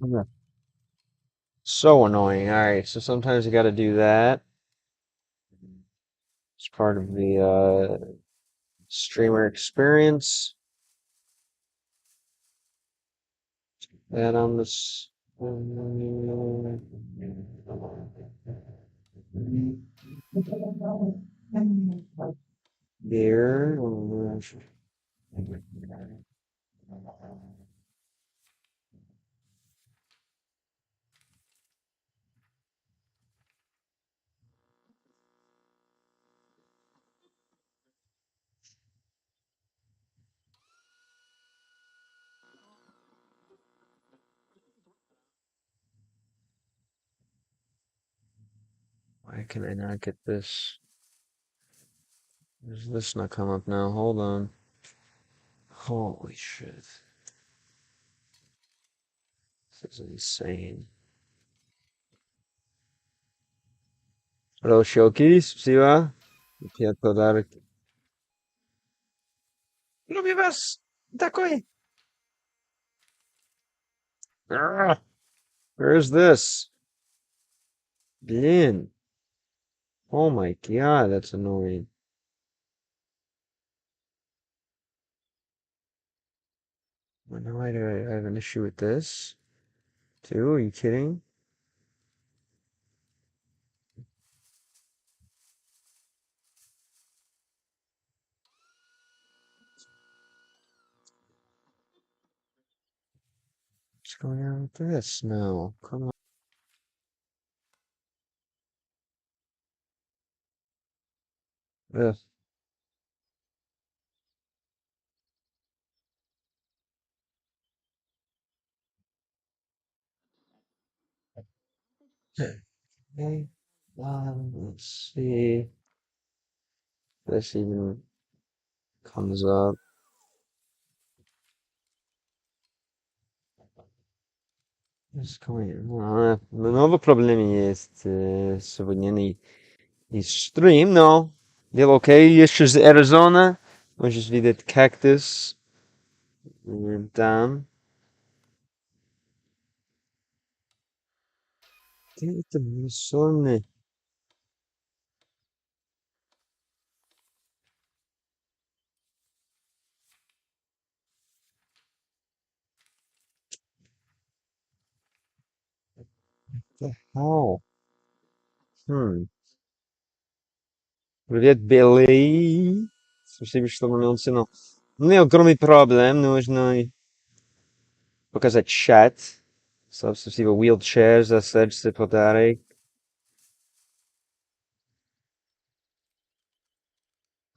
Yeah. So annoying. All right, so sometimes you got to do that. It's part of the streamer experience. And on this here. Why can I not get this? Does this not come up now? Hold on. Holy shit. This is insane. Roshoki, спасибо. Пять подарок. Lubię was. Такой. Ah, where is this? Blin. Oh my god, that's annoying. Well, now I have an issue with this too. Are you kidding? What's going on with this? No, come on. Ugh. Okay. Let's see if this even comes up. What's going on? Много проблем есть сегодня и стрим, но дело окей. Еще из Аризона. Можешь видеть кактус там. Где это сонный? The hell? Привет, Билли. Спасибо, что вернулся. Но у меня огромный проблем. Нужно показать чат. Спасибо, wheelchair за следующий подарок.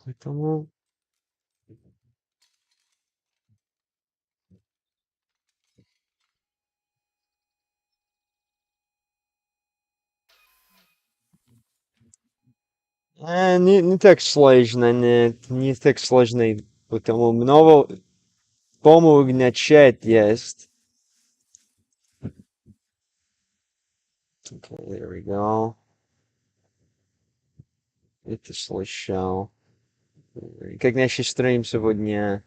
Поэтому... не так сложно, нет. Не так сложно. Потому много помощь чат есть. Okay, there we go. Это слышал. Как наш стрим сегодня?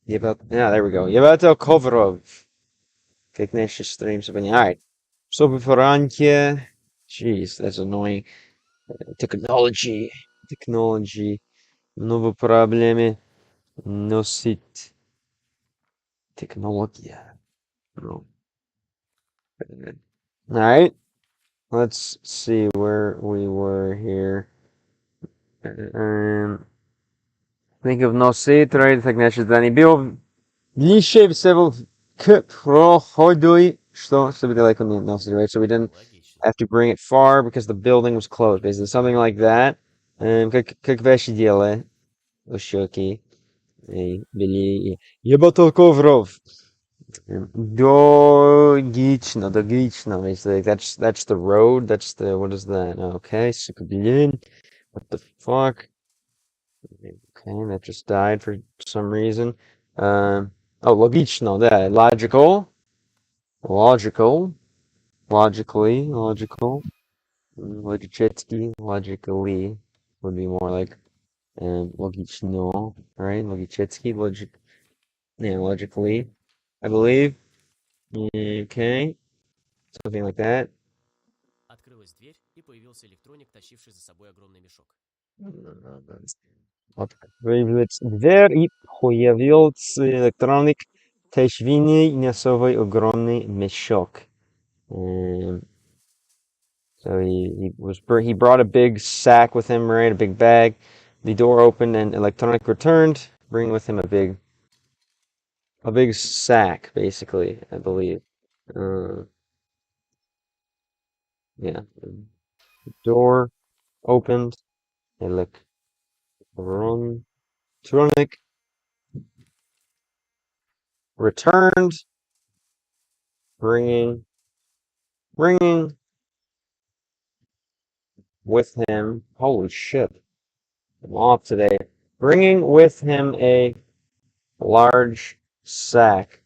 There we go. Ебато Ковров. Как наш стрим сегодня? Alright. Sobre Farankia. Jeez, that's annoying. Technology. Много проблемы. Носит технология. No. Alright. Let's see where we were here. Think of носит, right? Так значит, да не был ближе всего к проходу, что чтобы далеко не носит, right? So we didn't have to bring it far because the building was closed, basically something like that. Как ваши дела, Ушоки? Были ебато ковров. Догично. Basically, that's the road. That's the what is that? Okay, Sukubilin. What the fuck? Okay, that just died for some reason. Oh, logično, да, logical. Logically would be more like logično, right? Logically, yeah, logically, I believe. Okay, something like that. Открылась дверь, и появился электроник, тащивший за собой огромный мешок. Открылась дверь, и появился электроник, тащивший на собой огромный мешок. So he brought a big sack with him, right? A big bag. The door opened and electronic returned, bringing with him a big sack, basically, I believe. Uh, yeah. The door opened. Electronic returned, bringing with him. Holy shit! I'm off today. Bringing with him a large sack.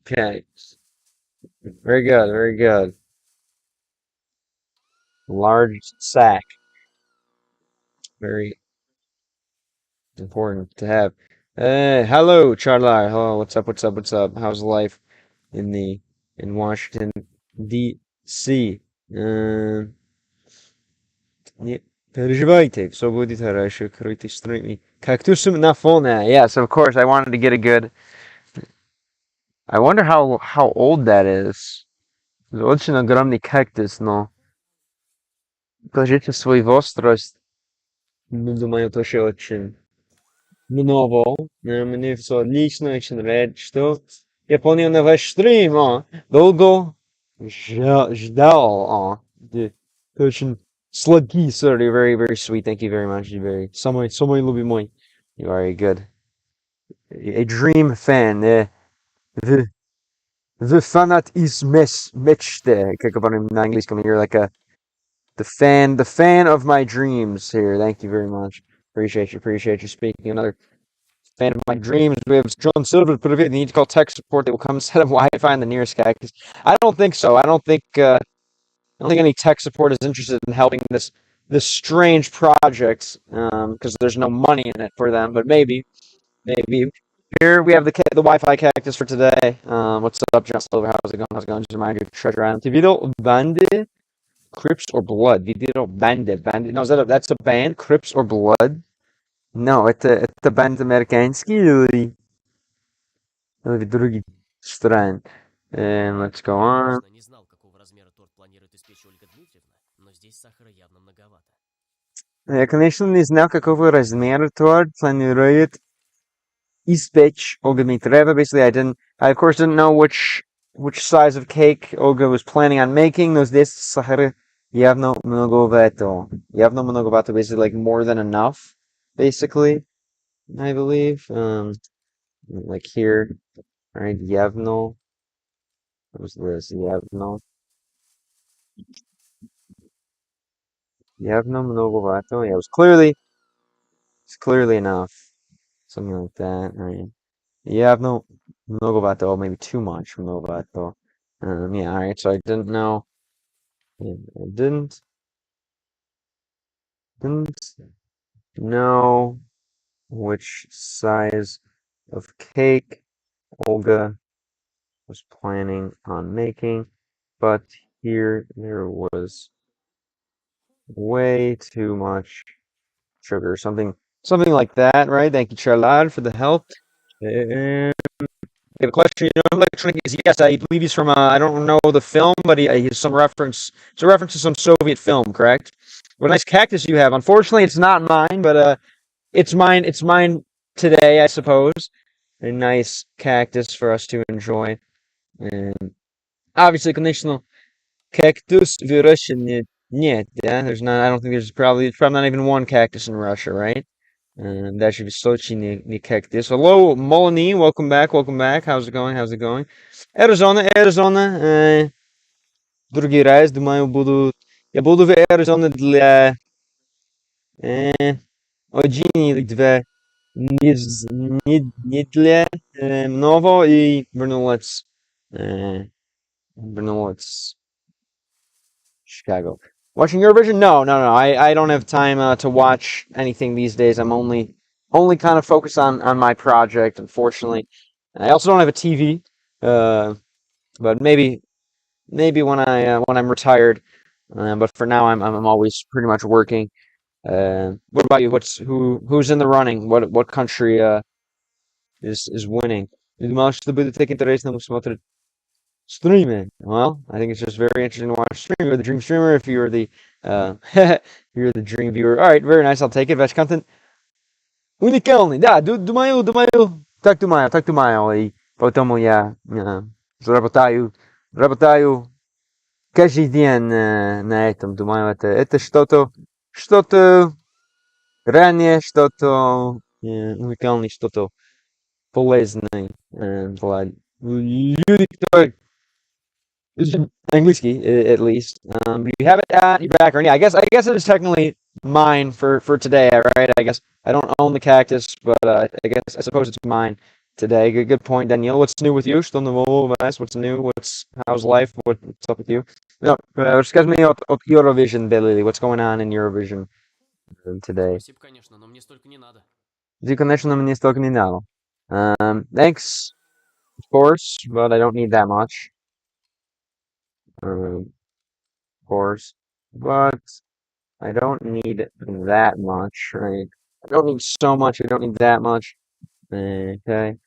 Okay. Very good, very good. Large sack. Very important to have. Hello, Charlar. Hello, what's up, what's up, what's up? How's life in Washington, D.C.? Не переживайте, все будет хорошо. Кройте стройми. Кактусом на фоне. Yes, of course, I wanted to get a good... I wonder how old that is. Очень огромный кактус, но... Покажите свой возраст. Думаю, тоже очень много. Мне все отлично, очень рад, что я понял на ваш стрим, долго ждал, Да, очень сладкий, sir. You're very, very sweet. Thank you very much. You're very, самый любимый. You're very good. A dream fan. The, the fanat is meczte, как говорим на английском. You're like the fan of my dreams here. Thank you very much. Appreciate you speaking. Another fan of my dreams. We have John Silver. Put it. You need to call tech support. They will come set up Wi-Fi in the nearest cactus. I don't think so. I don't think any tech support is interested in helping this strange project because there's no money in it for them. But maybe. Here we have the Wi-Fi cactus for today. What's up, John Silver? How's it going? How's it going? Just remind you, Treasure Island. Video Bandit, Crips or Blood? Video Bandit. No, that's a band? Crips or Blood? No, это банд американский или другие страны. And let's go on. Конечно, не знал, какого размера торт планирует испечь Ольга Дмитриевна, но здесь сахара явно многовато. Я, конечно, не знал, какого размера торт планирует испечь Olga Dmitrieva. Basically, I of course didn't know which size of cake Olga was planning on making. Но здесь сахара явно многовато. Явно многовато, basically like more than enough, basically, I believe. Like here, right? Явно. What was this? Явно. Явно многовато. Yeah, it's clearly enough. Something like that, right? Явно многовато, or maybe too much многовато. Yeah, alright, so I didn't know. I didn't know which size of cake Olga was planning on making, but here there was way too much sugar, something like that, right? Thank you, Charlotte, for the help. And we have a question. You know, who electronic is? Yes, I believe he's from. I don't know the film, but he's some reference. It's a reference to some Soviet film, correct? What a nice cactus you have. Unfortunately, it's not mine, but it's mine. It's mine today, I suppose. A nice cactus for us to enjoy, and obviously, conditional cactus в Russia. Нет, yeah, there's not. I don't think there's probably not even one cactus in Russia, right? That should be Sochi не cactus. Hello, Molony, welcome back, welcome back. How's it going? How's it going? Arizona. Другой раз, думаю, я буду в Arizona для один или два недели много и вернулась Chicago. Watching Eurovision? No. I don't have time to watch anything these days. I'm only kind of focused on my project, unfortunately. I also don't have a TV, but maybe when I'm retired. But for now, I'm always pretty much working. What about you? Who's in the running? What country is winning? Думал, что будет так интересно смотреть streaming. Well, I think it's just very interesting to watch streaming. You're the dream streamer. If you're the you're the dream viewer. All right, very nice. I'll take it. Ваш контент уникальный. Да, так думаю. И поэтому я работаю каждый день на этом. Думаю, это что-то ранее, что-то уникальное, что-то полезное для людей, которые Anglийский, at least. You have it at your background. Yeah, I guess it is technically mine for today, right? I guess I don't own the cactus, but I suppose it's mine today. Good point, Danielle. What's new with you? Что нового у вас? What's new? How's life? What's up with you? No, расскажи мне от Eurovision, Billy. What's going on in Eurovision today? Спасибо, конечно, но мне столько не надо. Ты, конечно, мне столько не надо. Thanks, of course, but I don't need that much. Of course, but I don't need that much, right? I don't need so much. I don't need that much. Okay.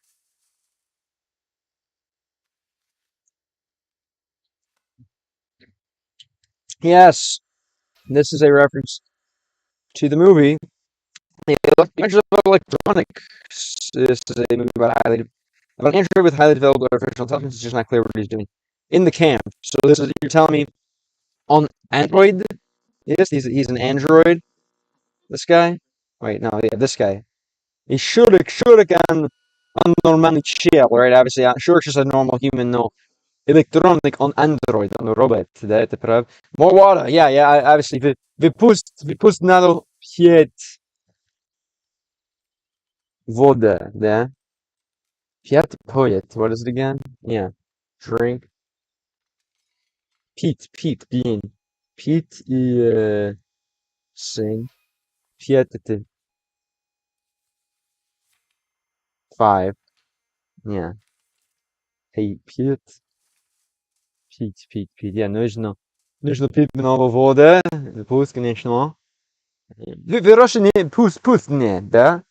Yes, this is a reference to the movie. The Adventures of Electronics. This is a movie about an android with highly developed artificial intelligence. It's just not clear what he's doing in the camp. So you're telling me on Android? Yes, he's an android. This guy. Wait, no, yeah, this guy. He should on normal чел, right? Obviously, sure, just a normal human, no. Electronic on Android, on a robot, да, это правда. More water, yeah, obviously. Выпуск надо пить вода, да? Пьет, поет, what is it again? Yeah, drink. Pete, being. Pete и sing. Пьет это 5, yeah. Hey, Pete. Пить. Yeah, нужно пить много воды. Пусть, конечно. Вы раньше не пусть не, да?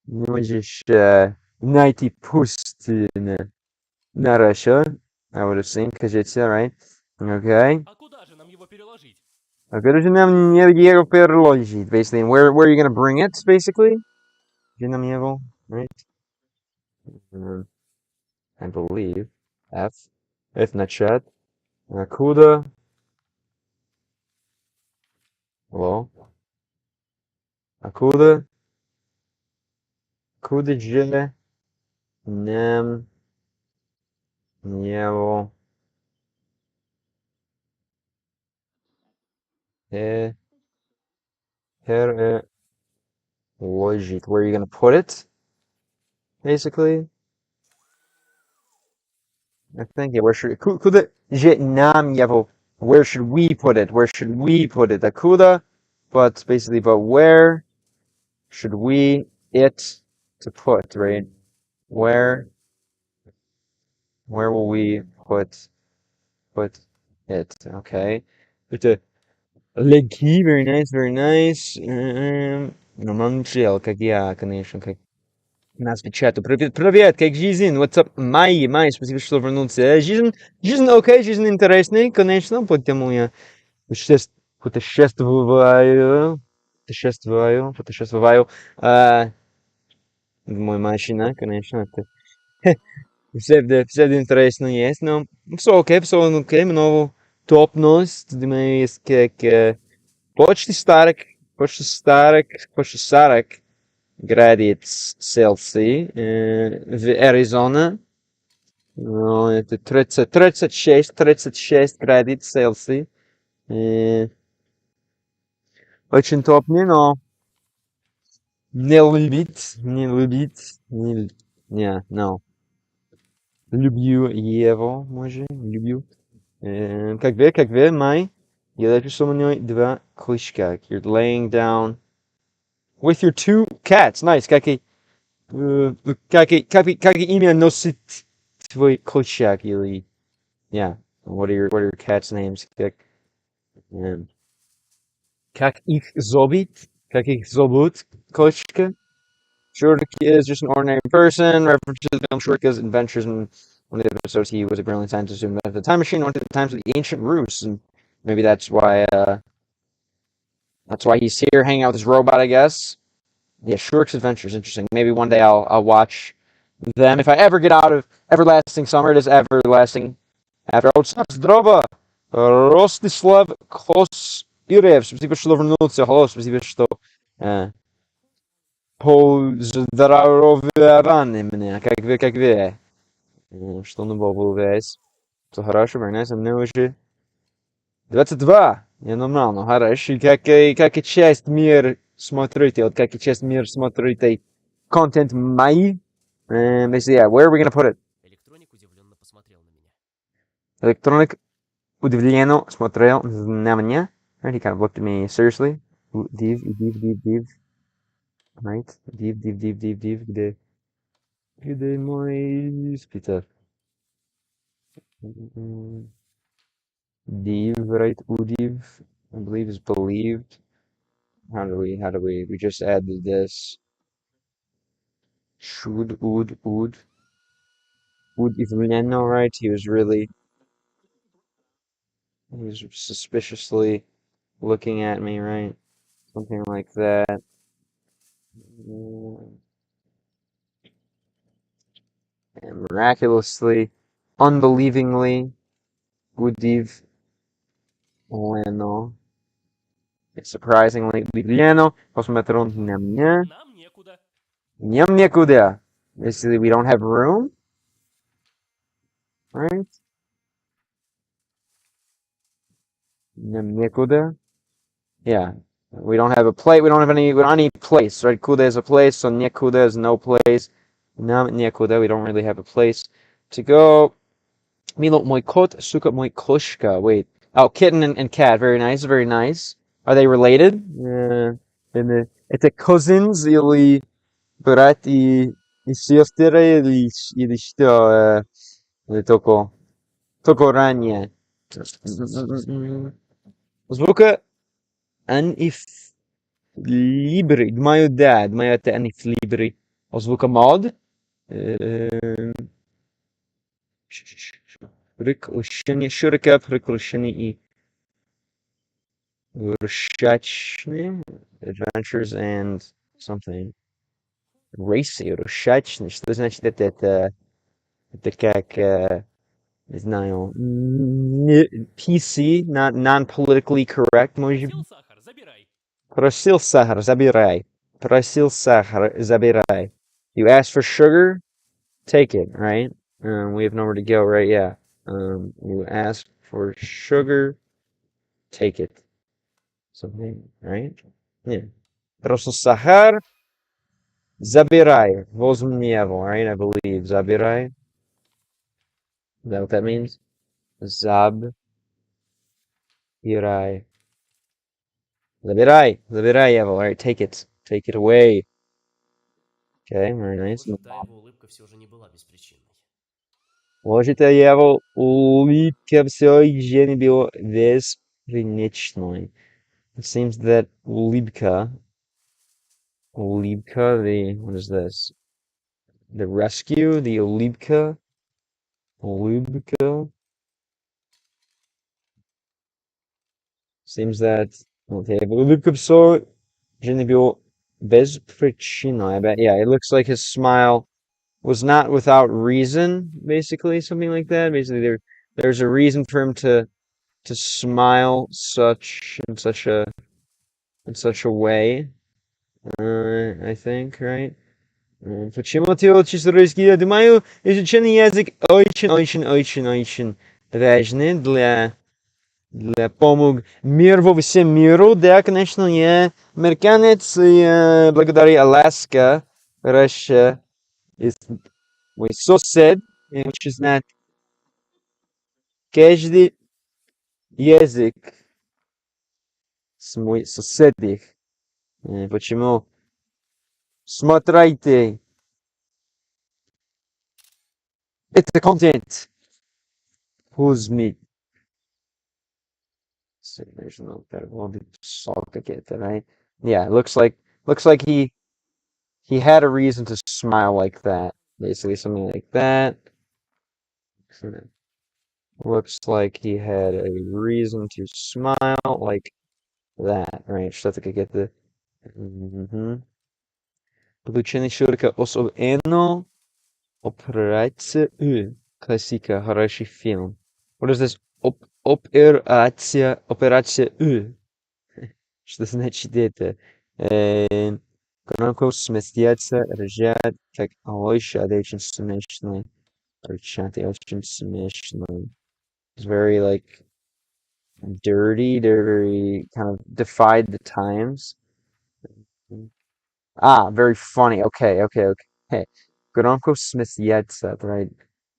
Не можешь найти пусть на Russia, I would assume, кажется, right? Okay. А куда же нам его переложить? А как же нам его переложить, basically? Where are you gonna bring it, basically? Где нам его, right? I believe. F на чат. Куда? Hello? Куда? Куда же нам его переложить? Where are you gonna put it, basically? I think, yeah, where should куда же нам его? Where should we put it? Where should we put it? Куда? But where should we it to put, right? Where will we put it? Okay. It's a leg key, very nice, very nice. Нормальный чел, как я, конечно, как нас печатаю. Привет, как жизнь? What's up, Май, спасибо, что вернулся. Жизнь окей, жизнь интересная, конечно, потому я путешествую. В мой машина, конечно, это все интересно есть, но все окей, много топность, думаю, есть как почти 40 градусов Цельсия в Аризоне, но это 36 градусов Цельсия, очень топно, но не любить, no. Люблю его, може, люблю. Как вы, Май? Я лежу со мной 2 клычка. You're laying down with your 2 cats. Nice, какие как имя носит твой кошак или... Yeah. What are your cats' names? Um, как их зовут? Как их зовут? Кошка? Shurika is just an ordinary person. References to film Shurika's adventures in one of the episodes. He was a brilliant scientist who invented the time machine, went to the times of the ancient Rus, and maybe that's why he's here hanging out with this robot, I guess. Yeah, Shurik's Adventures, interesting. Maybe one day I'll watch them if I ever get out of Everlasting Summer. It is everlasting. After Здорово! Ростислав Хоспирев. Спасибо, что вернулся. Hello, спасибо, что поздоровали меня. Как вы? Что нового, guys? Все хорошо, very nice. А мне уже 22. Я нормально, хорошо. Как и часть мир смотрите, вот как и часть мир смотрите контент мои. Basically, yeah, where are we gonna put it? Электроник удивленно посмотрел на меня. Electronic удивленно смотрел на меня. Right, he kind of looked at me seriously. Div. Right? Div. Где мой спитер? Div, right? Udiv, I believe is believed. How do we just add this? Should, ud. Udivleno, right? He was suspiciously looking at me, right? Something like that. And miraculously, unbelievingly, Udiv Leno. Surprisingly, Udivleno. Посмотрел на меня. Нам некуда. Ням некуда. Basically, we don't have room, right? Ням некуда. Yeah. We don't have a place. We don't have any place, right? Kuda is a place, so nekuda is no place. Nam nekuda, we don't really have a place to go. Milo moi kot, suka moi koshka. Wait. Oh, kitten and cat. Very nice, very nice. Are they related? Это cousins или брат и сестры или что? Или только ранее. Звука an if libri. Думаю, это an if libri. Звука mod. Приключения Шурика, приключения и русачные. Adventures and something. Racy, русачные. Что значит это? Это как, не знаю, PC, not non-politically correct, может быть. Просил сахар, забирай. Просил сахар, забирай. Просил сахар, забирай. You asked for sugar, take it, right? We have nowhere to go, right? Yeah. You asked for sugar, take it. Something, right? Yeah. Просил сахар, забирай. Возьми его, right? I believe. Забирай. Is that what that means? Забирай. Забирай его, right? Take it. Take it away. Okay, very nice. Похоже, та его улыбка все же не была беспричинной. Может, его улыбка все еще не была беспричинной. It seems that улыбка, what is this? The rescue, the улыбка. Seems that, okay, улыбка все еще не была беспричинной. I bet, yeah, it looks like his smile was not without reason, basically, something like that. Basically, there's a reason for him to smile in such a way. I think, right? Почему ты учишь русский? Я думаю, изучение язык очень важно для помог мир во всем миру. Да, конечно, я американец, и благодаря Аляска, Russia, мой сосед, я хочу знать каждый язык с моих соседей. Почему? Смотрите, Это контент. Huzmi. Original right? Yeah, it looks like he had a reason to smile like that. Basically something like that. Looks like he had a reason to smile like that, right? Что-то какие-то. Получение широко особенно операция Ü. Классика, хороший фильм. What is this? Операция Ü. Что значит это? Громко смеяться, ржать, как Алоша, это очень смешно. Ржать, очень смешно. It's very like dirty. They're very kind of defied the times. Ah, very funny. Okay, okay, okay. Hey, Gronko Smith Yetsa, right?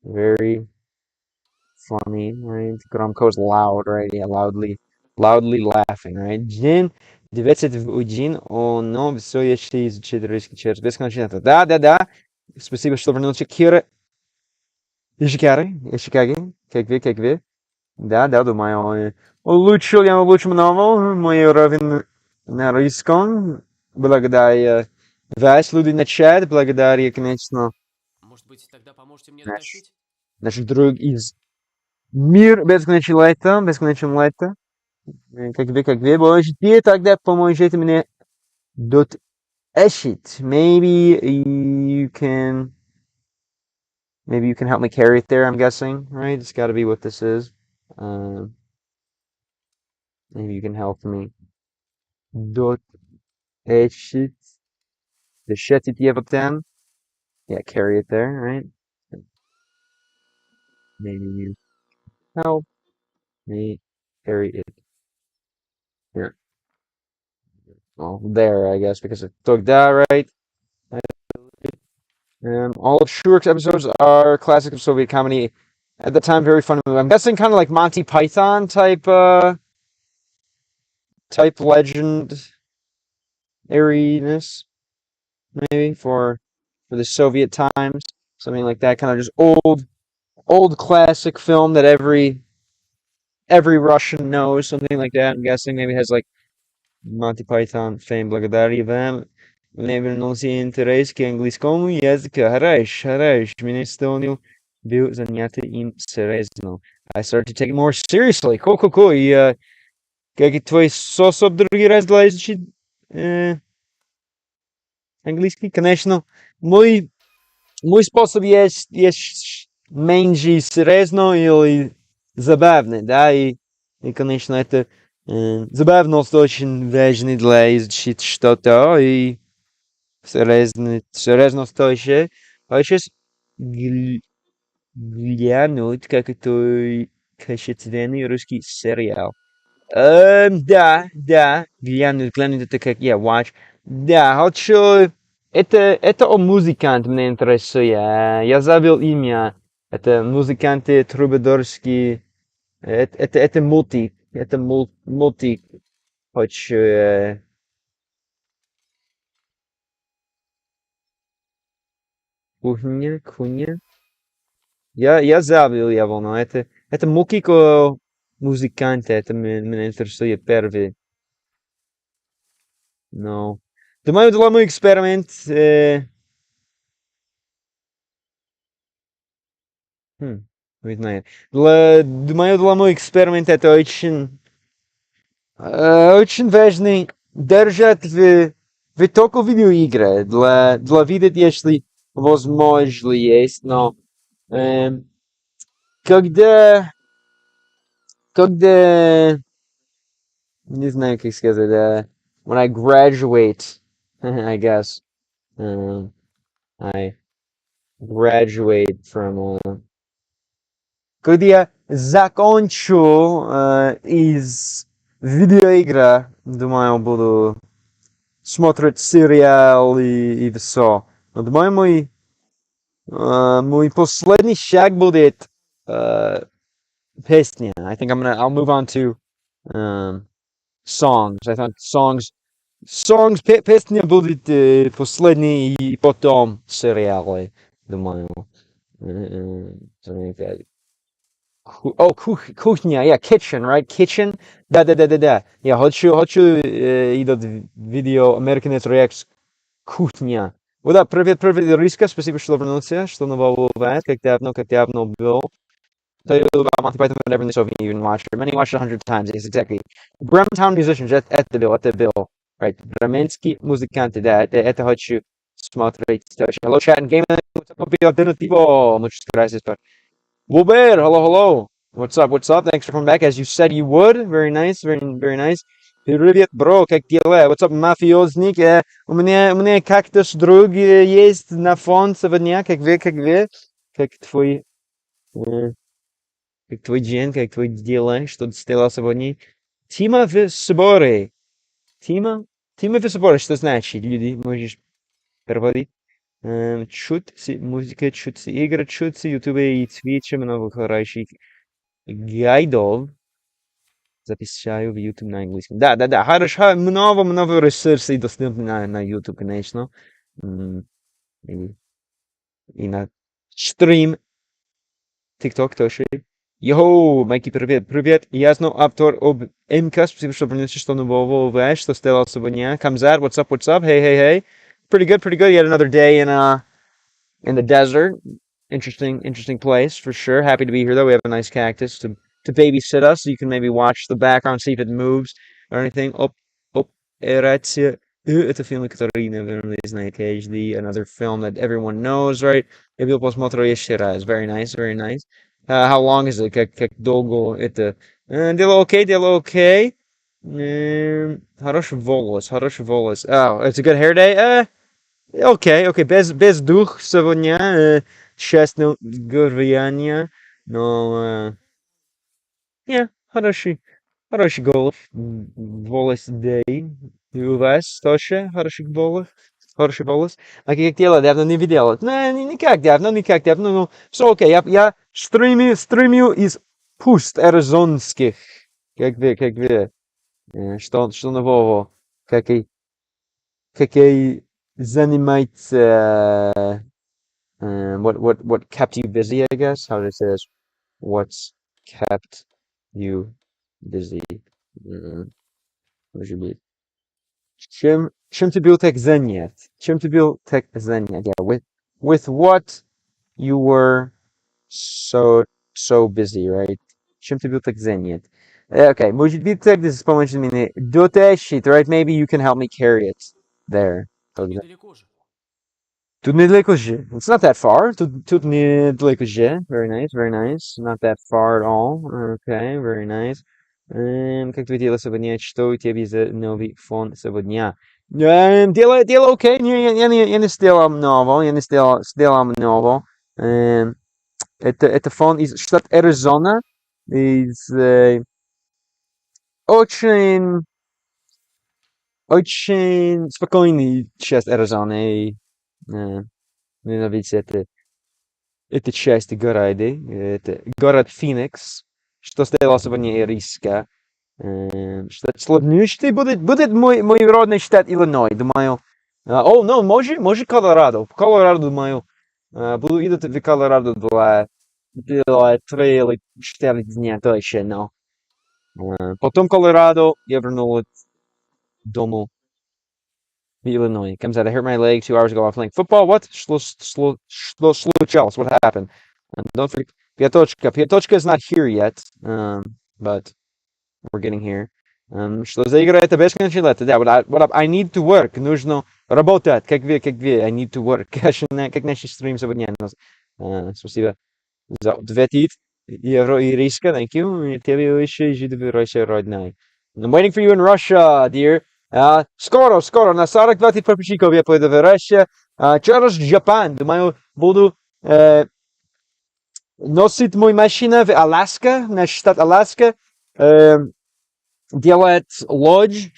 Very funny, right? Gronko's loud, right? Yeah, loudly laughing, right? Jin 21, но все еще изучить русский через бесконечно. Да, да, да. Спасибо, что вернулся. Кира, Ишикаги, как вы? Да, да, думаю, улучшил я нового, мой уровень на русском, благодаря вас, люди на чат, благодаря, конечно, Может быть, тогда поможете мне наш, дотащить? наших друг из мир бесконечного лета, как вы можете, тогда поможете мне дотащить. Maybe you can help me carry it there, I'm guessing, right? It's gotta be what this is. Maybe you can help me дотащить. The Shetty up down. Yeah, carry it there, right? Maybe you help me carry it here. Well, there, I guess, because it took that, right? All of Shurek's episodes are classic of Soviet comedy. At the time, very funny movie. I'm guessing kind of like Monty Python type legend airiness, maybe for the Soviet times, something like that. Kind of just old classic film that every Russian knows, something like that. I'm guessing maybe it has like Monty Python fame благодаря вам. Мне вернулся интерес к английскому языку. Хорош. Меня исполнил был занятый им серьезно. I started to take it more seriously. Cool. И как и твой способ другие раз для изучить английский? Конечно, мой способ есть меньше серьезно или забавно, да, и конечно, это забавность очень важна для изучить что-то, и серьезность тоже. Хочешь глянуть, как это качественный русский сериал? Да, глянуть это как я watch. Да, хочу. Это о музыкант мне интересует. Я забыл имя. Это музыканты трубадурские. Это мультик. Это мультик. Хочу. Кухня. Я забыл его, но это мультик о музыканте. Это меня интересует первый. No. Думаю, для мой эксперимент. Не знаю. Думаю, для мой эксперимент это очень важно держать в только видеоигры. Для видеть, если возможно есть, но эм, когда, когда, не знаю, как сказать, when I graduate, I guess, I graduate from когда я закончу из видеоигра, думаю, буду смотреть сериал и все. Но думаю, мой последний шаг будет песня. I think I'll move on to songs. I thought песня будет последний и потом сериалы, думаю. Something like that. Kuchnia, yeah, kitchen, right? Kitchen. Да. Я хочу этот видео American Reacts Kuchnia. Вот да, привет, Риска, спасибо, что вернулся, что нового бывает, как давно был. Tell you about Monty Python, whatever in the Soviet Union watched it. Many watched it 100 times. Yes, exactly. Bramtown musicians, это Bill. Right. Бременские музыканты, да, это хочу смотреть. Hello, chat and game. Alternativo. Muchas gracias. Wilber, hello. What's up? Thanks for coming back as you said you would. Very nice, very nice. Привет, bro, как дела? What's up, мафиозник? У меня кактус друг есть на фон сегодня, как твой, э, как твой день, как твои дела, что ты сделал сегодня? Тима в соборе. Тима? Тима в соборе, что значит? Люди, можешь переводить? Чуть музыка, чуть игры, чуть ютубе и твиче, много хороших гайдов записываю в YouTube на английском. Да. Хорошо, много ресурсов доступны на YouTube, конечно. М, И, и на стрим TikTok тоже. Йоу, Майки, привет. Я снова автор об МК, спасибо, что принесли что нового, знаешь, что сделал сегодня. Камзар, what's up? Hey. Pretty good. Yet another day in the desert. Interesting place for sure. Happy to be here though. We have a nice cactus to babysit us, so you can maybe watch the background, see if it moves or anything. Up, Eratia. Это фильм, который, наверное, знаете, HD, another film that everyone knows, right? Я видел посмотрел еще раз. Very nice. How long is it? Как долго это? Дело окей. Хороший волос. Oh, it's a good hair day? Окей. Без дух сегодня. Честно говоря, но yeah, хороший голос. Волос day. И у вас тоже хороший голос. А как дела? Давно не видел. Никак давно. Ну, все окей. Я стримю из пуст аризонских. Как вы. Что нового? Какие занимается what kept you busy, I guess? How to say this? What's kept you busy? Может быть. Чем ты был так занят? Yeah, with what you were so busy, right? Чем ты был так занят? Okay, может быть, так с помощью меня дотащить, right? Maybe you can help me carry it there. Тут недалеко же. Тут недалеко же. It's not that far. Тут недалеко же. Very nice. Not that far at all. Okay, very nice. Как твои дела сегодня? Что у тебя за новый фон сегодня? Дело окей. Я не сделал сделал много. Это фон из штата Аризона. Из очень спокойный часть Аризоны. Ненавидеть это часть города. Это город Феникс. Что сделал сегодня риска. Штат Славнющий будет мой родной штат Иллиной, думаю. No, может Колорадо. Думаю. Буду идти в Колорадо для 3 или 4 дня точно. Потом Колорадо я вернулся дому в Illinois. Comes out, I hurt my leg 2 hours ago while playing football. What? Что случилось? What happened? Don't forget, Piatochka is not here yet, but we're getting here. Что за игра? Это бесконечное лето. Да, I need to work. Нужно работать. Как вы. I need to work. Как наш стрим сегодня. Спасибо за ответить. Евро и риска. Thank you. Тебе еще жить в России родной. I'm waiting for you in Russia, dear. Скоро. На 42 подписчиков я поеду в Россию. Через Japan. Думаю, буду носить мою машину в Аляска, на штат Аляска. Делать лодж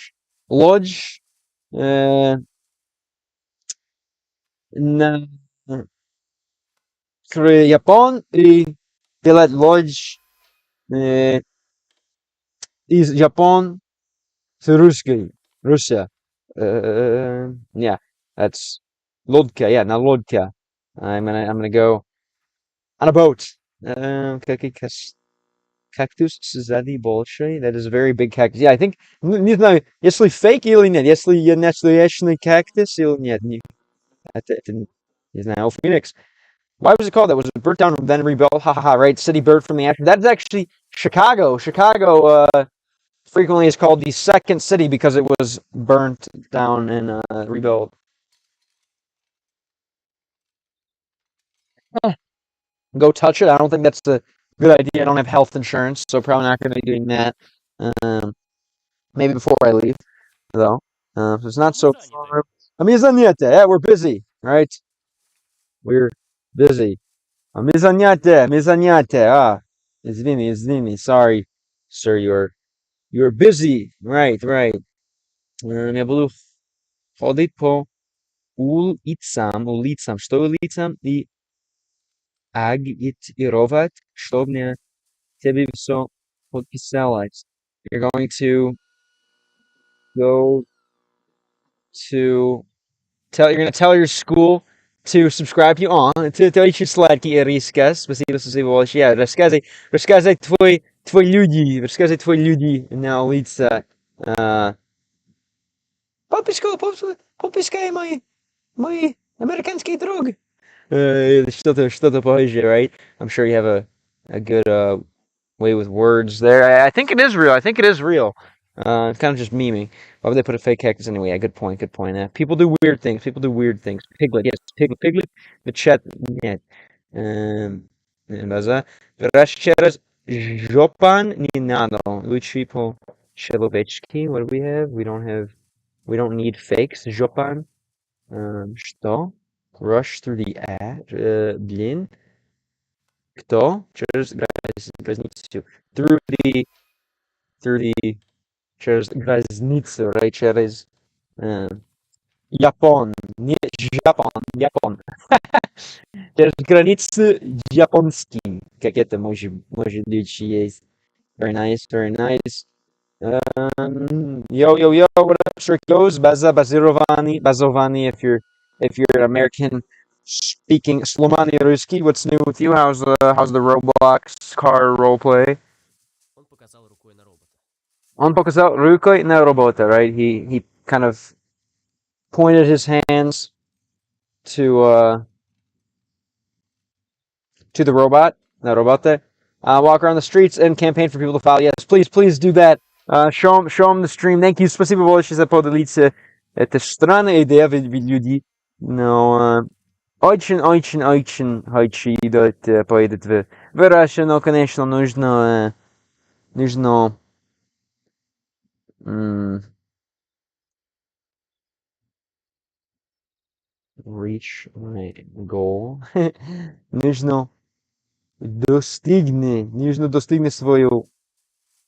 на Япон и делать лодж из Япон с Russia. Yeah, that's лодка, на лодка. I'm gonna go On a boat. Cactus szadi bolshoi. That is a very big cactus. Yeah, I think не знаю, если fake или нет, если настоящий cactus или нет. Не знаю. Phoenix. Why was it called that? Was it burnt down and then rebuilt? Ha ha ha! Right, city bird from the ashes. That is actually Chicago. Chicago frequently is called the second city because it was burnt down and rebuilt. Go touch it. I don't think that's a good idea. I don't have health insurance, so probably not going to be doing that. Um, maybe before I leave, though. So it's not Мы so заняты. far. I mean, yeah, we're busy, right? We're busy. Мизаньяте. Извини. Sorry, sir. You're busy. Right. Я буду ходить по улицам. Что улицам? И агитировать, чтобы мне тебе все подписалось. You're going to go to you're going to tell your school to subscribe you on. To еще сладкий рассказ. Спасибо большое. Yeah, рассказывай твои люди на улице. Подписка мой американский друг. Что-то похожее, right? I'm sure you have a good way with words there. I think it is real. It's kind of just memeing. Why would they put a fake cactus anyway? Yeah, good point. People do weird things. Piglet, yes, piglet. The chat, yeah. База. Раз через жопан не надо. Лучше по человечески. What do we have? We don't need fakes. Жопан. Что? Rush through the ad. Блин. Кто? Через границу. Through the через границу, right? Через Япон. Не Япон. Через границу японский. Как это может быть есть. Very nice. Yo, what up, Strictos? Bazovani, if you're an American speaking Slomani Ruski, what's new with you? How's the Roblox car roleplay? Он показал рукой на робота. Он показал рукой на робота, right? He kind of pointed his hands to the robot, на робота. Walk around the streets and campaign for people to follow. Yes, please do that. Show them the stream. Thank you. Спасибо большое за поделиться. Это странная идея, ведь люди, но очень хочу идет поедет в Russia, но, конечно, нужно reach my goal. нужно достигнуть свою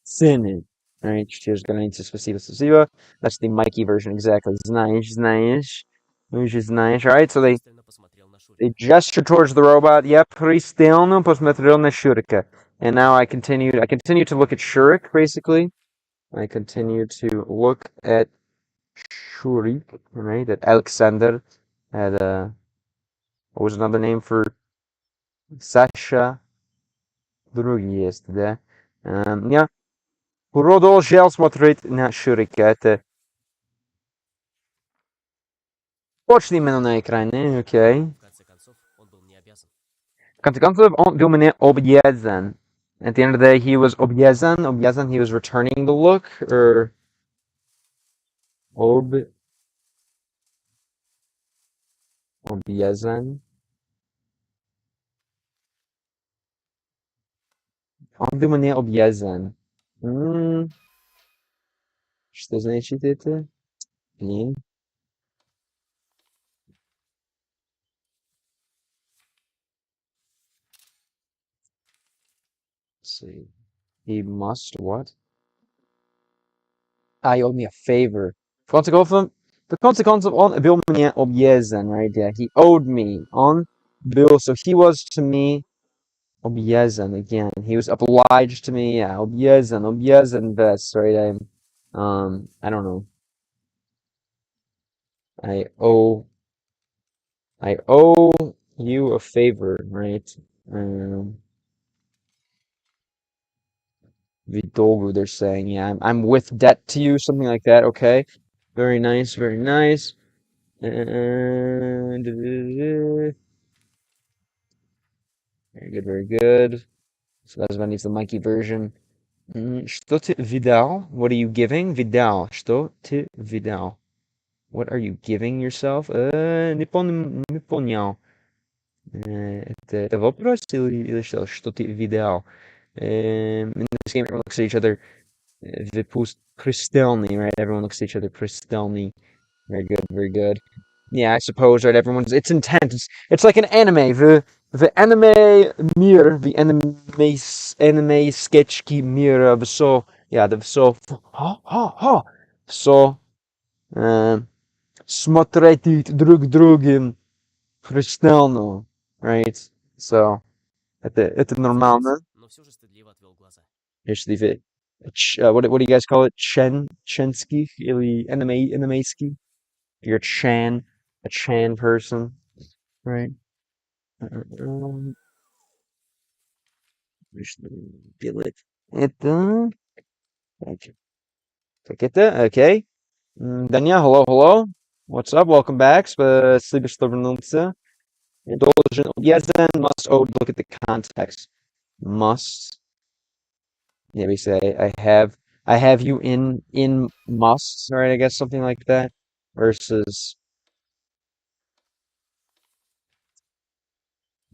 цену. Alright, cheers, границы, спасибо. That's the Mikey version, exactly. Знаешь. Alright, so Пристально посмотрел на Шурика. they gesture towards the robot. Я пристально посмотрел на Shurika. And now I continue to look at Shurik, basically. I continue to look at Shurik, right? At Alexander. At, what was another name for Sasha? Другие есть, да? Я продолжал смотреть на Шурика. Это точно именно на экране, окей. В конце концов, он был мне обязан. В конце концов, он был мне обязан. At the end of the day, he was обязан, he was returning the look, or обязан. Он был мне обязан. Что значит это? Блин. Let's see. He must what? He owed me a favor. The consequence of on был мне обязан, right? Yeah, he owed me on bill, so he was to me обязан again. He was obliged to me. Yeah, обязан best, right? I don't know. I owe you a favor, right? Um, Vidolgu, they're saying, yeah, I'm with debt to you, something like that. Okay, very nice, very nice. And very good, very good. So that's needs the Mikey version. Что ты видал? What are you giving? Видал. Что ты видал? What are you giving yourself? Не понял. Это вопрос или что? Что ты видал? In this game, everyone looks at each other. Vypust Pristelny, right? Everyone looks at each other. Pristelny. Very good, very good. Yeah, I suppose, right? It's intense. It's like an anime. The anime mirror, the anime sketchki mirror of so, yeah, the so, ha, so, смотреть друг другим пристально, right? So, это нормально. Но все же стыдливо отвел глаза. Just leave it. What do you guys call it? Chensky? Или animeski? You're a Chan person, right? Делать это. Так это, okay. Danya, hello, hello. What's up? Welcome back. Sleepers вернулся. Должен, обязан, must, oh, look at the context. Must. Yeah, we say I have you in must, right? I guess something like that. Versus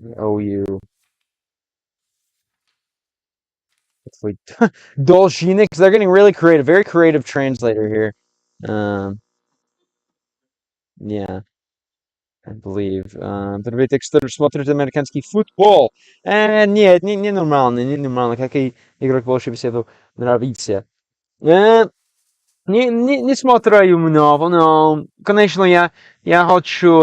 OU. Hopefully, Dolshine, because they're getting really creative, very creative translator here. Yeah, I believe. Который смотрит американский футбол. Нет, не нормально, не нормально. Какой игрок больше всего нравится? Не смотрю много, но, конечно, я хочу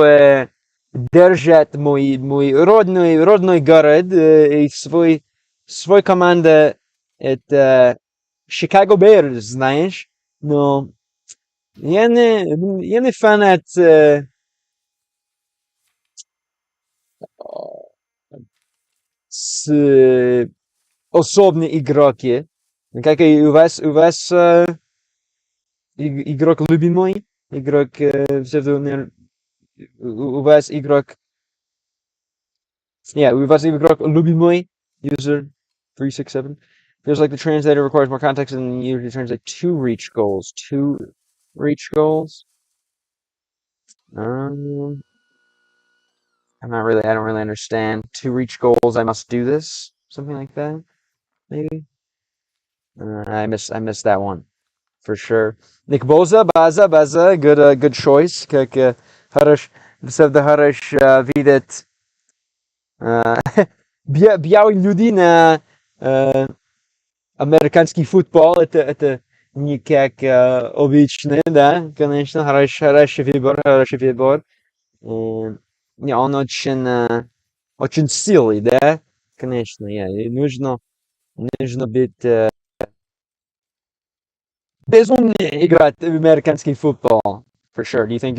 держать мой родной город и свой команда это Chicago Bears, знаешь? Но я не фанат с особыми игроки. Как и у вас игрок любимый, игрок у вас игрок, yeah, у вас игрок любимый, user 367. Feels like the translator requires more context than you to translate two reach goals. Two reach goals. Um, I don't really understand. Two reach goals, I must do this. Something like that, maybe. I missed that one for sure. Nick Boza, Baza, good choice. Как хорош, всегда хорош видеть белые люди на американский футбол. Это не как обычно, да, конечно, хороший выбор. Не, он очень сильный, да, конечно, и нужно быть безумнее играть в американский футбол, for sure. Do you think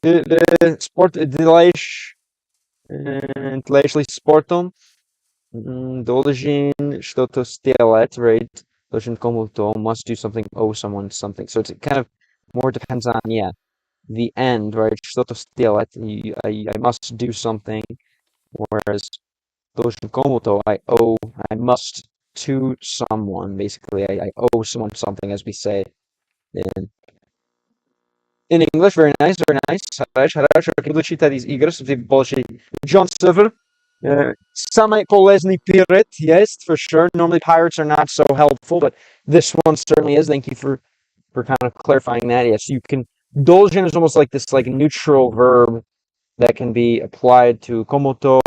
the спорт делаешь ли спортом? Должен что-то сделать, right? Должен кому-то, must do something, owe someone something. So it kind of more depends on, yeah, the end, right? Что-то сделать, I must do something, whereas должен кому-то, I must to someone, basically. I owe someone something, as we say in English. Very nice, very nice. Хорошо, буду читать из игр, чтобы получить John Silver. Самый полезный pirate, yes, for sure. Normally pirates are not so helpful, but this one certainly is. Thank you for kind of clarifying that. Yes, you can. Должен is almost like this like neutral verb that can be applied to como-to,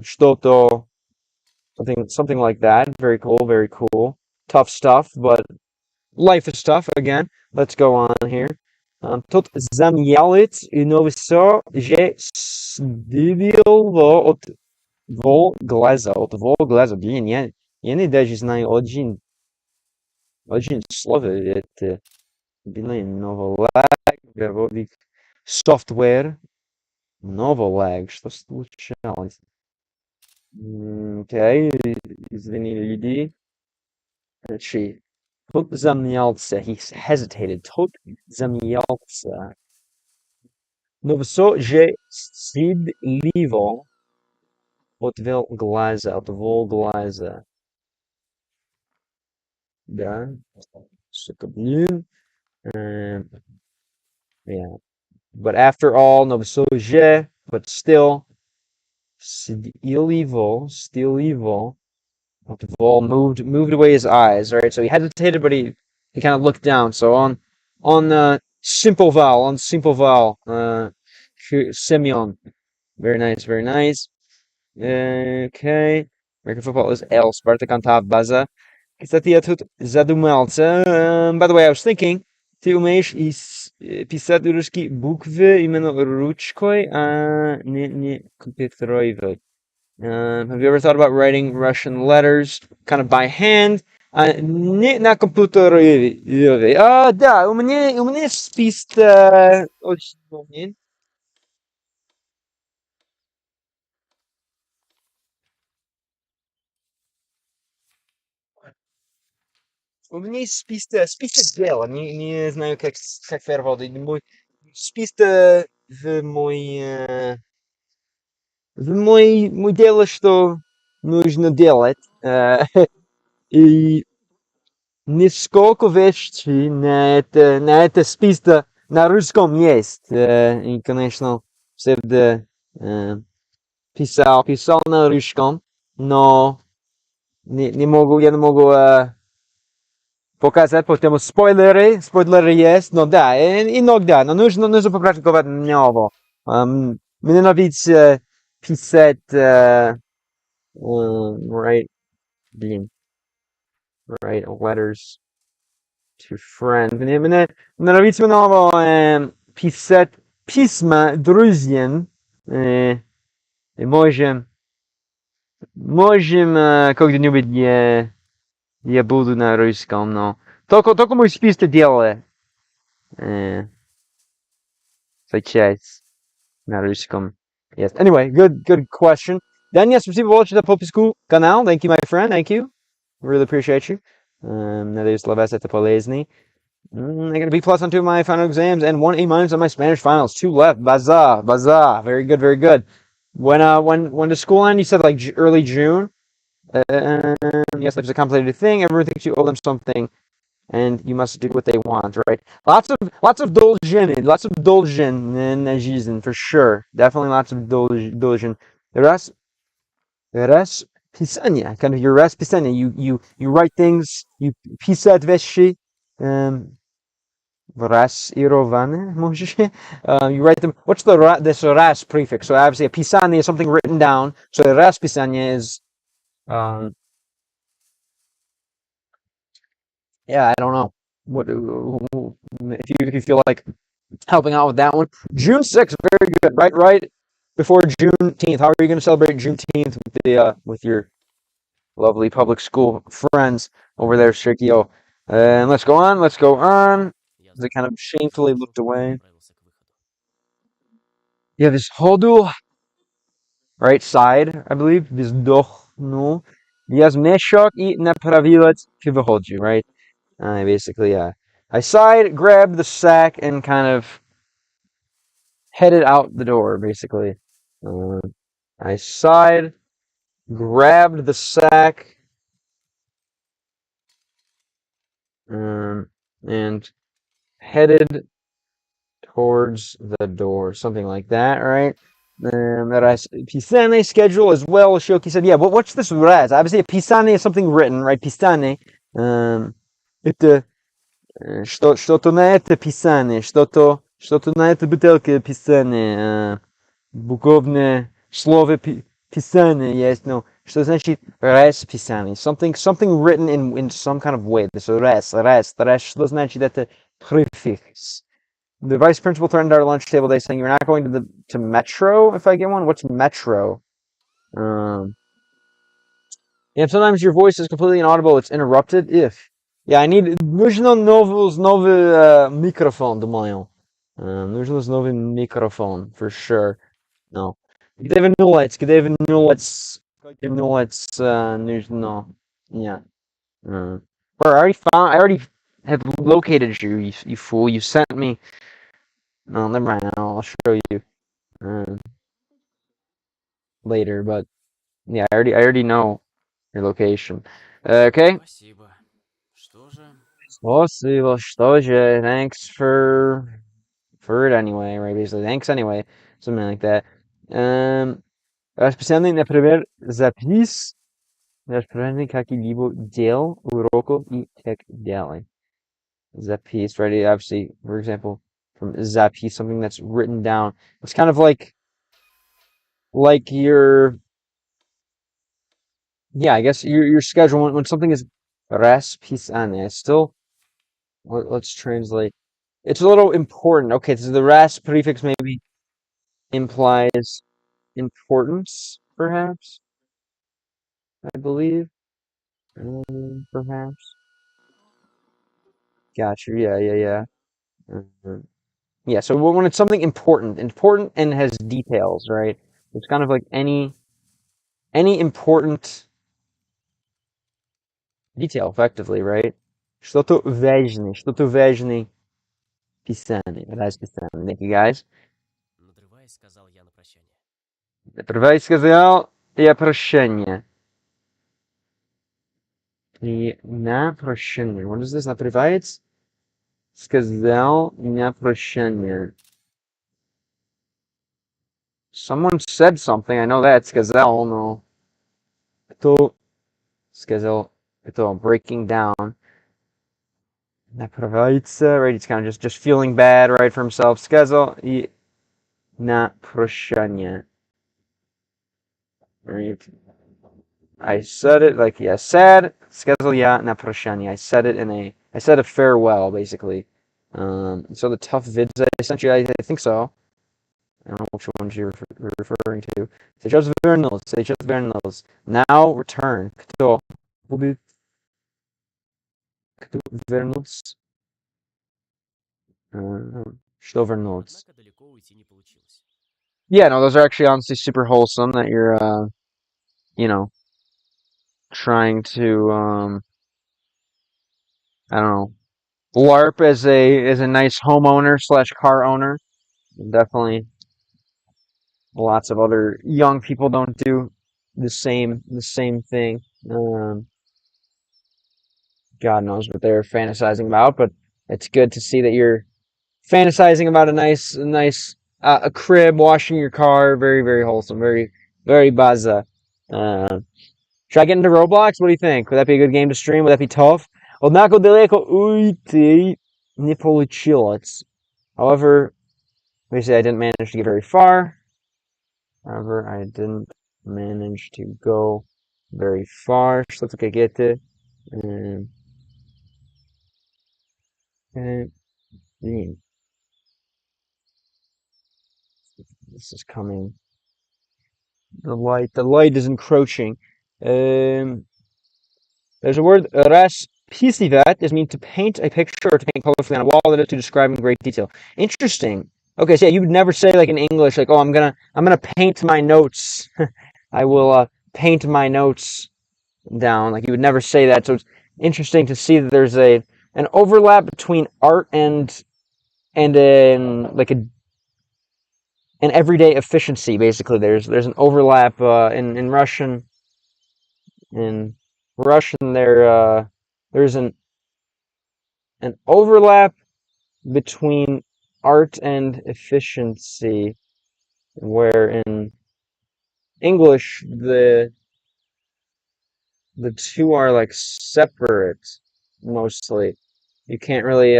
что-то, something like that. Very cool, very cool. Tough stuff, but life is tough. Again, let's go on here. Тут замьялит и новосо же сдвинуло от двух глаза. Блин, я не даже знаю очень слово это. Блин, новолаги, говорит software, новолаги, что случалось? Okay, извини, люди. Значит, тот замялся. He hesitated. Тот замялся. Но все же стыдливо отвел глаза. Да, сука, блин. Yeah. But after all, no все же, but still, still evil. Vol moved away his eyes, right? So he hesitated, but he kind of looked down. So on simple vowel, Simeon. Very nice, very nice. Okay. American football is L. Spartak on top, Baza. Кстати, я тут задумался. By the way, I was thinking, ты умеешь писать русские буквы именно ручкой, а не компьютеровой. Have you ever thought about writing Russian letters kind of by hand? Не на компьютере. Да, у меня список очень длинный. У меня есть список дел. Не знаю, как переводить. Мой список в мой дело, что нужно делать. И несколько вещей на это список на русском есть. И, конечно, всегда писал на русском, но я не могу показать, потому спойлеры есть, но да, иногда, но нужно попрактиковать нового. Мне нравится писать, write, write letters to friends. Мне нравится много писать письма друзьям. И можем когда-нибудь я буду на русском, но только мой список делает сейчас на русском. Yes. Anyway, good question. Daniel, спасибо большое за подписку канал. Thank you, my friend. Thank you. Really appreciate you. Надеюсь, для вас это полезный. I got a B plus on 2 of my final exams and 1 A minus on my Spanish finals. 2 left. Baza. Very good, very good. When the school end, you said like early June. Yes, there's a complicated thing. Everyone thinks you owe them something, and you must do what they want, right? Lots of dolgen in жизнь for sure. Definitely lots of dolgen. Раз писание, kind of your расписание. You write things. You писать вещи. Расированы, можешь. You write them. What's this ras prefix? So obviously a pisание is something written down. So the расписание is yeah, I don't know. What if you feel like helping out with that one? June 6th, very good. Right before Juneteenth. How are you going to celebrate Juneteenth with your lovely public school friends over there, Shirkio? And let's go on. They kind of shamefully looked away. Yeah, this hodu, right side, I believe. This no. Я змешок и направилась к выходу, right? Basically, I sighed, grabbed the sack, and kind of headed out the door, basically. I sighed, grabbed the sack, and headed towards the door, something like that, right? Pisane schedule as well. Shoki said, yeah, what's this raz? Obviously, a pisane is something written, right? Pisane. Это что-то на это писание, что-то на этой бутылке писание, буквное слово писание есть, но что значит расписание? Something written in some kind of way. This раз, что значит это prefix? The vice principal threatened our lunch table day saying, you're not going to Metro if I get one? What's Metro? Yeah, sometimes your voice is completely inaudible. It's interrupted. Yeah, I need... Нужно новый микрофон, думаю. Нужно новый микрофон, for sure. No. Где вернулась It's нужно. Yeah. Bro, I already have located you, you fool. You sent me. No, never mind. I'll show you later. But yeah, I already know your location. Okay. Спасибо. Что же? Спасибо, что же. Thanks for it anyway, right? Basically, thanks anyway, something like that. Расписание, например, запись, расписание каких-либо дел, уроков и так далее. Запись, right? Obviously, for example, from запись, something that's written down. It's kind of like your, yeah, I guess your schedule when something is расписание. It's still, let's translate. It's a little important. Okay, so the ras prefix maybe implies importance, perhaps. I believe, perhaps. Gotcha. Yeah. Yeah. So when it's something important and has details, right? It's kind of like any important detail, effectively, right? Что-то важное писание, расписание. Thank you, guys. Надрываясь, сказал я на прощание. Надрываясь, сказал я прощание. И на прощание. What is this? Надрываясь, сказал на прощание. Someone said something. I know that. Сказал, no. Кто сказал, это breaking down. Надрывается, right? He's kind of just feeling bad, right, for himself. Сказал и на прощание. Right? I said it like yeah, said сказал я на прощание. I said a farewell basically. So the tough vids I sent you, I think so. I don't know which ones you're referring to. Сейчас вернулся. Now return. Кто будет вернуться? Что вернуться? Однако далеко уйти не получилось. Yeah, no, those are actually honestly super wholesome that you're you know, trying to I don't know, LARP as a nice homeowner slash car owner. Definitely lots of other young people don't do the same thing. God knows what they're fantasizing about, but it's good to see that you're fantasizing about a nice a crib, washing your car. Very, very wholesome. Very baza. Should I get into Roblox? What do you think? Would that be a good game to stream? Would that be tough? Однако далеко уйти не получилось. However, obviously I didn't manage to get very far. However, I didn't manage to go very far. Что таки get it? This is coming. The light is encroaching. There's a word, расписывать, is mean to paint a picture or to paint colorfully on a wall, that is to describe in great detail. Interesting. Okay, so yeah, you would never say like in English, like, oh, I'm gonna paint my notes. I will paint my notes down. Like you would never say that. So it's interesting to see that there's an overlap between art and an everyday efficiency. Basically, there's an overlap in Russian. In Russian, there's an overlap between art and efficiency, where in English the two are like separate mostly. You can't really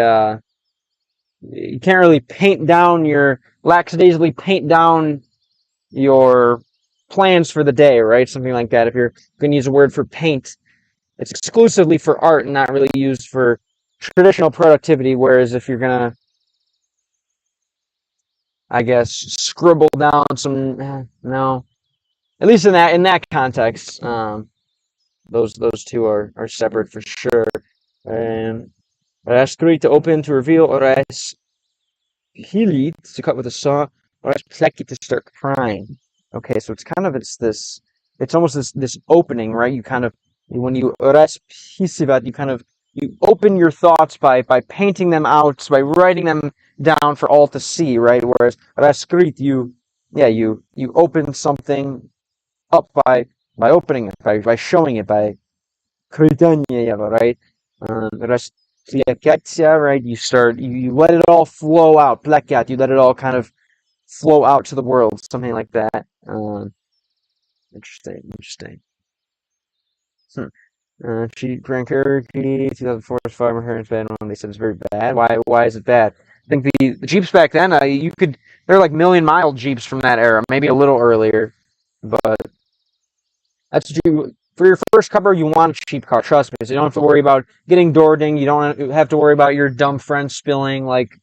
lackadaisically paint down your plans for the day, right? Something like that. If you're going to use a word for paint, it's exclusively for art and not really used for traditional productivity. Whereas if you're gonna, I guess, scribble down some, no, at least in that context, those two are separate for sure. And raskri to open to reveal, or as hili to cut with a saw, or as pleki to start crying. Okay, so it's this it's almost this opening, right? You kind of, when you расписывать, you open your thoughts by painting them out, by writing them down for all to see, right? Whereas раскрыть, you open something up by opening it, by showing it, by крытание, right? Расплекаться, right? You let it all flow out, plecat, you let it all kind of flow out to the world, something like that. Interesting. She drank Cherokee, 2004 is far her bad one. They said it's very bad. Why is it bad? I think the Jeeps back then, they're like million-mile Jeeps from that era, maybe a little earlier, but that's for your first cover. You want a cheap car, trust me. So you don't have to worry about getting Dording. You don't have to worry about your dumb friend spilling like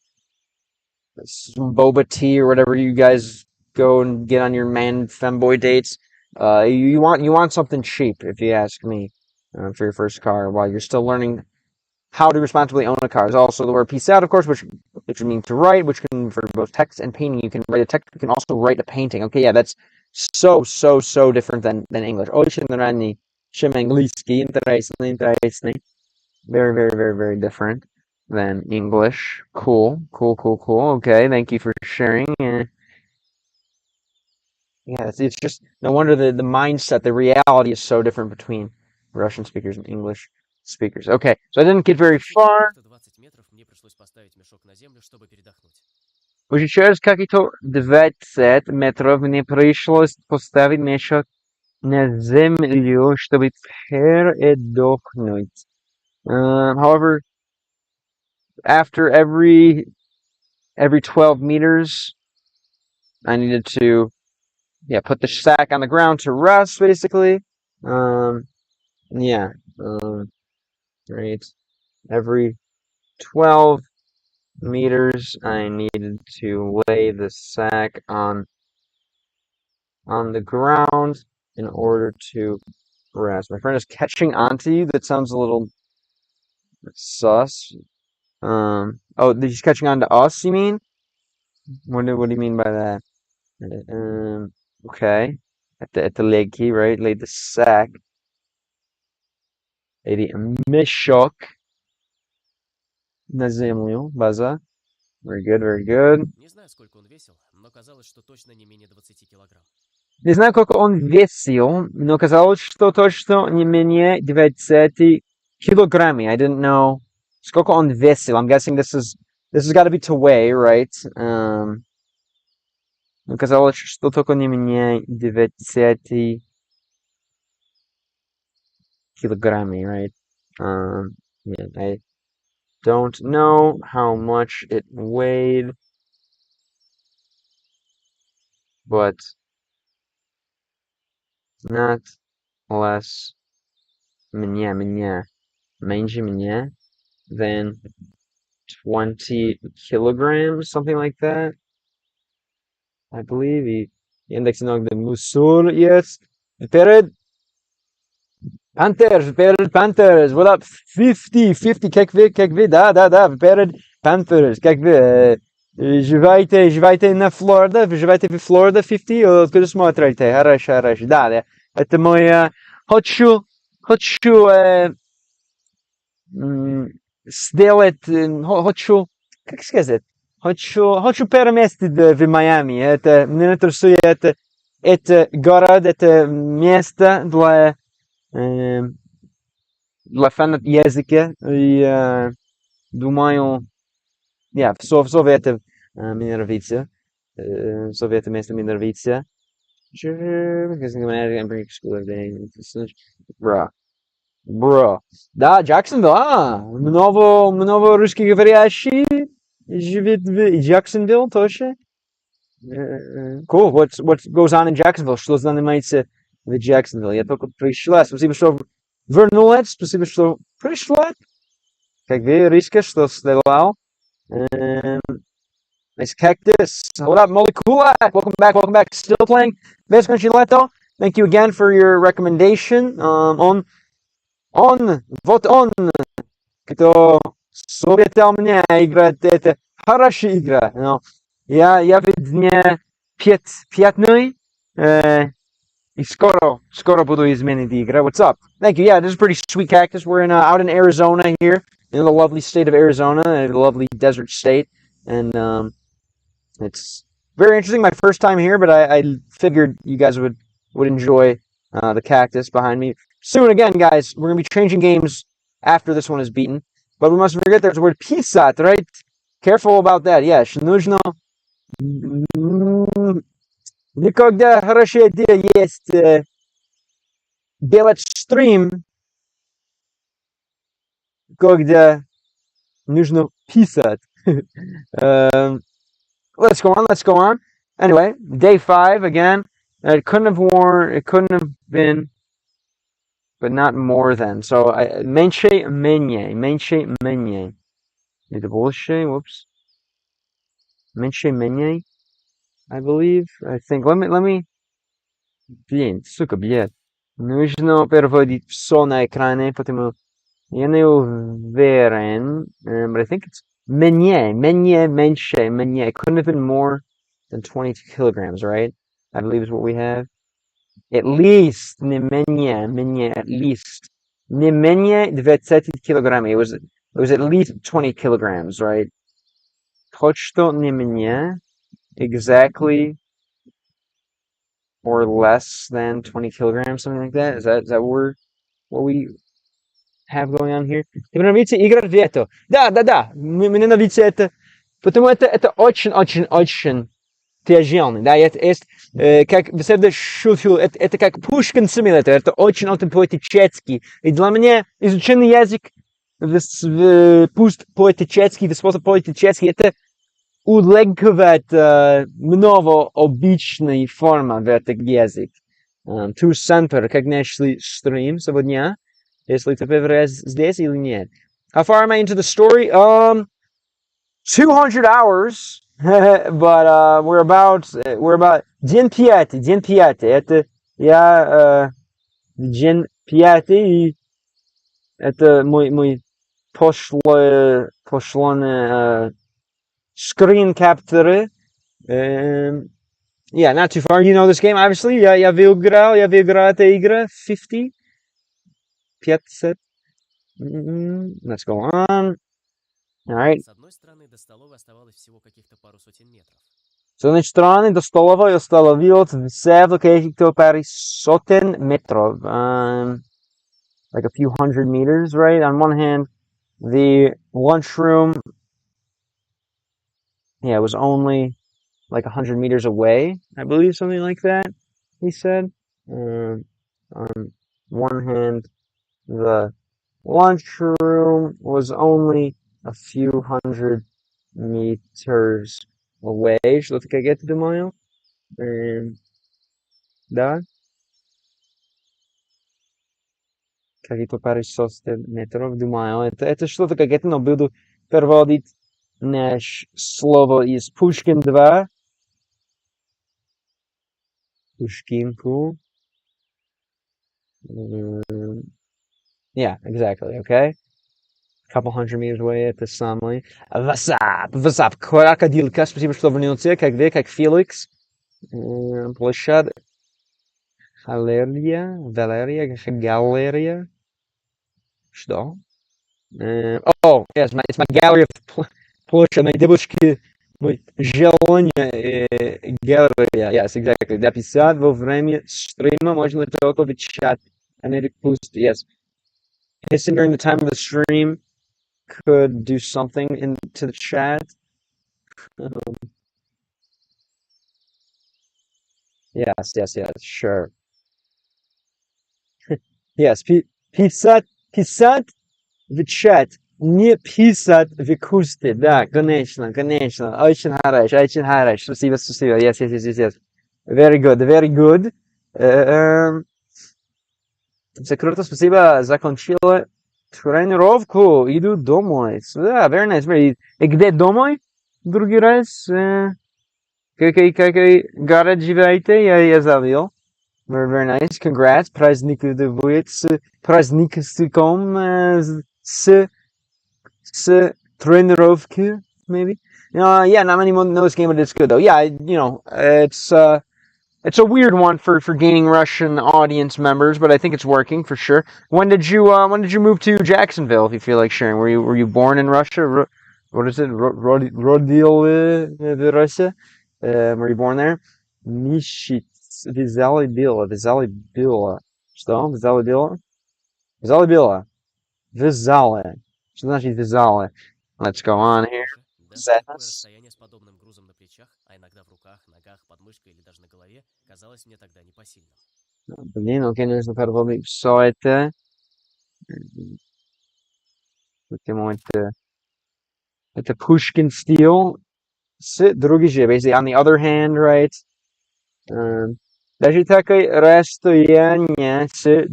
some boba tea or whatever you guys go and get on your femboy dates. You want something cheap, if you ask me, for your first car while you're still learning how to responsibly own a car. There's also the word piece out, of course, which means to write, which can for both text and painting. You can write a text. You can also write a painting. Okay, yeah, that's so different than English. Очень ранний, чем английский, интересный. Very different than English. Cool. Okay, thank you for sharing. Yeah, it's just no wonder the mindset, the reality is so different between Russian speakers and English speakers. Okay, so I didn't get very far. Уже через какие-то 20 метров мне пришлось поставить мешок на землю, чтобы передохнуть. However, after every 12 meters, I needed to put the sack on the ground to rest, basically. Right. Every 12 meters, I needed to lay the sack on the ground in order to rest. My friend is catching on to you. That sounds a little sus. He's catching on to us, you mean? What do you mean by that? Okay. At the leg key, right? Laid the sack. Lady Mishok на землю, база. Very good. Не знаю, сколько он весил, но казалось, что точно не менее 20 килограмм. Не знаю, сколько он весил, но казалось, что точно не менее 20 килограмм. I didn't know сколько он весил. I'm guessing this has got to be to weigh, right? Но казалось, что только не менее 20 килограмм, right? I don't know how much it weighed, but not less меньше меня than 20 kilograms, something like that. I believe the index иногда мусор есть. Перед Panthers, what up? 50, как вы, да, перед Panthers, как вы, живете на Флорида, вы живете в Флорида 50, откуда смотрите? Хорошо, да, это мой, хочу сделать, как сказать, хочу переместить в Майами, это, мне интересует, это город, это место для фанат языка, и думаю, все это мне нравится, все это место мне нравится. Бро. Да, Джексонвилл, много русскоговорящих живет в Джексонвилл тоже. Cool. What goes on in Jacksonville? Что занимается в Jacksonville? Я только пришла. Спасибо, что вернулась. Спасибо, что пришла. Как вы, Риска, что сделал? Nice cactus. What up, Molly Kulak? Welcome back. Still playing Vesconci Leto. Thank you again for your recommendation. Вот он, кто советовал мне играть, это хорошая игра. Я ведь не пятный, И скоро буду изменить игра. What's up? Thank you. Yeah, this is a pretty sweet cactus. We're out in Arizona here, in the lovely state of Arizona, a lovely desert state, and it's very interesting. My first time here, but I figured you guys would enjoy the cactus behind me. Soon again, guys, we're gonna be changing games after this one is beaten. But we mustn't forget there's the word pisat, right? Careful about that. Yeah, нужно никогда хорошая идея есть делать стрим, когда нужно писать. Let's go on. Anyway, day 5 again. It couldn't have been, but not more than. So, меньше менее. Это больше, whoops. Меньше менее, I believe. I think, let me, блин, сука, блядь. Нужно переводить все на экране, потому я не уверен, but I think it's меньше. It couldn't have been more than 22 kilograms, right? I believe is what we have. At least, не менее, at least. Не менее 20 килограмм. It was at least 20 kilograms, right? Точно не менее, exactly, or less than 20 kilograms, something like that. Is that what we have going on here? Ты нравится играть в это? Да. Мне нравится это. Потому это очень тяжелый. Да, это есть, как вы всегда шутил, это как Pushkin Simulator. Это очень поэтический. И для меня изучение язык пусть поэтический, способ поэтический, это улегкивает много обычной формы в этот язык. Ты сэмпер, как нашли стрим сегодня, если ты первый раз здесь или нет. How far am I into the story? 200 hours, but we're about день пятый. Это я день пятый, и это мой пошлый screen capture. Yeah, not too far. You know this game, obviously. Я выиграл эту игру 50. Let's go on. All right. С одной стороны, до столовой оставалось всего каких-то пару сотен метров. С одной стороны, до столовой оставалось всего каких-то пару сотен метров. Like a few hundred meters, right? On one hand, the lunchroom, yeah, it was only like 100 meters away, I believe, something like that, he said. On one hand, the lunchroom was only a few hundred meters away. Что ты как это думаю? Да? Какие-то пару сотен метров, думаю. Это что-то как это, но буду переводить наш слово из Pushkin 2. Pushkinku. Yeah, exactly, okay? A couple hundred meters away at the самый. Васап. Крокодилка. Спасибо, что вернулся. Как вы, как Феликс. Площадь. Галерия. Что? Oh, yes, it's my gallery of площадь моей девушки. Мой желание галерея. Yes, exactly. Написать во время стрима можно только в чат. Yes. Hissing during the time of the stream could do something into the chat. Yes, sure. Yes, писать в чат, не писать в кусты. Да, конечно. Очень хорошо. Спасибо. Yes. Very good. Все круто, спасибо. Закончила тренировку. Иду домой. Да, very nice. И где домой? Другой раз. Какой город живете? Я забыл. Very nice. Congrats. Праздник будет с праздником с тренировки, maybe. Yeah, not many know this game, but it's good though. Yeah, it's It's a weird one for gaining Russian audience members, but I think it's working for sure. When did you move to Jacksonville? If you feel like sharing, were you born in Russia? What is it? Rodil Russia? Were you born there? Мишиц, Вязали Bila, Вязали Bila. Что? Вязали Bila? Вязали Bila. Вязали. Что значит вязали? Let's go on here. Похоже, даже такое Sadness. расстояние с подобным грузом на плечах, а иногда в руках, ногах, подмышкой или даже на голове, казалось мне тогда непосильным. Блин, окей, нужно подробить все это. Это Pushkin steel. Другие же, basically, on the other hand, right? Даже такое расстояние с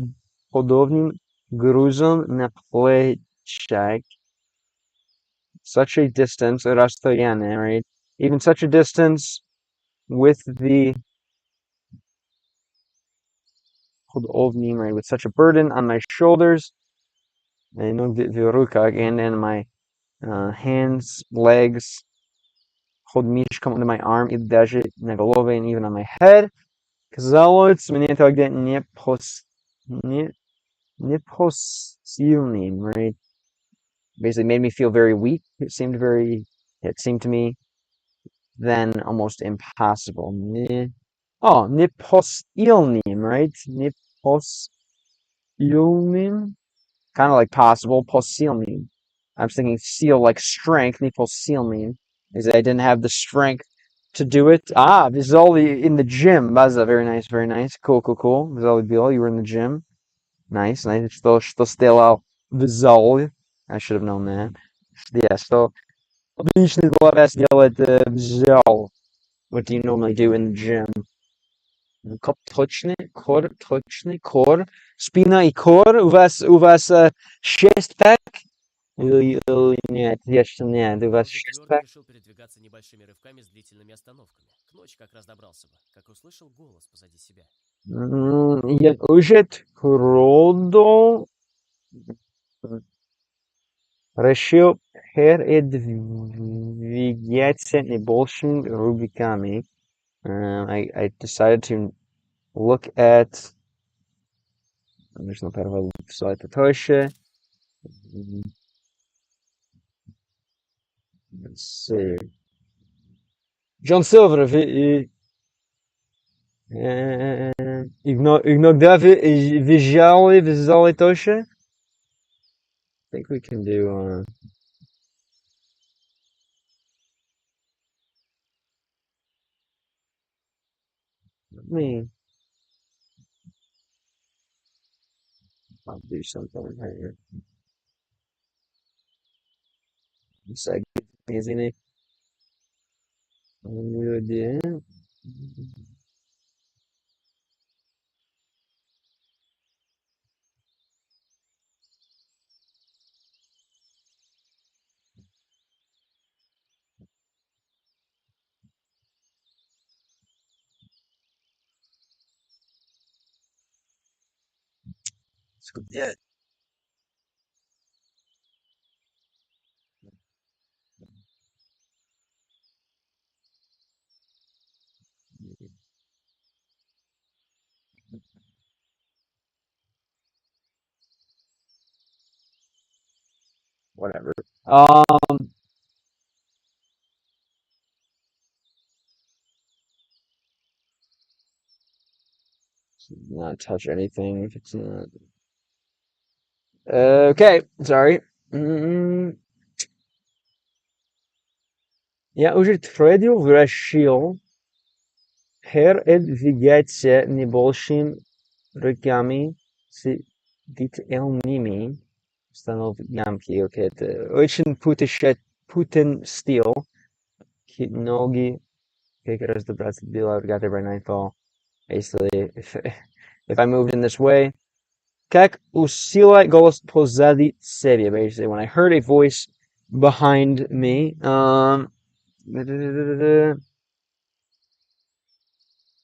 подобным грузом на плечах. Such a distance, расстояние, right? Even such a distance with the подобным, right? With such a burden on my shoulders, and in my hands, legs, hold мишком under my arm, и даже на голове, and even on my head. Казалось мне тогда непосильным, right? Basically made me feel very weak. It seemed to me then almost impossible. Непосильным, right? Непосильным. Kind of like possible, посильным. I was thinking seal like strength, непосильным. Is I didn't have the strength to do it. Vizoli in the gym. Baza, very nice, very nice. Cool. Vizoli Bilo, you were in the gym. Nice. Что сделал Vizoli. I should have known that. Yeah, что отличный главец делает взял. What do you normally do in the gym? Точный, кор. Спина и кор. У вас 6 пак? Или нет, нет, у вас Я бы 6 твердо пак? решил передвигаться небольшими рывками с длительными остановками. К ночи как раз добрался бы, как услышал голос позади себя. Я уже твердо решил передвигаться небольшими рубиками. I decided to look at. Нужно переводить все это тоже. Let's see. John Silver, иногда визуали тоже. I think we can do. I'll do something here. Segue, isn't it? Yeah. Whatever. Not touch anything if it's not. Okay, sorry. Я уже твердо решил передвигаться небольшими руками с детальными установками. Окей, это очень путен стиль. Ноги как раз добраться до got there by nightfall. Basically, if I moved in this way, как усилать голос позади себя. Basically, when I heard a voice behind me,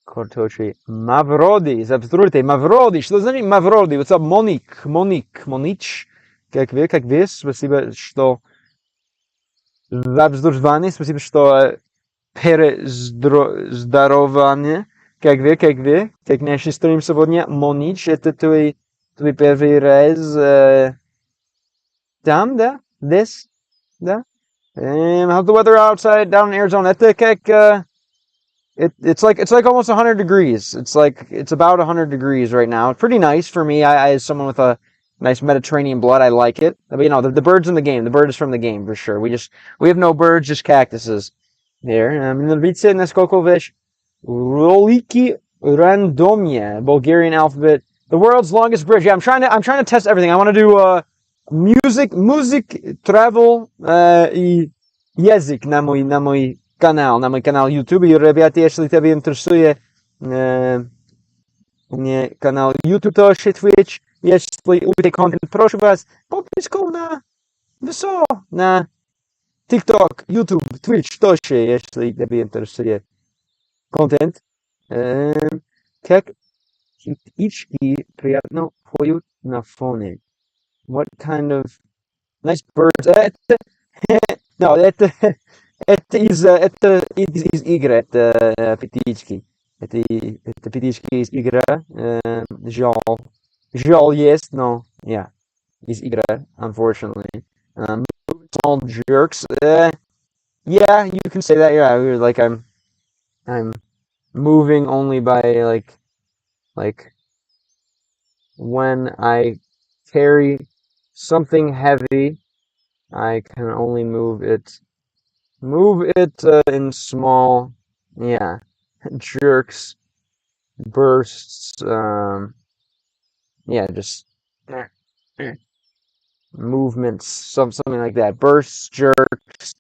Картоши. Мавроди, завтруйте, Мавроди. Что значит Мавроди? What's up, Монич? Как вы? Спасибо, что за обслуживание. Спасибо, что перездорование. Как вы? Как наши стрим сегодня? Монич, это твой первый раз там, да? Здесь, да? How's the weather outside down in Arizona? Это как it's like almost 100 degrees. It's about 100 degrees right now. It's pretty nice for me. I as someone with a nice Mediterranean blood, I like it. But you know, the birds in the game. The bird is from the game for sure. We have no birds, just cactuses here. Видите, насколько вещь ролики randomia, Bulgarian alphabet. The world's longest bridge. Yeah, I'm trying to test everything. I want to do music, travel и язык на мой канал YouTube. И, ребята, если тебя интересует мне канал YouTube тоже, Twitch, если увидите контент, прошу вас, подписку на все, на TikTok, YouTube, Twitch тоже, если тебя интересует контент. Как птички приятно поют на фоне. What kind of nice birds? No, это из игры, это птички. Это птички из игры. Жал есть, но yeah, из игры, unfortunately. Small jerks. Yeah, you can say that. Yeah, like I'm moving only by like when I carry something heavy, I can only move it in small, yeah, jerks, bursts, yeah, just movements, something like that. Bursts, jerks,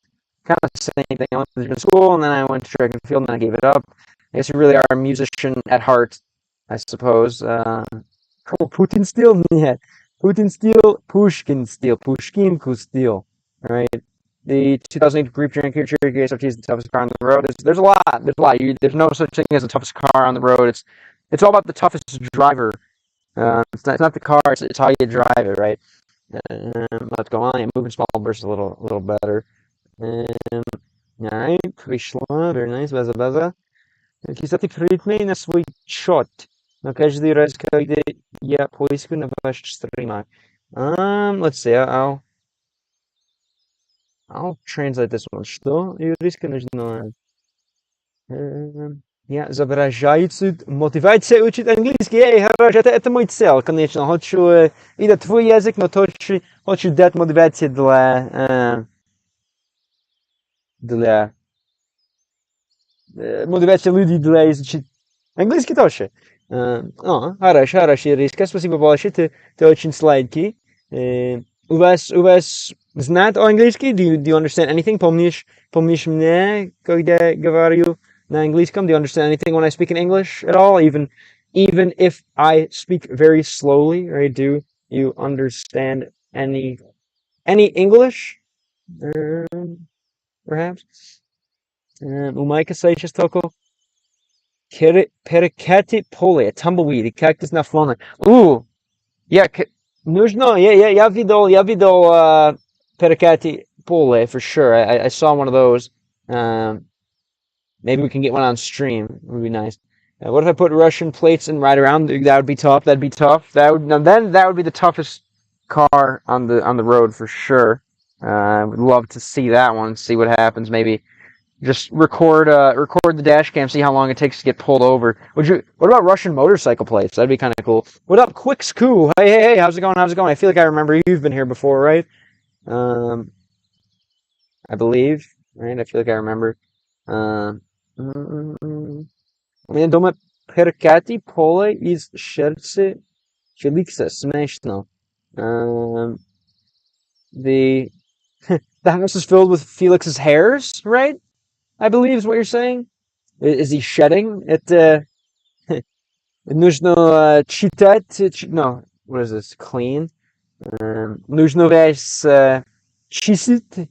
kind of the same thing. I went to school and then I went to track and field and then I gave it up. I guess you really are a musician at heart, I suppose. Putin steel? Yeah. Putin steel, Pushkin steel, Pushkinku steel, right? The 2008 group drink here, KSRT is the toughest car on the road. There's a lot. There's no such thing as the toughest car on the road. It's all about the toughest driver. It's not the car. It's how you drive it, right? Let's go on. Yeah, moving small bursts a little better. All right, пришла, very nice, база. Кстати, притмей на свой счет. Но каждый раз, когда я поискаю на ваших стримах. Let's see. I'll translate this one. Что юриска нужно? Я изображаю мотивация учить английский. Эй, хорошо, это мой цель, конечно. Хочу видеть твой язык, но хочу дать мотивацию для мотивация людей для изучить английский тоже. Хорошо, Ириска, спасибо большое, ты очень сладкий. У вас знает английский? Do you understand anything? Помнишь меня, когда говорю на английском? Do you understand anything when I speak in English at all? Even if I speak very slowly, right? Do you understand any English? Perhaps? У Майка сейчас только перекати поле, tumbleweed, и cactus на фоне. Yeah, нужно, я видел перекати поле for sure. I saw one of those. Maybe we can get one on stream. It would be nice. What if I put Russian plates and ride around? That would be tough. That'd be tough. That would be the toughest car on the road for sure. I would love to see that one. See what happens. Maybe just record the dash cam. See how long it takes to get pulled over. What about Russian motorcycle plates? That'd be kind of cool. What up, Quickscoo? Hey, how's it going? I feel like I remember you've been here before, right? I believe, right? I feel like I remember. Я думаю, перекати поле из сердца Феликса. Смешно. The house is filled with Felix's hairs, right? I believe is what you're saying. Is he shedding? Нужно читать. No, what is this? Clean. Нужно весь чистить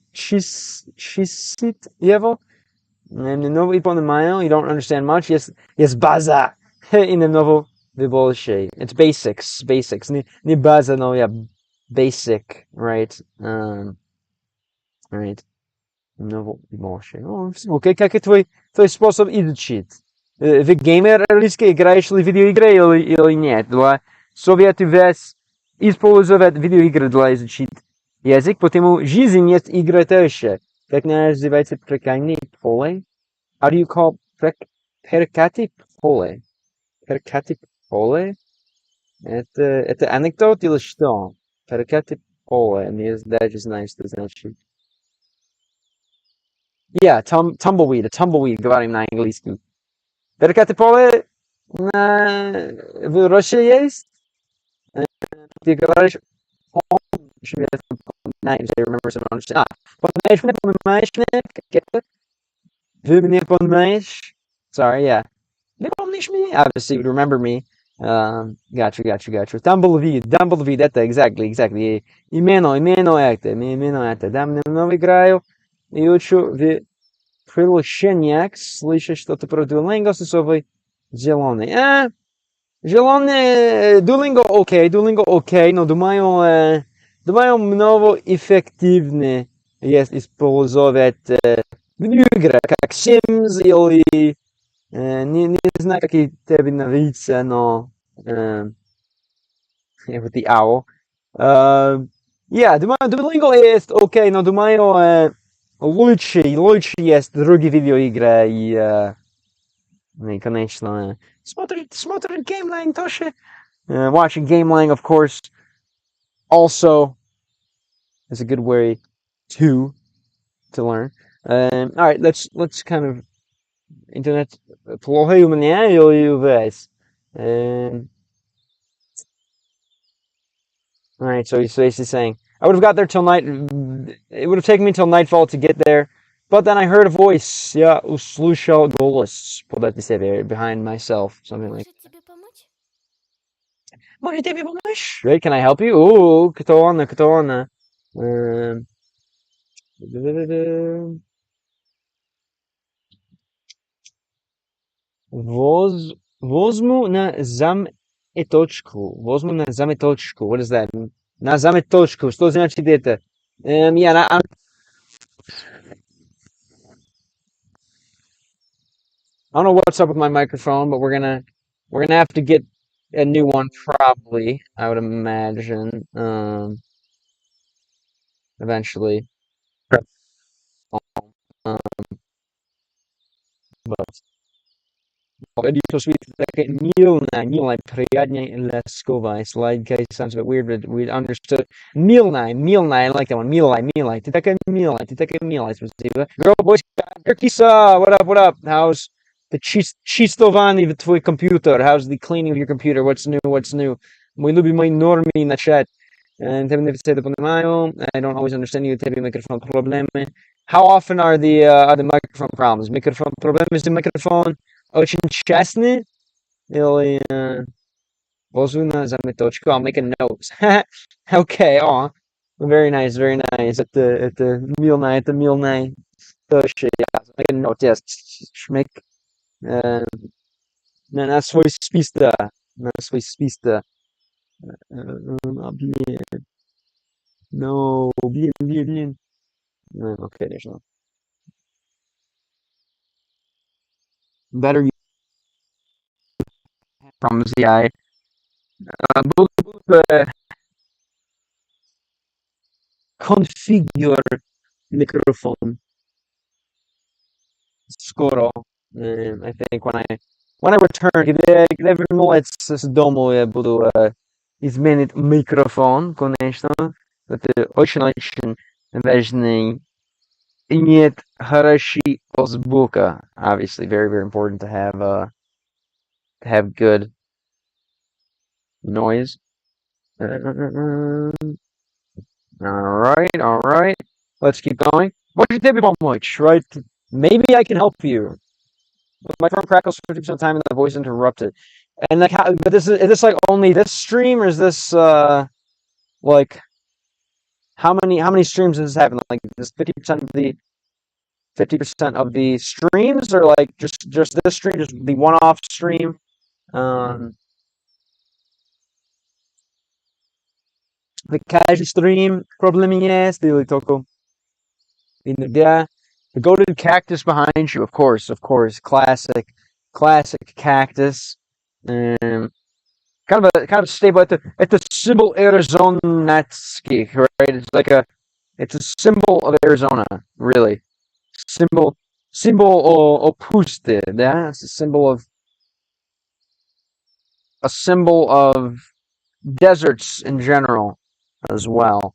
его. Новый понимаю. You don't understand much. Yes, база. И немного больше. It's basics. Не база, но yeah, basic, right? Right. Много больше. Окей, как и твой способ изучить? Вы геймер английский, играешь ли в видеоигры или нет? Два. Советую вас использовать видеоигры для изучить язык, потому жизнь есть игра тоже. Как называется прикольный поле? How do you call перкати поле? Перкати поле? Это анекдот или что? Перкати поле. Не даже знаю, что значит. Yeah, tumbleweed, говорим на английском. Перкати поле в России есть? Ты говоришь, names, I remember some understand. Понимаешь меня? Как это? Вы меня понимаешь? Sorry, yeah. Не помнишь меня? Obviously, you would remember me. Gotcha. Tumbleweed, это exactly. Именно это. Давно играю и учу в приложениях. Слышишь что-то про Duolingo, сосовый зеленый. Zielony, Duolingo окей, но думаю, много эффективнее есть использовать видеоигры, как Sims или не знаю, какие тебе нравятся, но вот the owl. Думаю, Duolingo есть окей, но думаю, лучше есть другие видеоигры и конечно, смотрит геймлайн тоже. Watching gamelang, of course, also is a good way to learn. All right, let's kind of internet плохо у меня или у вас? All right, so he's basically saying, I would have got there till night. It would have taken me till nightfall to get there, but then I heard a voice. Я услышал голос behind myself, something like. Может тебе помочь? Right? Can I help you? Ooh, кто она? Возьму на заметочку. What is that? На заметочку. Что значит это? I don't know what's up with my microphone, but we're gonna have to get a new one probably. I would imagine. Eventually. Um, but so sweet, like Milna, приятнее ласковая. Slide case sounds a bit weird, but we understood. Milna, I like that one. Milai. Ты такая милая, спасибо. Girl, boys, Kisa, what up? How's the чистование в твой компьютер? How's the cleaning of your computer? What's new? Мой любимый норми начать. Тебе не все это понимаю. I don't always understand you. Тебе микрофон проблемы. How often are the microphone problems? Microphone проблемы с микрофон очень частные или возьму на заметочку. I'll make a note. Okay, very nice. Это милная. Тоже, yeah. Make a note, yes. Make на свой список. Блин. No, блин. Okay, there's no. Better use from ZI. Configure microphone. Скоро. I think when I return, когда вернусь с дому, я буду изменить микрофон, конечно. Это очень важный. Иметь хороший звука. Obviously, very important to have good noise. All right. Let's keep going. What should be much, right? Maybe I can help you. My phone crackles 50% of the time and the voice interrupted. And like, but is this like only this stream, or is this like how many streams does this happen? Like, is 50% of the streams, or like just this stream, just the one-off stream? The casual stream problem есть или только иногда. The goated cactus behind you, of course, classic classic cactus. Um, kind of a staple at the symbol Arizonatski, right? It's a symbol of Arizona, really. Symbol opuste, yeah? It's a symbol of deserts in general as well.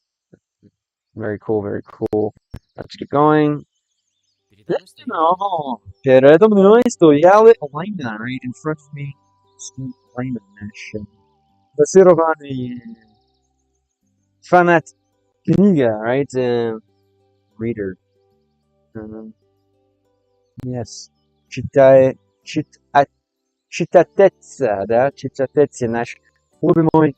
Very cool, very cool. Let's keep going. Передо мной стоит No, передо мной стояли Elena, right in front of me. Stood Elena, наш дозированный фанат книга, right? Reader. Um, yes. Читай, читатеца, да? Читатеца, наш любимый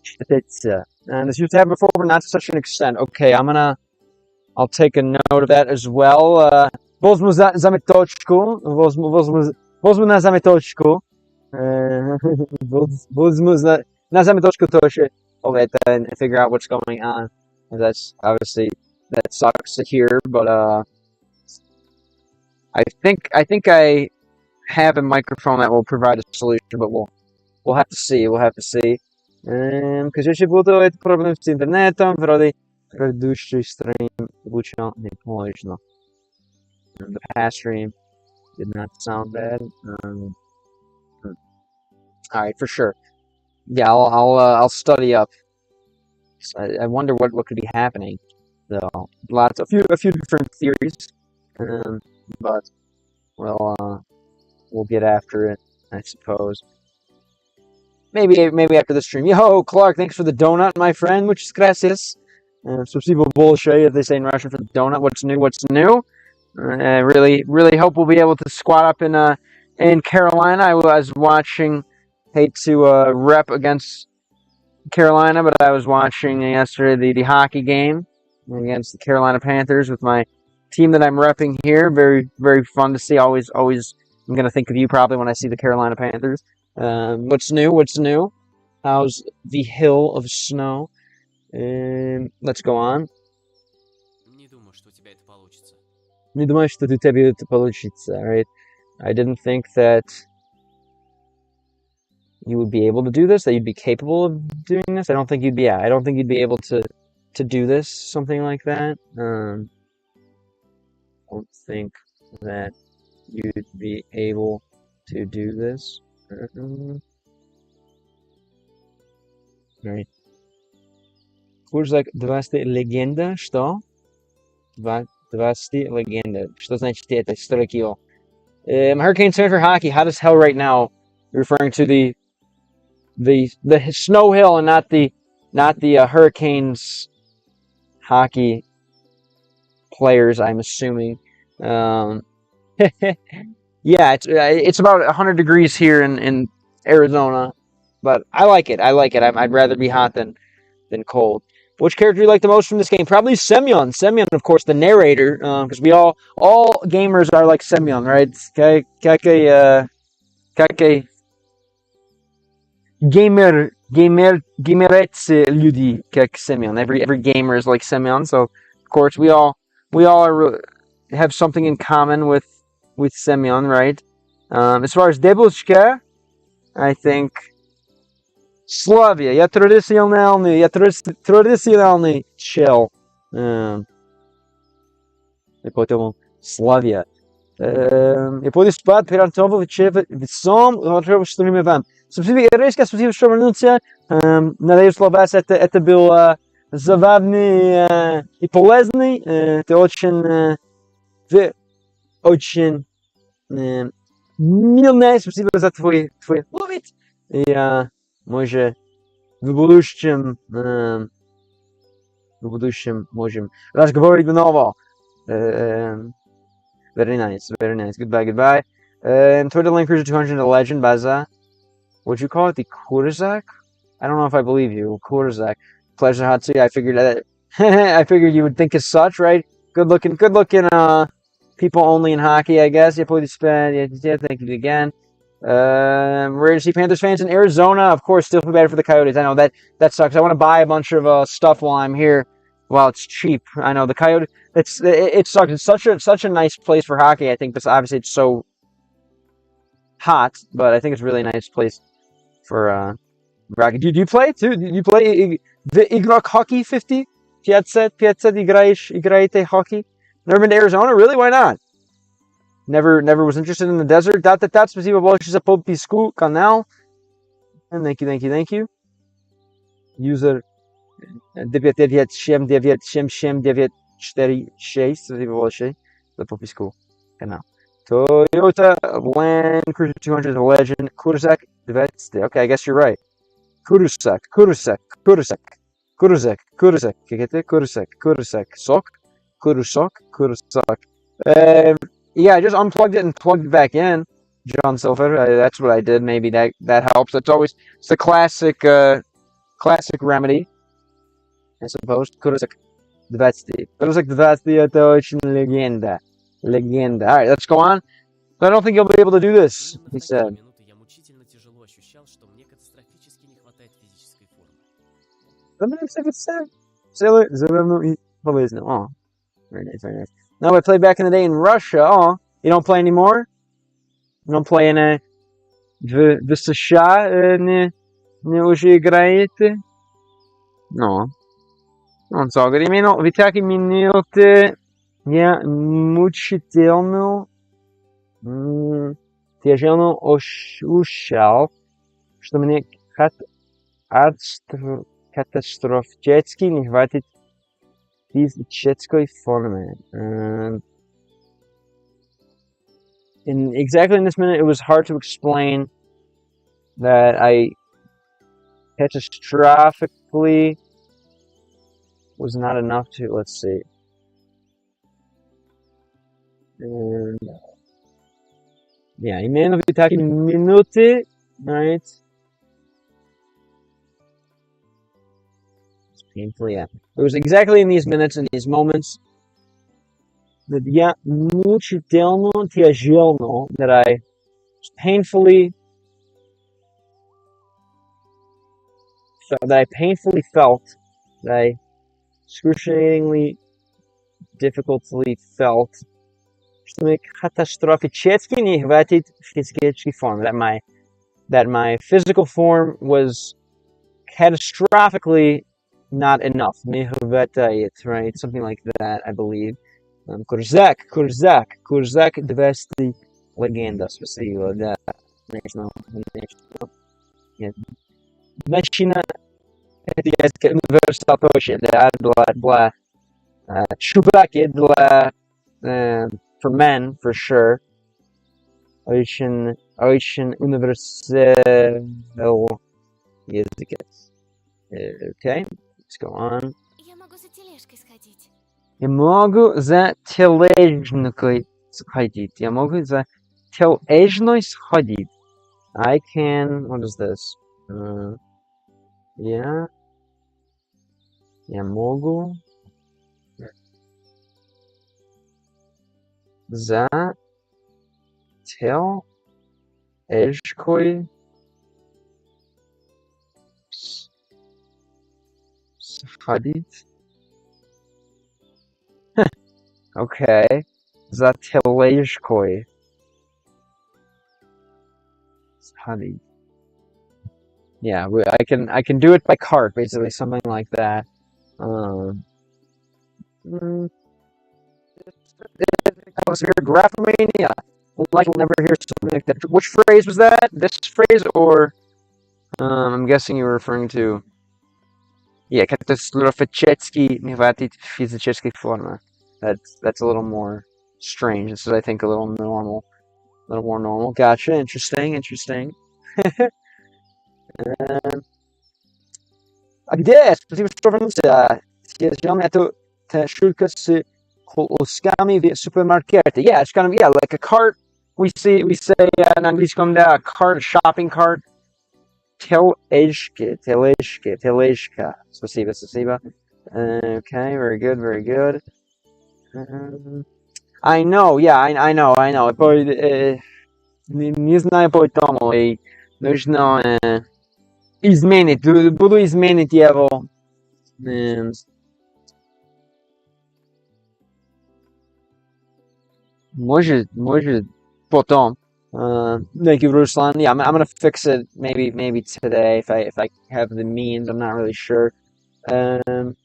читатеца. And this used to happen before, but not to such an extent. Okay, I'll take a note of that as well. Возьму заметочку. Возьму на заметочку. Возьму на заметочку тоже of it and figure out what's going on. And that's obviously, that sucks to hear, but I think I have a microphone that will provide a solution, but we'll have to see. We'll have to see. Because если буду это проблемы с интернетом, вроде предыдущий стрим звучал неплохо. The past stream did not sound bad. All right, for sure. Yeah, I'll study up. I wonder what could be happening. So a few different theories, but we'll get after it, I suppose. Maybe after the stream. Yo, Clark, thanks for the donut, my friend. Muchas gracias. Спасибо большое, if they say in Russian, for the donut. What's new? I really hope we'll be able to squat up in Carolina. I was watching. Hate to rep against Carolina, but I was watching yesterday the hockey game against the Carolina Panthers with my team that I'm repping here. Very, very fun to see. Always, I'm gonna think of you probably when I see the Carolina Panthers. What's new? How's the hill of snow? Let's go on. Не думаю, что у тебя это получится. Не думаю, что у тебя это получится, right? I didn't think that you would be able to do this, that you'd be capable of doing this. I don't think you'd be able to do this, something like that. Don't think that you'd be able to do this. Right. Курс like 20 легенда, что? 20 легенда. Что значит это? Историкио. Hurricane Center for hockey, hot as hell right now. Referring to the snow hill and not the Hurricanes hockey players, I'm assuming. Yeah, it's about 100 degrees here in Arizona, but I like it. I'd rather be hot than cold. Which character do you like the most from this game? Probably Semyon. Semyon, of course, the narrator, because we all gamers are like Semyon, right? Gamerece люди как Semyon. Every gamer is like Semyon. So of course we all have something in common with Semyon, right? As far as Debushka, I think Slavia. Я традиционный чел. И поэтому Slavia. И пойду спать, переантовывать весом, что-нибудь вам. Спасибо, Иришка, спасибо, что вернулся. Надеюсь, для вас это был забавный и полезный. Ты очень милый. Спасибо за твой ловить. И мы же в будущем можем разговаривать снова. Very nice. Goodbye. Twitter link Cruiser 200 a legend, Baza. Would you call it the Kurzak? I don't know if I believe you. Kurzak. Pleasure Hatsu. I figured that. I figured you would think as such, right? Good looking. People only in hockey, I guess. Yeah, thank you again. Rare to see Panthers fans in Arizona. Of course, still feel bad for the Coyotes. I know that sucks. I want to buy a bunch of stuff while I'm here. While it's cheap. I know the Coyotes. It sucks. It's such a nice place for hockey. I think, but obviously it's so hot, but I think it's a really nice place for bracket. Do you play too? Do you play the Igrok Hockey 50? Piazzet играете hockey? Never been to Arizona? Really? Why not? Never was interested in the desert. Спасибо большое за подписку канал. And thank you. User 997979746. Спасибо большое за подписку канал. Toyota Land Cruiser 200 is a legend. Kurzak, okay, I guess you're right. Kurusak. Kurusok. Yeah, I just unplugged it and plugged it back in. John Silver, that's what I did. Maybe that helps. It's the classic remedy, I suppose. Kurusak 20. Kurusak 20 это очень легенда. Alright, let's go on. I don't think you'll be able to do this, he said. Oh, very nice. No, I played back in the day in Russia. Oh, you don't play anymore? You don't play in в США не уже играете? No. Non so, именно в всякие минуты я мучительно тяжело ощущал, что мне катастрофически не хватит физической формы. And exactly in this minute, it was hard to explain that I catastrophically was not enough to, let's see. And yeah, именно в такие минуты, right? It's painfully, yeah. It was exactly in these minutes, in these moments, that я мучительно тяжело, that I painfully felt, that I excruciatingly difficultly felt, что мне катастрофически не хватит физической формы, that my physical form was catastrophically not enough. Не хватает, right? Something like that, I believe. Kurzak 200 легенда, спасибо, да. Конечно. Начина это универсал точно, да, для чуваки, для for men, for sure. Очень универсал язык. Okay, let's go on. Я могу за тележкой сходить. Я могу за тележкой сходить. I can, what is this? Я могу за тележкой сходить. Okay, за тележкой сходить. Yeah, I can do it by cart, basically, something like that. Graphomania. Like we'll never hear something like that. Which phrase was that? This phrase, or I'm guessing you were referring to. Yeah, катастрофически не хватит физической формы. That's a little more strange. This is, I think, a little more normal. Gotcha. Interesting. А где? Спасибо, что вернулся. Съезжал эту шутку с колосками в супермаркете. Yeah, it's kind of, yeah, like a cart. We say на английском, да, a cart, a shopping cart. Тележка. Спасибо. Okay, very good. I know, yeah, I know. Не знаю поэтому, и нужно изменить. Буду изменить его. Может, потом. Thank you, Ruslan. Yeah, I'm gonna fix it maybe today if I have the means. I'm not really sure. Um,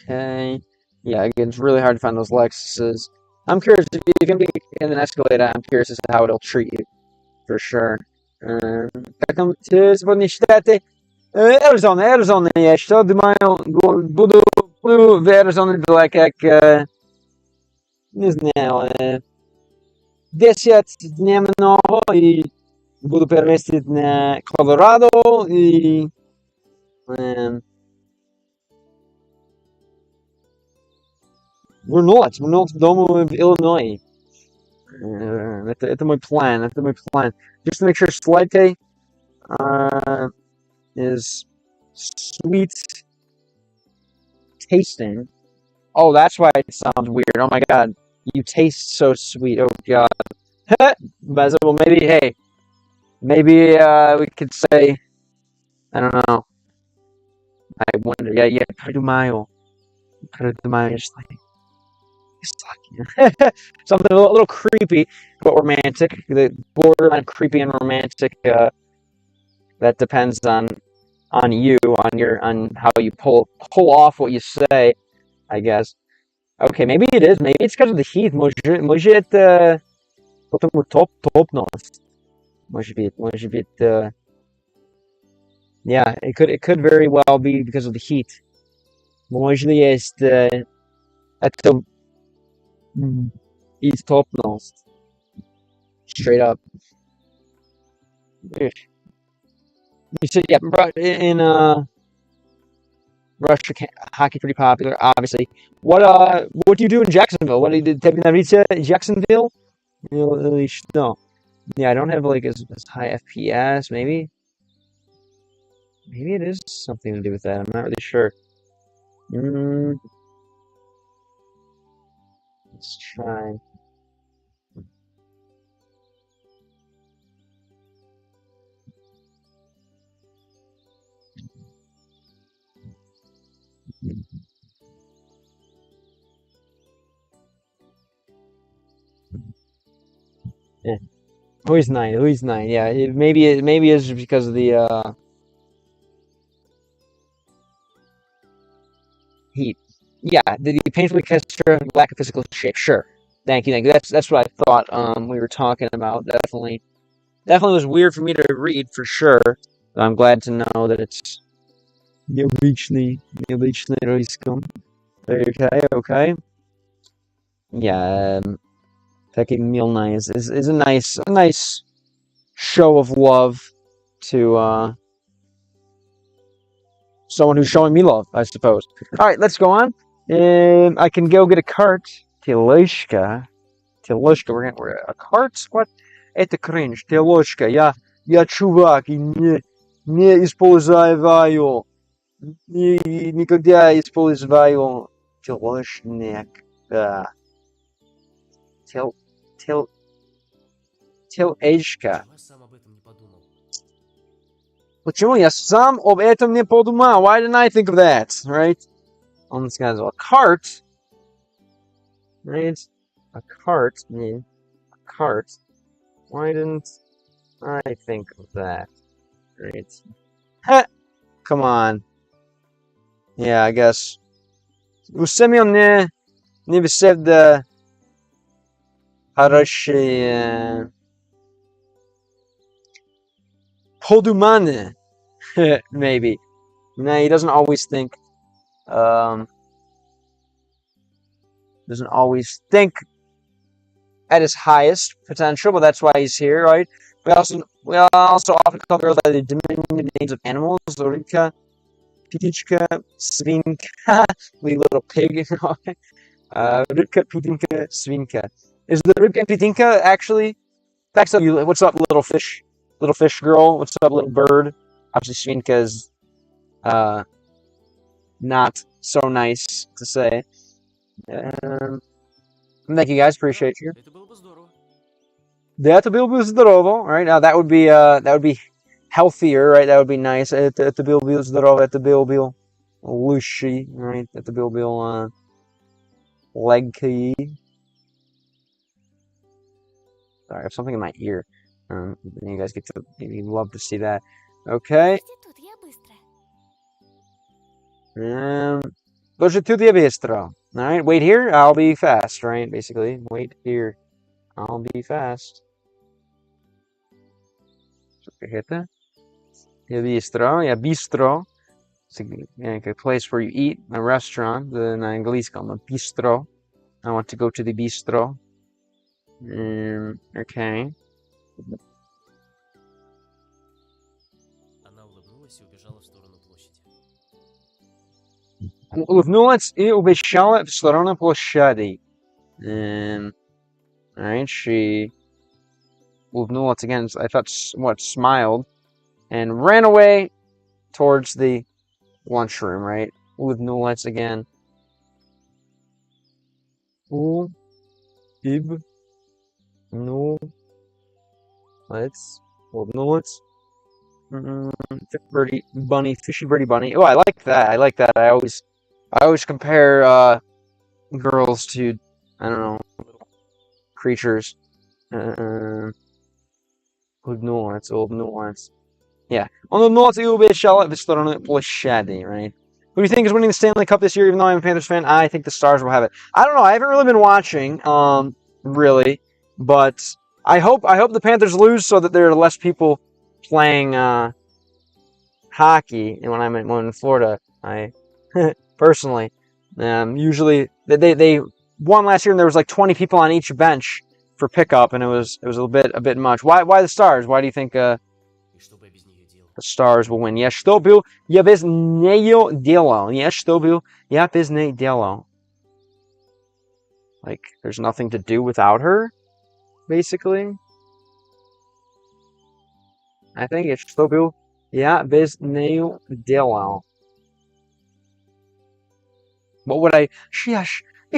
okay. Yeah, again, it's really hard to find those Lexuses. I'm curious if you're gonna be in an escalator. I'm curious as to how it'll treat you for sure. Welcome to Spodnie Штаты. Arizona, я что думаю, буду в Arizona было как, не знаю, 10 дневного и буду переместить на Колорадо и вернуть дому в Иллинойс. Это мой план, Just to make sure Slide is sweet tasting. Oh, that's why it sounds weird. Oh my god. You taste so sweet. Oh god. Well, maybe we could say, I don't know. I wonder. Yeah, Pridumayo. Just like he's talking. Something a little creepy, but romantic. The borderline creepy and romantic. That depends on you, on how you pull off what you say, I guess. Okay, maybe it is. Maybe it's because of the heat. Может это потому топность. Может быть. Yeah, it could very well be because of the heat. Может есть это is topnost. Straight up. You said yeah, in Russia hockey pretty popular, obviously. What do you do in Jacksonville? What did you in Jacksonville? No. Yeah, I don't have like as high FPS. Maybe it is something to do with that. I'm not really sure. Let's try. Yeah. Who's nine? Yeah, maybe it's because of the heat. Yeah, the painfully catastrophic lack of physical shape. Sure. Thank you. That's what I thought. We were talking about. Definitely was weird for me to read for sure. But I'm glad to know that it's необычный русском. Okay. Yeah. Taking Milna is a nice show of love to someone who's showing me love, I suppose. All right, let's go on. I can go get a cart. Тележка. We're a cart? What? Это cringe. Тележка. Я чувак и не использую. Никогда использую тележник. Тележка. Почему я сам об этом не подумал? Why didn't I think of that? Right? On this guy's a cart. Right? A cart. Why didn't I think of that? Right? Ha! Come on. Yeah, I guess. У Семен не беседа хорошие подуманы. Maybe. No, he doesn't always think. Doesn't always think at his highest potential, but that's why he's here, right? We also often call girls by the diminutive names of animals. Rybka, Pitichka, Svinka, we little pig. Rybka, Pitinka, Svinka. Is the Rybka and Pitinka actually? What's up, little fish? Little fish girl. What's up, little bird? Obviously, Svinka is not so nice to say. Thank you guys, appreciate you. Это было бы здорово, right? Now that would be healthier, right? That would be nice. Это было бы здорово, это было бы лучше, right? Это было бы легкий. Sorry, I have something in my ear. You guys get to maybe love to see that. Okay. Подожди тут, я быстро. Тоже тут я быстро. Alright, wait here, I'll be fast, right? Basically, wait here, I'll be fast. Как это? Я bistro. It's a place where you eat, a restaurant, на английском, a bistro. I want to go to the bistro. Okay. Она улыбнулась и убежала в сторону площади. Улыбнулась и убежала в сторону площади. Alright, she улыбнулась again, I thought, smiled, and ran away towards the lunchroom, right? Улыбнулась again. Улыбнулась. Birdie bunny, fishy birdie bunny. Oh, I like that. I like that. I always compare girls to, I don't know, creatures. Улыбнулась. Yeah. Улыбнулась и убежала в сторону площади, right? Who do you think is winning the Stanley Cup this year? Even though I'm a Panthers fan, I think the Stars will have it. I don't know. I haven't really been watching, really, but I hope the Panthers lose so that there are less people playing hockey. And when I'm in Florida, I personally, usually they won last year, and there was like 20 people on each bench for pickup, and it was a bit much. Why the Stars? Why do you think the Stars will win? Я что был, я без нее делал. Я что был, я без нее делал. Like, there's nothing to do without her, basically. I think я что был, я без нее делал. What would I...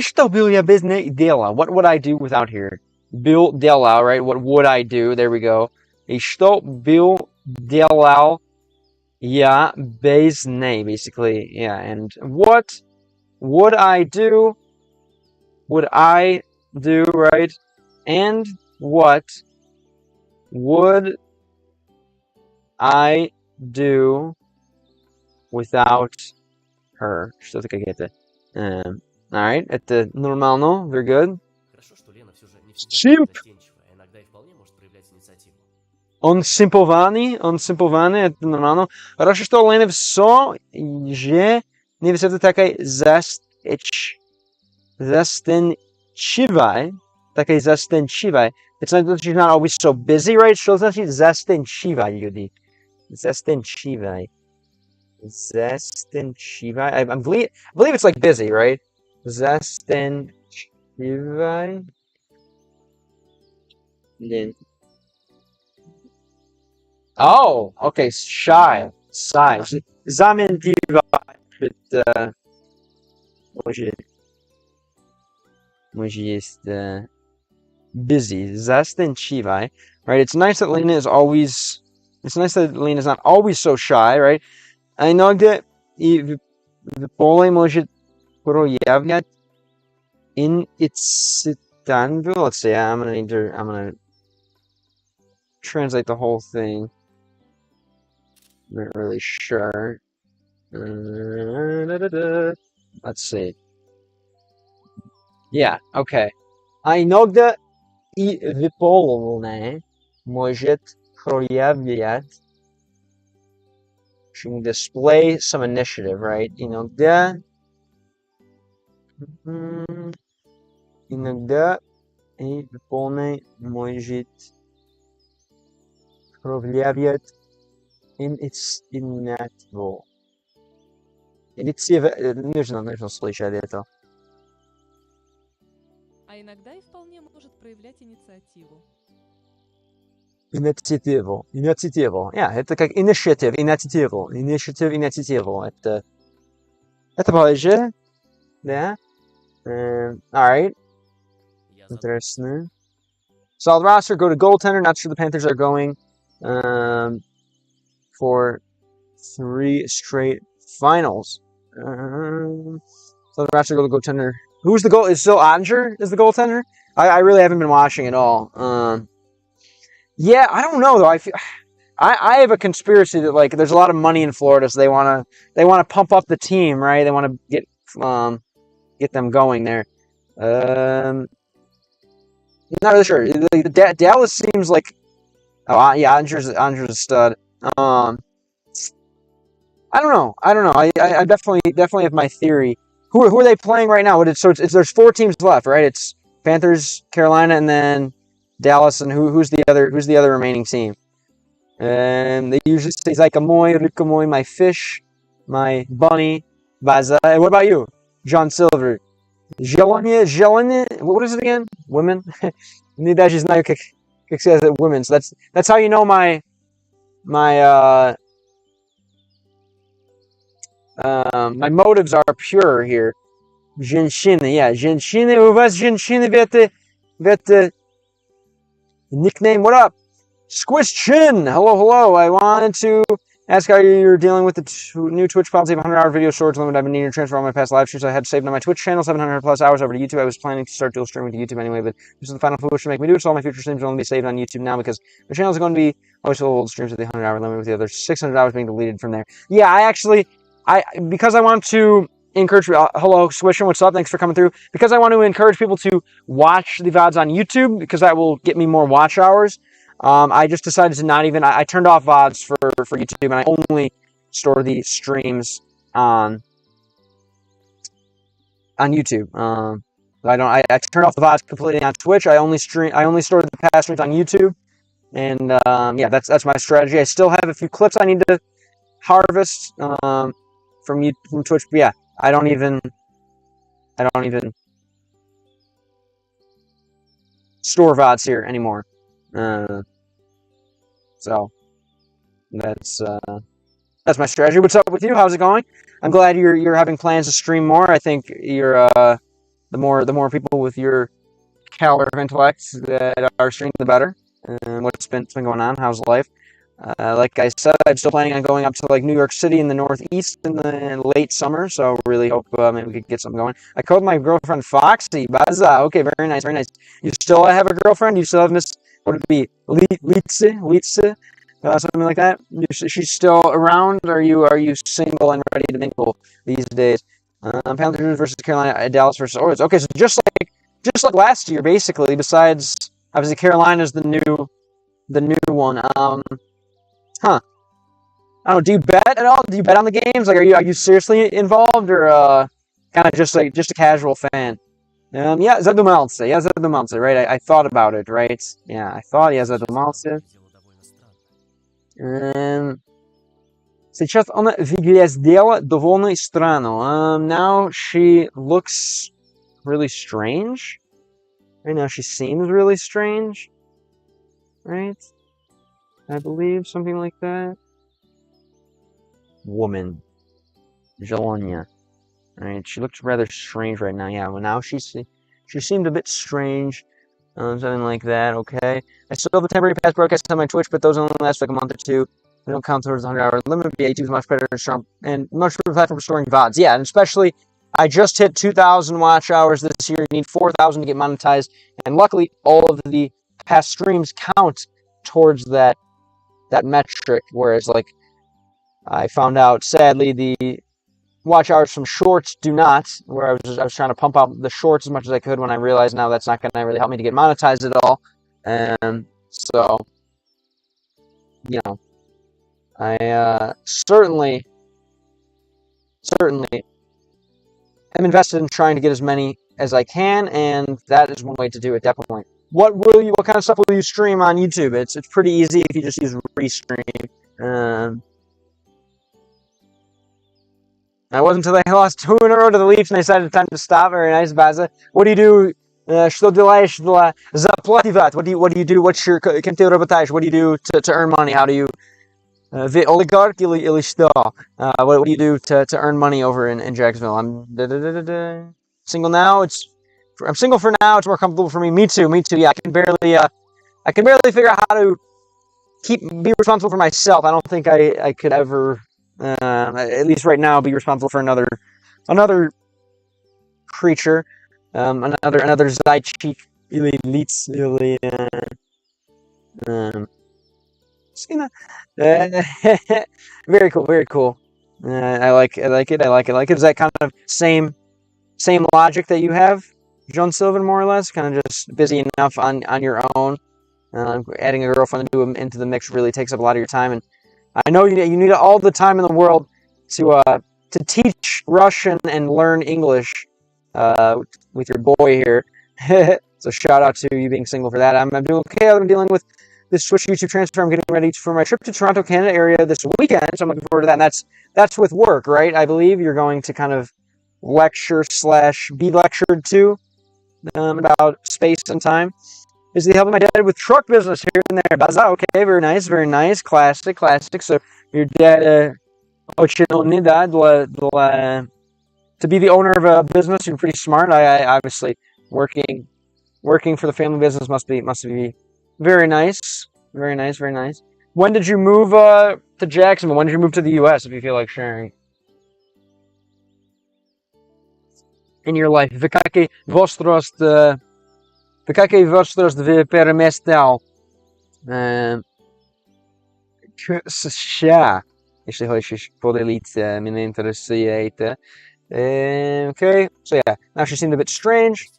Что был я без нее делал? What would I do without her? Был делал, right? What would I do? There we go. Что был делал я без ней, basically. Yeah, and what would I do? Would I do, right? And what would I do without her? Что-то какое-то. Alright, это нормально, very good. Хорошо, что Лена все же не всегда застенчивая, а иногда и вполне может проявлять инициативу. Он симпований, это нормально. Хорошо, что Лена все же не всегда такая застенчивая. Такая застенчивая. It's not that she's not always so busy, right? Что значит застенчивая, люди? Застенчивая. I believe it's like busy, right? Застенчивая. Oh, okay, shy. Заменtiva. Может есть busy. Застенчивая. Right? It's nice that Lena is not always so shy, right? А иногда и в поле может проявлять инициативу. Let's see, I'm gonna translate the whole thing. Not really sure. Let's see. Yeah, okay. А иногда и в поле может проявлять. She can display some initiative, right? Иногда и в поле может проявлять инициативу. Нужно слышать это. А иногда и вполне может проявлять инициативу. Инициативу. Yeah, это как initiative, инициативу. Это похоже. Да. Alright. Interesting. Solid roster, go to goaltender. Not sure the Panthers are going for 3 straight finals. Solid roster, go to goaltender. Who's the goal? Is still Ottinger is the goaltender? I really haven't been watching at all. Yeah, I don't know though. I have a conspiracy that like there's a lot of money in Florida, so they wanna pump up the team, right? They want to get them going there. Not really sure. Dallas seems like yeah, Andrew's a stud. I don't know. I definitely have my theory. Who are they playing right now? There's 4 teams left, right? It's Panthers, Carolina, and then Dallas, and who's the other remaining team? And they usually say like Amoy, Rikamoy, my fish, my bunny, Baza. And what about you, John Silver? Jelenia, what is it again? Women? Не даже знаю, как сказать women. So that's how you know my my motives are pure here. Женщины, yeah, женщины. У вас женщины в это nickname. What up? Squish Chin. Hello. I wanted to ask how you're dealing with the new Twitch policy of 100-hour video storage limit. I've been needing to transfer all my past live streams I had saved on my Twitch channel, 700 plus hours over to YouTube. I was planning to start dual streaming to YouTube anyway, but this is the final push to make me do it, so all my future streams will only be saved on YouTube now because my channel is going to be always full of streams at the 100-hour limit with the other 600 hours being deleted from there. Yeah, because I want to encourage, hello, Swishin, what's up? Thanks for coming through. Because I want to encourage people to watch the VODs on YouTube, because that will get me more watch hours. I just decided to not even, I turned off VODs for YouTube, and I only store the streams on YouTube. I turned off the VODs completely on Twitch. I only store the past streams on YouTube. And, yeah, that's my strategy. I still have a few clips I need to harvest, from Twitch, but yeah, I don't even store VODs here anymore. So that's my strategy. What's up with you? How's it going? I'm glad you're having plans to stream more. I think you're the more people with your caliber of intellect that are streaming, the better. What's been going on? How's life? Like I said, I'm still planning on going up to like New York City in the Northeast in the late summer, so really hope maybe we could get something going. I called my girlfriend Foxy. Baza. Okay, very nice, very nice. You still have a girlfriend? You still have Miss, what would it be? Litze? Something like that? She's still around? Are you single and ready to mingle these days? Panthers versus Carolina, Dallas versus Orioles. Okay, so just like last year, basically, besides obviously Carolina's the new one. Huh. I don't know, do you bet at all? Do you bet on the games? Like, are you seriously involved, or kind of just a casual fan? Yeah, задумался, right? I thought about it, right? Yeah, I thought, я задумался. Сейчас она выглядела довольно странно. Now she looks really strange. Right now she seems really strange. Right? I believe, something like that. Woman. Jelenia. Right, she looks rather strange right now. Yeah, well, now she seemed a bit strange. Something like that, okay. I still have the temporary pass broadcast on my Twitch, but those only last like a month or two. They don't count towards the 100-hour limit. The YouTube is much better and much better platform for storing VODs. Yeah, and especially, I just hit 2,000 watch hours this year. You need 4,000 to get monetized. And luckily, all of the past streams count towards that metric. Whereas, like, I found out, sadly, the watch hours from shorts do not, where I was trying to pump out the shorts as much as I could when I realized now that's not going to really help me to get monetized at all. And so, you know, I certainly am invested in trying to get as many as I can, and that is one way to do it, definitely. What kind of stuff will you stream on YouTube? It's pretty easy if you just use Restream. I wasn't until they lost 2 in a row to the Leafs and I decided it's time to stop. Very nice, Baza. What do you do? Что делаешь для заплатить? What do you do? What's your кем ты работаешь? What do you do to earn money? How do you вы олигарх или что? What do you do to earn money over in Jacksonville? I'm single now. I'm single for now. It's more comfortable for me. Me too. Yeah, I can barely figure out how to be responsible for myself. I don't think I could ever, at least right now, be responsible for another creature, another Zайчик или Litz или Just gonna, very cool, very cool. I like it. Is that kind of same logic that you have, John Sylvan, more or less? Kind of just busy enough on your own. Adding a girlfriend into the mix really takes up a lot of your time, and I know you need all the time in the world to teach Russian and learn English with your boy here. So shout out to you being single for that. I'm doing okay. I'm dealing with this Switch YouTube transfer. I'm getting ready for my trip to Toronto, Canada area this weekend, so I'm looking forward to that. And that's with work, right? I believe you're going to kind of lecture / be lectured to about space and time. Is he helping my dad with truck business here and there? Baza, okay, very nice, classic. So your dad, to be the owner of a business, you're pretty smart. I obviously working for the family business must be very nice. When did you move to Jacksonville? When did you move to the U.S., if you feel like sharing? In your life. В какой возраст вы переместил к США? Если хочешь поделиться, меня интересует. Okay, so yeah, now she seemed a bit strange.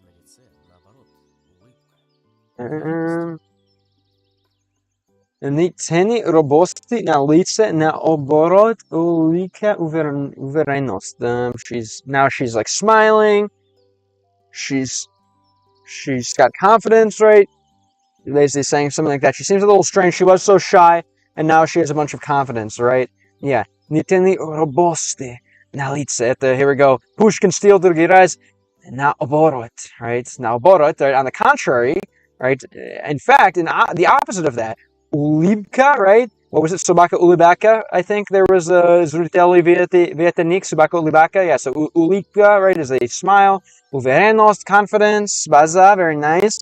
Цены робости на лице наоборот улика уверенность. She's like smiling. She's got confidence, right? Basically saying something like that. She seems a little strange. She was so shy, and now she has a bunch of confidence, right? Yeah. Цены робости на лице. Here we go. Pushkin steel другой раз наоборот, right? Наоборот, right? On the contrary, right? In fact, the opposite of that. Ulibka, right? What was it? Собака улыбака, I think there was a зрители ветерник, собака улыбака. Yeah, so улыбка, right, is a smile. Уверенность, confidence. База, very nice.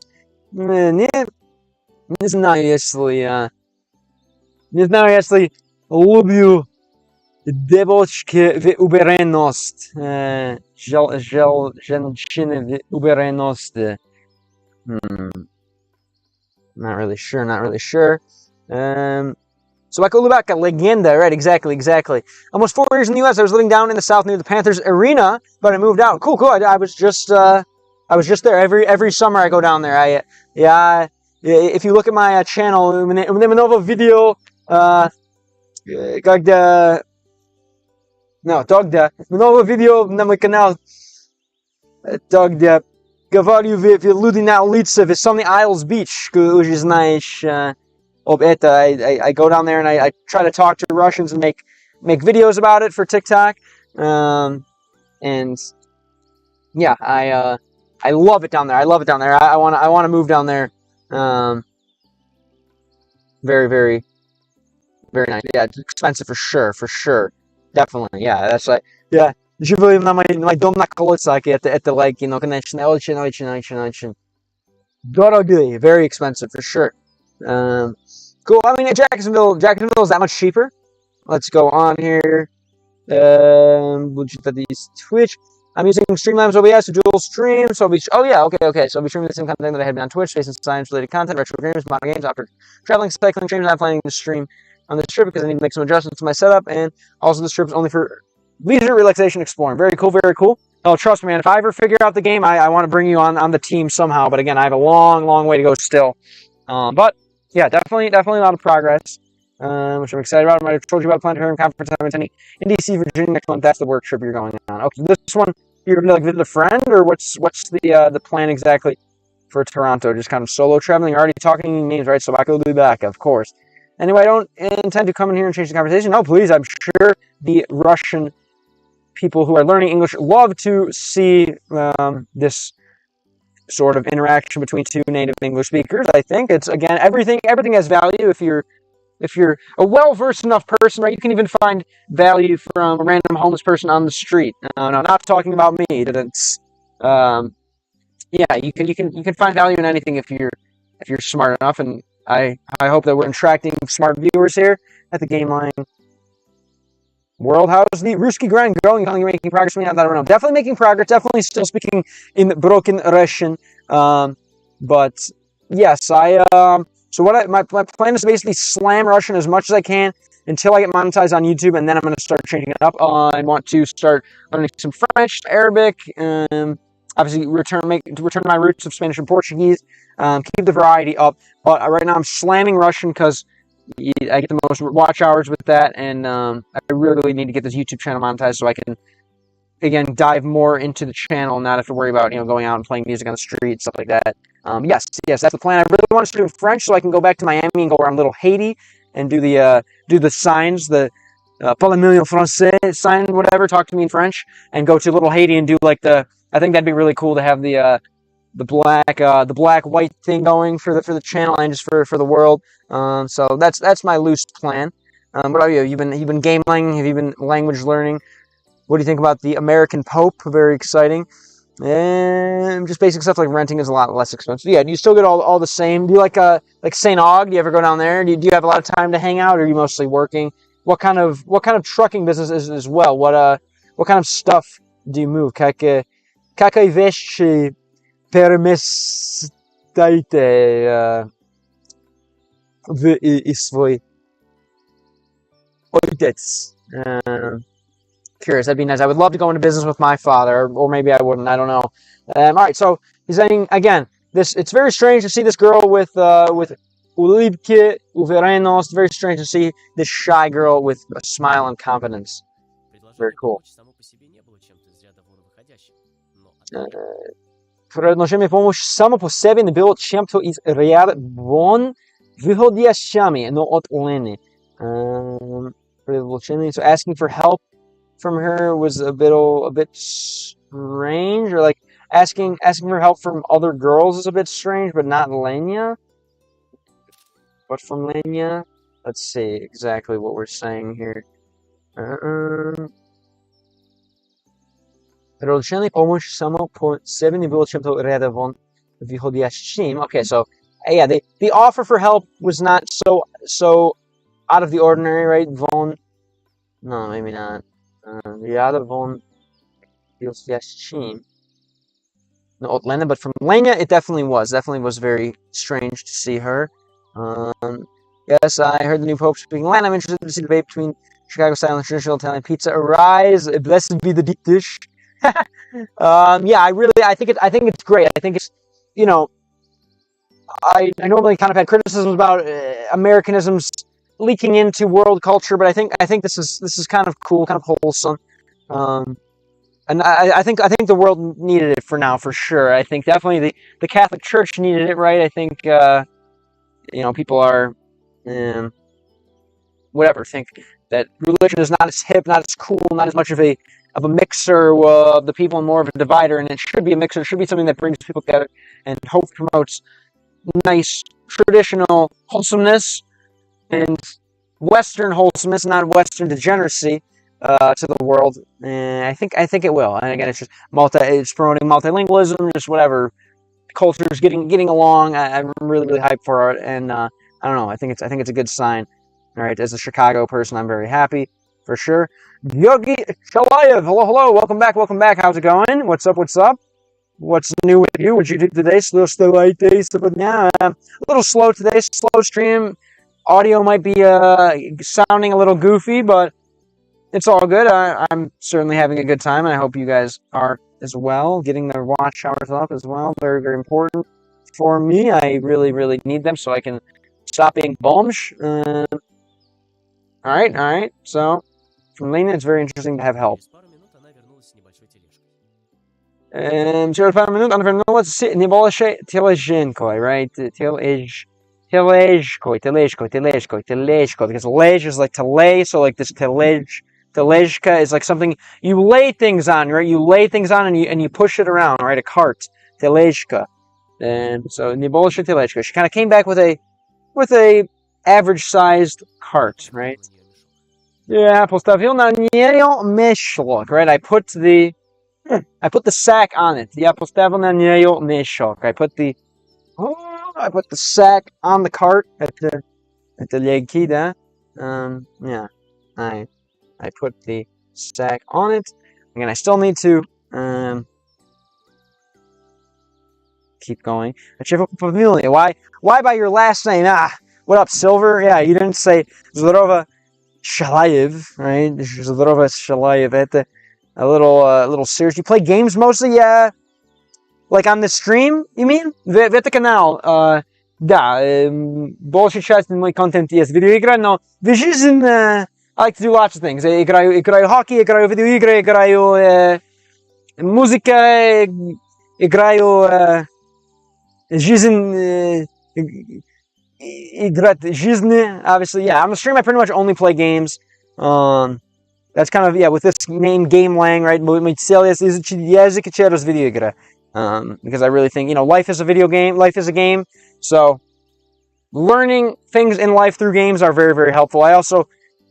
Не знаю, если люблю девочки в уверенность. Женщины в уверенности. Not really sure. Собака улыбака, legenda, right? Exactly. Almost 4 years in the U.S. I was living down in the South near the Panthers arena, but I moved out. Cool. I was just there every summer. I go down there. If you look at my channel, у меня много видео, много видео на мой канал, тогда говорю в люди на улице, в Sunny Isles Beach, уже знаешь об это. I go down there and I try to talk to Russians and make videos about it for TikTok. And yeah, I love it down there. I want to move down there. Very, very, very nice. Yeah, it's expensive for sure. Definitely. Yeah, that's like, yeah. Живу на мой дом на колесах, это like, конечно, очень дорогой, very expensive for sure. Cool. I mean, Jacksonville is that much cheaper. Let's go on here. Twitch. I'm using Streamlabs OBS to dual stream, so okay. So I'll be streaming the same content that I had been on Twitch, space and science-related content, retro games, modern games, after traveling, cycling, streams. I'm planning to stream on this trip because I need to make some adjustments to my setup, and also this trip is only for leisure, relaxation, exploring. Very cool. Oh, trust me, man. If I ever figure out the game, I want to bring you on the team somehow. But again, I have a long way to go still. But yeah, definitely a lot of progress, which I'm excited about. I told you about the planetarium conference I'm attending in DC, Virginia next month. That's the work trip you're going on. Okay, this one you're gonna like visit a friend, or what's the plan exactly for Toronto? Just kind of solo traveling. You're already talking names, right? So I will be back, of course. Anyway, I don't intend to come in here and change the conversation. No, please. I'm sure the Russian people who are learning English love to see this sort of interaction between two native English speakers. I think it's, again, everything has value if you're a well-versed enough person, right? You can even find value from a random homeless person on the street. No, not talking about me. It's you can find value in anything if you're smart enough, and I hope that we're attracting smart viewers here at the Game Line World. How's the Ruski grind going? You're making progress? I don't know. Definitely making progress. Definitely still speaking in broken Russian. But yes, I So my plan is to basically slam Russian as much as I can until I get monetized on YouTube, and then I'm going to start changing it up. I want to start learning some French, Arabic, obviously return to my roots of Spanish and Portuguese, keep the variety up. But right now I'm slamming Russian because I get the most watch hours with that, and I really need to get this YouTube channel monetized so I can, again, dive more into the channel and not have to worry about, going out and playing music on the street, stuff like that. Yes, that's the plan. I really want to do French so I can go back to Miami and go around Little Haiti and do the signs, the parlez-moi en français sign, whatever, talk to me in French, and go to Little Haiti and do I think that'd be really cool to have the black white thing going for the channel and just for the world. So that's my loose plan. What about you? You've been gaming? Have you been language learning? What do you think about the American Pope? Very exciting. And just basic stuff like renting is a lot less expensive. Yeah, do you still get all the same? Do you like St. Aug? Do you ever go down there? Do you have a lot of time to hang out, or are you mostly working? What kind of trucking business is as well? What kind of stuff do you move? Какие вещи переместите в свой отец? Curious, that'd be nice. I would love to go into business with my father, or maybe I wouldn't. I don't know. All right, so he's saying again. It's very strange to see this girl with улыбки, уверенность. It's very strange to see this shy girl with a smile and confidence. Very cool. Предложение помощи само по себе не было чем-то из ряда вон выходящими, но от Лены. So asking for help from her was a bit strange, or asking for help from other girls is a bit strange, but not Lenya. But from Lenya, let's see exactly what we're saying here. Предложение помощи само по себе не было чем-то ряда вон выходящим. Okay, so yeah, the offer for help was not so out of the ordinary, right? Von, no, maybe not. Rada von Vyashchim. No, Lena, but from Lena, it definitely was very strange to see her. Yes, I heard the new Pope speaking Latin. I'm interested to see the debate between Chicago style and traditional Italian pizza arise. Blessed be the deep dish. Yeah, I think it's great. I think it's, I normally kind of had criticisms about Americanisms leaking into world culture, but I think this is kind of cool, kind of wholesome, and I think the world needed it for now, for sure. I think definitely the Catholic Church needed it, right? I think people are whatever think that religion is not as hip, not as cool, not as much of a mixer of the people, and more of a divider, and it should be a mixer. It should be something that brings people together and hope promotes nice traditional wholesomeness and Western wholesomeness, not Western degeneracy, to the world. And I think it will. And again, it's just it's promoting multilingualism, just whatever cultures getting along. I'm really hyped for it, and I don't know. I think it's a good sign. All right, as a Chicago person, I'm very happy for sure. Yogi Shalayev, hello, welcome back. How's it going? What's up? What's new with you? What'd you do today? A little slow today. Slow stream. Audio might be sounding a little goofy, but it's all good. I'm certainly having a good time, and I hope you guys are as well. Getting their watch hours up as well. Very, very important for me. I really need them so I can stop being bombsh. All right. So, from Lena, it's very interesting to have help. Через пару минут она вернулась с небольшой тележкой, right? Telejko, because lej is like to lay, so like this telejka is like something you lay things on, right? You lay things on and you push it around, right? A cart, telejka, and so nебольшая telejka. She kind of came back with a average-sized cart, right? Yeah, поставил на нее мешок, right? I put the sack on it. Я поставил на нее мешок. I put the sack on the cart. Это легкий, да? Yeah. I put the sack on it. Again, I still need to keep going. Why by your last name? What up, Silver? Yeah, you didn't say Zdorova Shalayev, right? Zdorova Shalayev. A little serious. You play games mostly? Yeah. Like on the stream, you mean? В это канал. Да, большая часть мой контент есть видеоигры, но в жизни I like to do lots of things. Играю хоккей, играю видеоигры, играю музыка, играю жизнь, играть жизнь. Obviously, yeah. On the stream, I pretty much only play games. That's kind of, yeah, with this name, Game Lang, right? Мой цель есть изучить язык через видеоигры. Because I really think, life is a video game, life is a game. So, learning things in life through games are very, very helpful.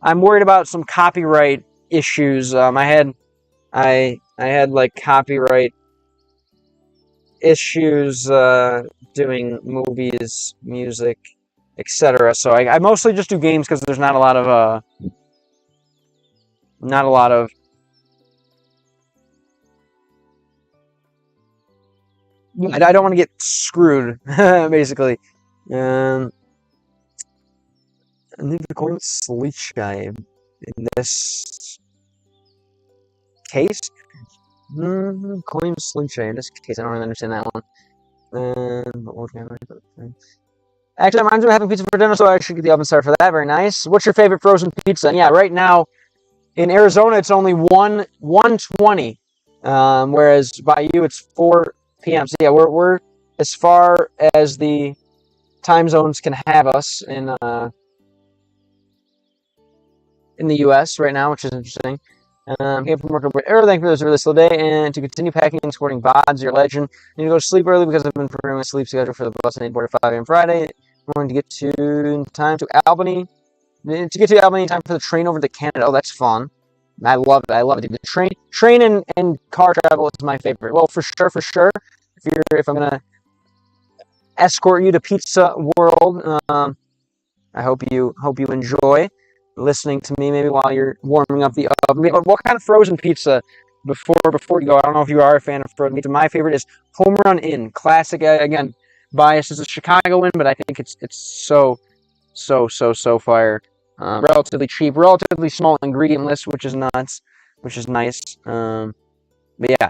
I'm worried about some copyright issues. I had like copyright issues doing movies, music, etc. So I mostly just do games because there's not a lot of I don't want to get screwed, basically. Какой случай in this case? Какой случай in this case? I don't really understand that one. Actually, I'm having pizza for dinner, so I should get the oven started for that. Very nice. What's your favorite frozen pizza? And yeah, right now in Arizona it's only 1:20, whereas by you it's 4 p.m. So yeah, we're as far as the time zones can have us in the U.S. right now, which is interesting. Came from work early. Thank you for this really slow day, and to continue packing and supporting VODs, your legend. I need to go to sleep early because I've been preparing my sleep schedule for the bus at 8:45 a.m. Friday. I'm going to get to time to Albany. To get to Albany in time for the train over to Canada. Oh, that's fun. I love it. I love it. The train and car travel is my favorite. Well, for sure. If I'm gonna escort you to Pizza World, I hope you enjoy listening to me maybe while you're warming up the oven. What kind of frozen pizza before you go? I don't know if you are a fan of frozen pizza. My favorite is Home Run Inn. Classic. Again, bias is a Chicago win, but I think it's so fire. Relatively cheap, relatively small ingredient list, which is nuts, which is nice. But yeah.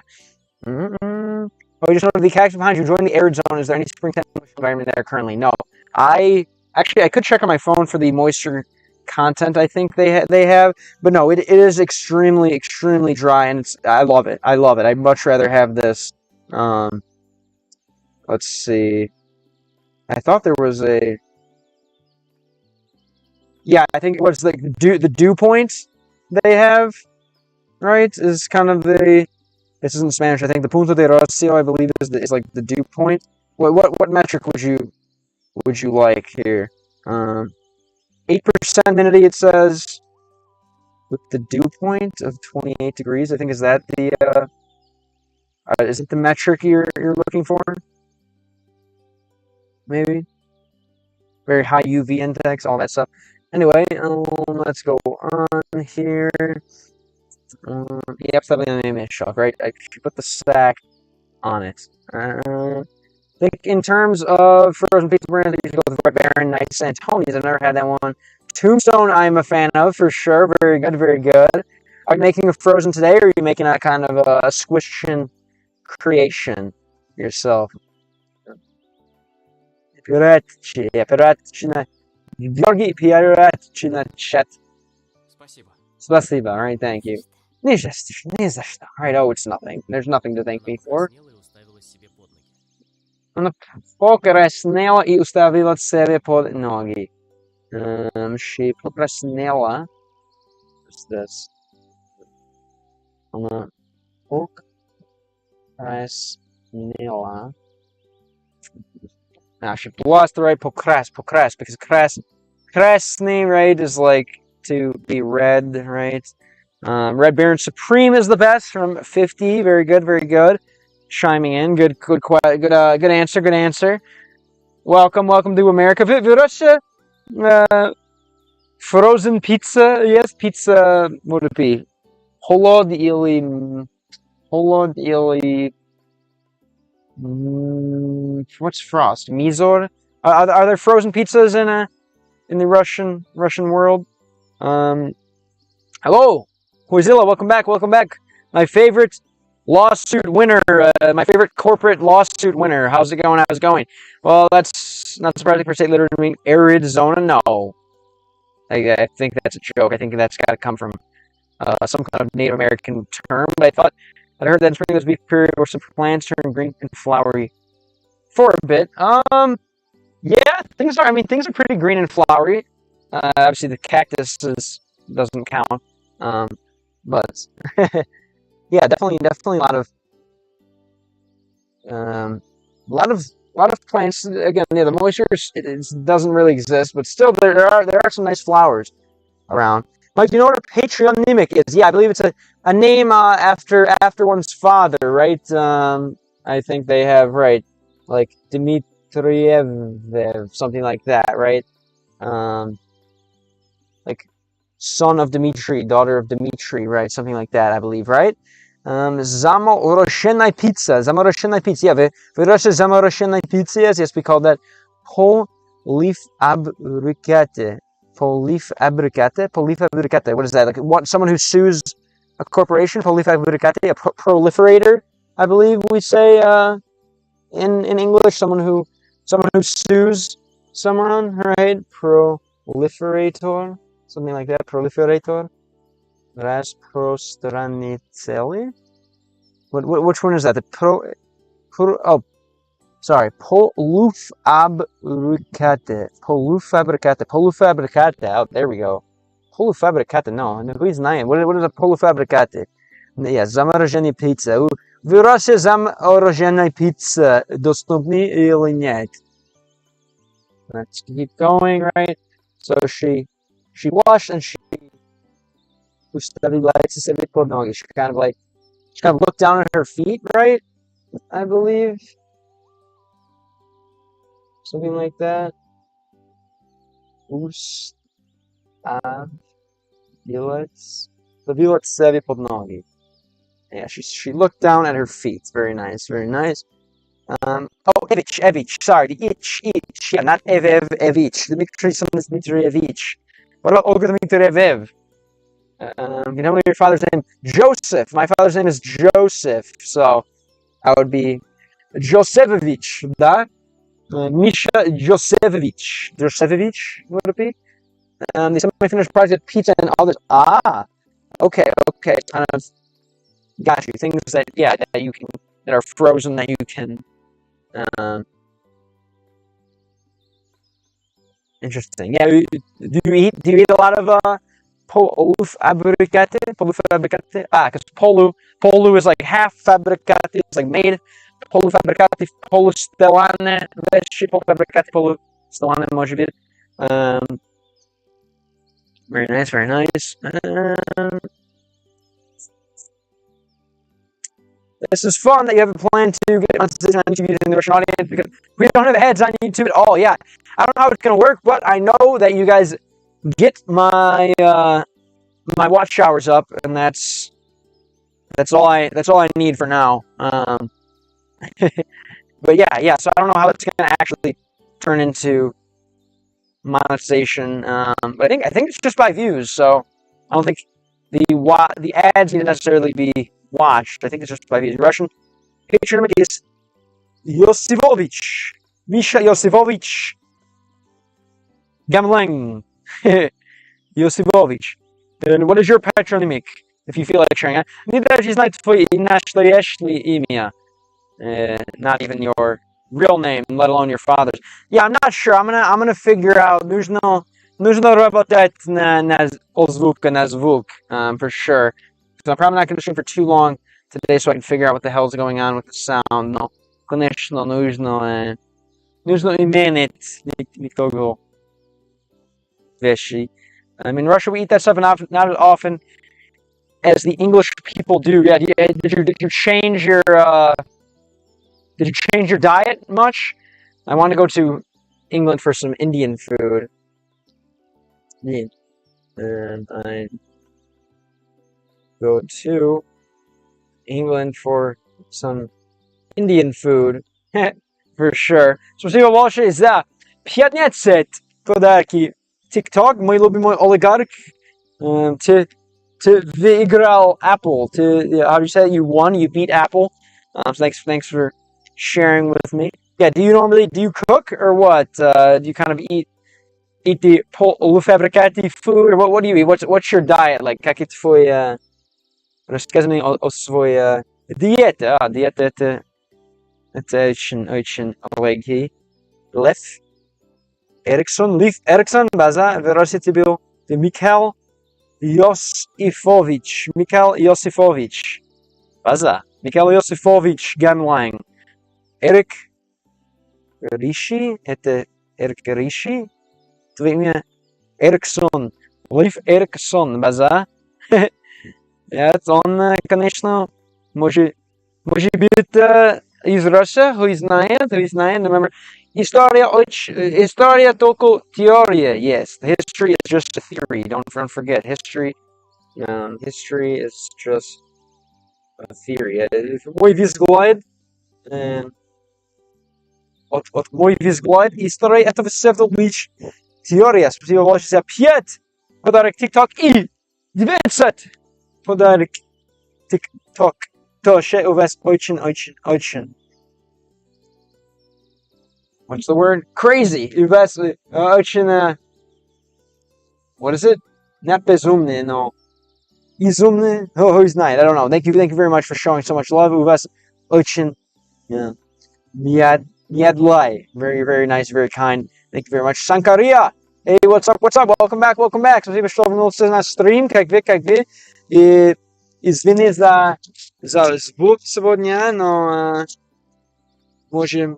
Oh, you just noted the cactus behind you. Join the arid zone. Is there any springtime environment there currently? No. I could check on my phone for the moisture content. I think they have, but no, it is extremely dry, and I love it. I'd much rather have this. Let's see. I thought there was a. Yeah, I think it was like the dew point they have, right? Is kind of the. This is in Spanish. I think the punto de rocío, I believe, is like the dew point. What metric would you like here? 8% humidity, it says, with the dew point of 28 degrees. I think, is that the is it the metric you're looking for? Maybe. Very high UV index, all that stuff. Anyway, let's go on here. Yep, definitely a shock, right? I should put the stack on it. I think in terms of frozen pizza brand, you should go with Red Baron, Nice Antonius. I've never had that one. Tombstone, I'm a fan of for sure. Very good, very good. Are you making a frozen today, or are you making a kind of a squishin creation yourself? Georgi, chat. Спасибо. All right, thank you. Не за что. All right, oh, it's nothing. There's nothing to thank me for. Она покраснела и уставила себе под ноги. She покраснела. What's this? Она покраснела. She lost the right pokrás, because krasny, right, is like to be red, right? Red Baron Supreme is the best from 50. Very good, very good. Chiming in, good answer. Welcome to America. В Russia, frozen pizza, yes, pizza would it be? Холод или What's frost? Mizor? Are there frozen pizzas in the Russian world? Hello, Hoizilla, welcome back, welcome back. My favorite lawsuit winner, my favorite corporate lawsuit winner. How's it going? How's it going? Well, that's not surprising for state literally mean Arizona. No, I think that's a joke. I think that's got to come from some kind of Native American term. But I thought I'd heard that in spring there's a brief period where some plants turn green and flowery for a bit. Yeah, things are pretty green and flowery. Obviously the cactus doesn't count. But yeah, definitely a lot of plants. Again, yeah, the moisture it doesn't really exist, but still there are some nice flowers around. Mike, do you know what a patronymic is? Yeah, I believe it's a name after one's father, right? I think they have like Dmitriev, something like that, right? Like son of Dmitri, daughter of Dmitri, right? Something like that, I believe, right? Zamoroshenai pizza. Zamoroshenai pizza. Yeah, в Russia zamoroshenai pizza. Yes, we call that polifabricate. Polifabricate. What is that? Like someone who sues a corporation? Polifabricate. A proliferator, I believe we say in English. Someone who sues someone, right? Proliferator. Something like that. Proliferator. Rasprostraniteli? Which one is that? The Polufabricate. Oh, there we go. Polufabricate. No, who is name? What is a polufabricate? Yeah, замороженная pizza. В России замороженная pizza доступны или нет? Let's keep going, right? So she washed and she kind of looked down at her feet, right? I believe. Something like that. Yeah, she looked down at her feet. Very nice, very nice. Oh, Evich, sorry, the itch, yeah, not Evich. Dmitry Dmitrievich. What about Olga Dmitriev? You know your father's name? Joseph. My father's name is Joseph, so I would be Josefovich, да? Misha Josefovich. Josefovich, would it be? They semi-finished project pizza and others. Ah, okay. Kind of got you. Things that you can that are frozen that you can. Interesting. Yeah. Do you eat a lot of polufabricate? Polufabricate. Because polu is like half fabricate. It's like made. Polufabricate, polustelane, вещи, polufabricate, polustelane, может быть. Very nice, very nice. This is fun that you have a plan to get monetization on YouTube using the Russian audience because we don't have ads on YouTube at all. Yeah, I don't know how it's gonna work, but I know that you guys get my my watch hours up, and that's all I need for now. But yeah. So I don't know how it's gonna actually turn into monetization. But I think it's just by views. So I don't think the ads need to necessarily be watched. I think it's just by views. Russian patronymic is Yosifovich. Misha Yosifovich. Gamleng. Yosifovich. And what is your patronymic? If you feel like sharing. Не даже знать твое настоящее имя. Not even your real name, let alone your father's. Yeah, I'm not sure. I'm gonna figure out. Нужно работать на звук, for sure. So I'm probably not gonna stream for too long today, so I can figure out what the hell's going on with the sound. No, конечно, нужно иметь никого вещи. In Russia, we eat that stuff not as often as the English people do. Yeah, did you change your diet much? I want to go to England for some Indian food. Yeah. And I go to England for some Indian food. For sure. Спасибо большое за 15 подарки. TikTok, мой любимый олигарх. Ты выиграл Apple. How do you say that? You won, you beat Apple. So thanks for sharing with me. Yeah, do you cook or what? Do you kind of eat the полуфабрикаты food, or what do you eat? What's your diet like? Как твой, расскажи мне о своей диете. Диета это очень легкий. Лев Эриксон, база, выросте был, ты Михаил Йосифович, база, Михаил Йосифович Гамлайн, Эрик Риши, это Эрик Риши, твое имя Эриксон, Лев Эриксон, база, это он, конечно, может быть, из России, who знает, remember, история только теория, yes. History is just a theory. Don't forget, history is just a theory. Мой взгляд, от мой взгляд, история это всего лишь теория. Спасибо большое за 5 подарок TikTok и 20 подарок TikTok. Тоже у вас очень. What's the word? Crazy. У вас очень, what is it? Not безумный, no. Изумный? Who's night? I don't know. Thank you very much for showing so much love. У вас очень, Very, very nice, very kind. Thank you very much. Sankaria! Hey, what's up? Welcome back. Спасибо, что вернулся на стрим. Как вы? И извини за звук сегодня, но может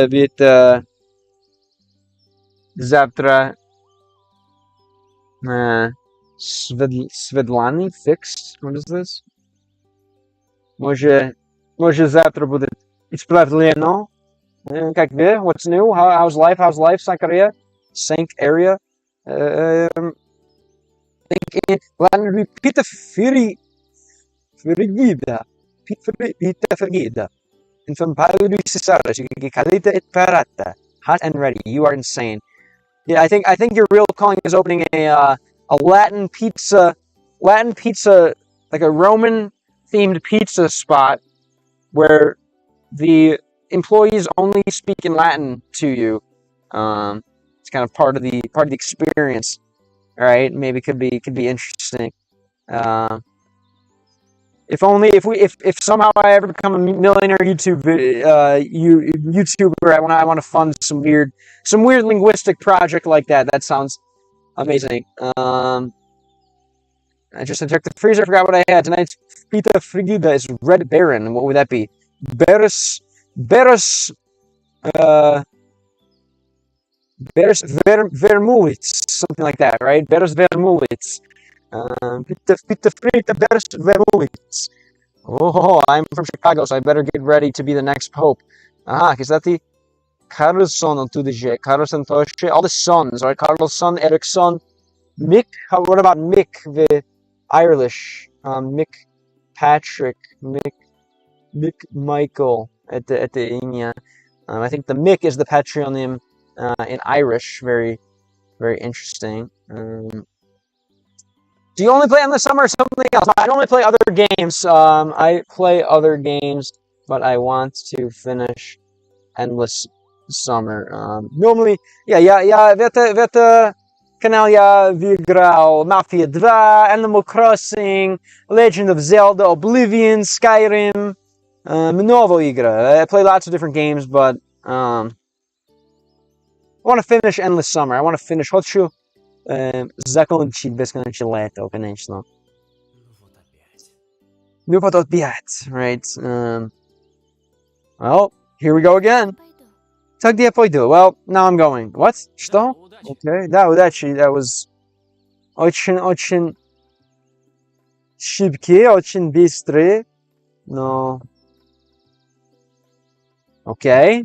быть завтра Светланы fixed. What is this? Может завтра будет исправлено. Как вы? What's new? How's life, Sankaria? Sank area. Ладно, Пита Фригида. Infam Paulu Cesaris, Calita et Parata. Hot and ready. You are insane. Yeah, I think your real calling is opening a Latin pizza, like a Roman themed pizza spot where the employees only speak in Latin to you. It's kind of part of the experience. All right, maybe could be interesting. If somehow I ever become a millionaire YouTuber, I want to fund some weird linguistic project like that. That sounds amazing. I just checked the freezer. I forgot what I had. Tonight's pita frigida is Red Baron. What would that be? Beres Vermulits, something like that, right? Beres Vermulits. Pita frita Beres Vermulits. Oh, I'm from Chicago, so I better get ready to be the next pope. Is that the Carlson on Tudije? Carlson Toshe? All the sons, right? Carlson, Ericsson, Mick. What about Mick, the Irish? Mick Patrick, Mick Michael at the Inya. I think the Mick is the patronym in Irish. Very, very interesting. Do you only play in the summer or something else? I only play other games. I play other games, but I want to finish Endless Summer. Normally, я в это канал я выиграл Mafia 2, Animal Crossing, Legend of Zelda, Oblivion, Skyrim, много игр. I play lots of different games, but I want to finish Endless Summer. I want to finish. Хочу закончить бесконечное лето, конечно. Ну вот опять, right? Well, here we go again. Так, где я пойду? Well, now I'm going. What? Что? Okay. Да, удачи. That was очень шибкие, очень быстрые, но... Okay.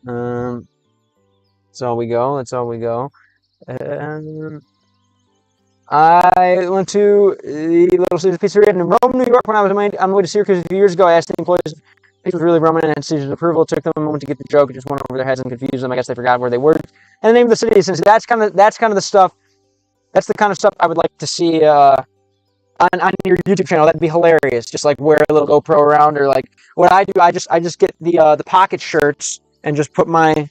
That's all we go. I went to the Little Caesars Pizzeria in Rome, New York when I was on my way to Syracuse a few years ago. I asked the employees speech was really Roman and Caesar's approval. It took them a moment to get the joke. It just went over their heads and confused them. I guess they forgot where they were. And the name of the city. Since that's kind of the stuff. That's the kind of stuff I would like to see on your YouTube channel. That'd be hilarious. Just like wear a little GoPro around, or like what I do. I just get the pocket shirts and just put my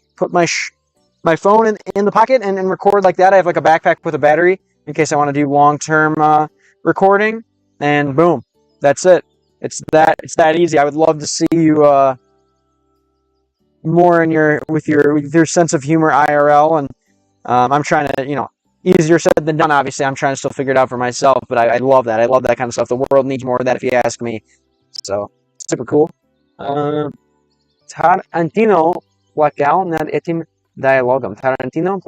phone in the pocket and record like that. I have like a backpack with a battery in case I want to do long-term recording, and boom, that's it. It's that easy. I would love to see you more with your sense of humor IRL, and I'm trying to, easier said than done. Obviously, I'm trying to still figure it out for myself, but I love that. I love that kind of stuff. The world needs more of that, if you ask me. So super cool. Tarantino plakal nad этим диалогом. Tarantino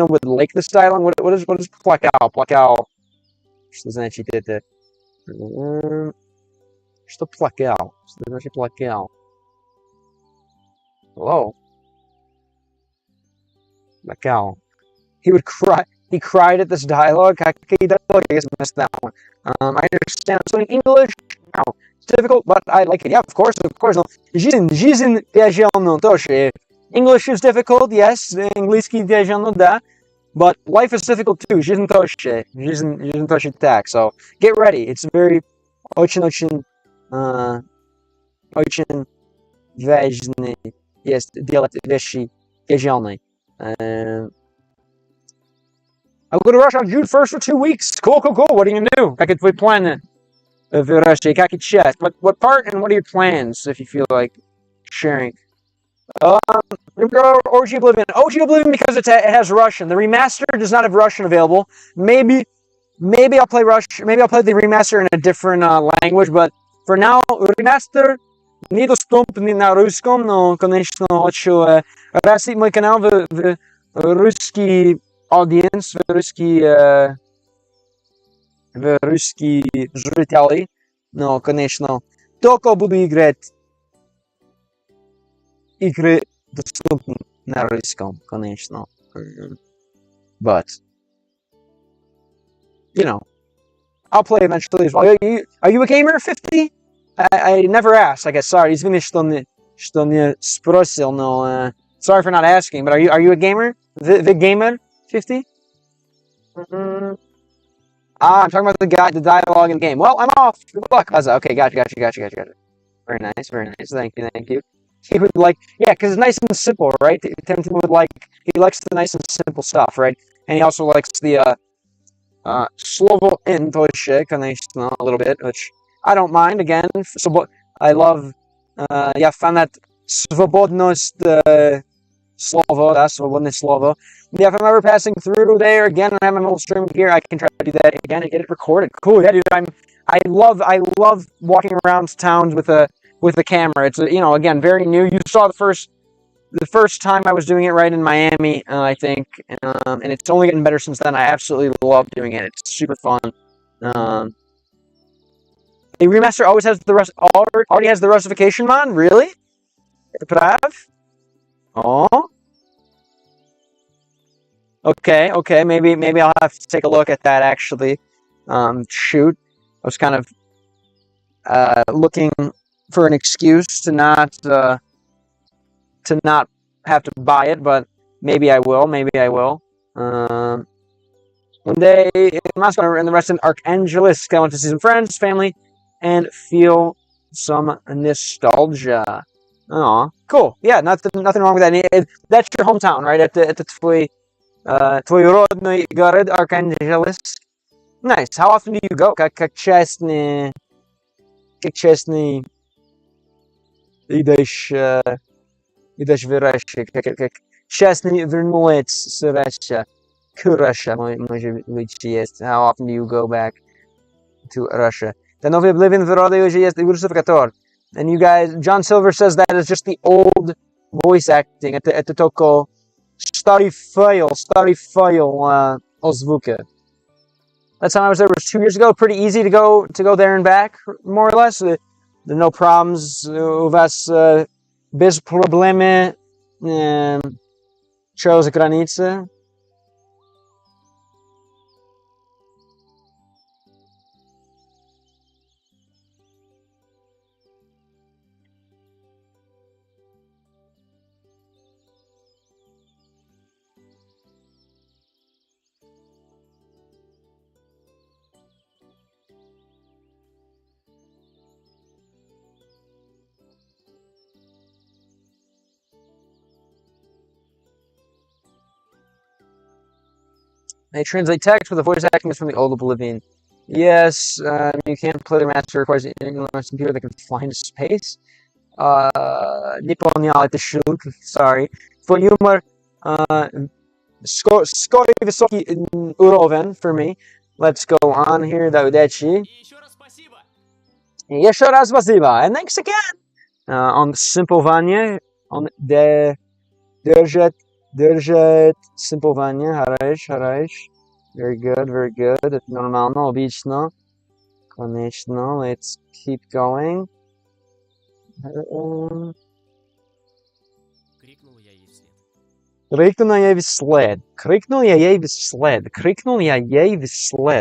would like this dialogue. What is plakal? Plakal. Что значит это? Что плакал? Что значит плакал? Hello? Plakal. He would cry. He cried at this dialogue. I guess I missed that one. I understand. I'm studying English. No, it's difficult, but I like it. Yeah, of course. No. Жизнь тяжелая тоже. English is difficult, yes. Английский тяжелый, да. But life is difficult too. Жизнь тоже так. So get ready. It's very очень важный есть делать вещи тяжелые. I'll go to Russia on June 1st for 2 weeks. Cool. What are you going to do? Как твои планы в Russia? Как сейчас? What part and what are your plans, if you feel like sharing? OG Oblivion. OG Oblivion because it has Russian. The remaster does not have Russian available. Maybe I'll play Russian. Maybe I'll play the remaster in a different language. But for now, remaster недоступный на русском, но, конечно, хочу растить мой канал в русский audience, в русские зрители. Но, конечно, только буду играть игры доступны на русском, конечно. But, I'll play eventually as well. Are you a gamer, 50? I never asked, I guess. Sorry, извини, что не спросил, но sorry for not asking, but are you a gamer? The gamer, 50? I'm talking about the dialogue in the game. Well, I'm off. Good luck. Okay, gotcha. Very nice. Thank you. He would because it's nice and simple, right? Tarantino he likes the nice and simple stuff, right? And he also likes the slovo in конечно, a little bit, which I don't mind. Again, so I love, я фанат свободность slovo, that's свободное slovo. Yeah, if I'm ever passing through there again and I have my mobile stream here, I can try to do that again and get it recorded. Cool, yeah, dude. I love walking around towns with a camera. It's again very new. You saw the first time I was doing it right in Miami, I think, and it's only getting better since then. I absolutely love doing it. It's super fun. The remaster always has already has the Russification mod. Really? Prav? Oh. Okay. Maybe I'll have to take a look at that actually. Shoot, I was kind of looking for an excuse to not have to buy it, but maybe I will. One day in Moscow and the rest in Archangelis, I want to see some friends, family, and feel some nostalgia. Oh, cool. Yeah, nothing wrong with that. That's your hometown, right? At the твой родной город Archangelis. Nice. How often do you go? Как частный идешь в Russia, как частный вернулся с Russia к Russia, может быть, есть. How often do you go back to Russia? The новый Oblivion в роде уже есть русификатор. And you guys, John Silver says that is just the old voice acting. Это только старый файл озвука. That time I was there was 2 years ago. Pretty easy to go there and back, more or less. There are no problems. У вас без проблемы через границы. They translate text, but the voice acting is from the old Oblivion. Yes, you can't play the master requires an computer that can fly into space. Не понял это шутку, sorry. Твой юмор скорый высокий уровень for me. Let's go on here, удачи. Еще раз спасибо. And thanks again. On simplование, on держать simplование. Хорош. Very good. Это нормально, обычно. Конечно, let's keep going. Крикнул я ей вслед. Крикнул я ей вслед.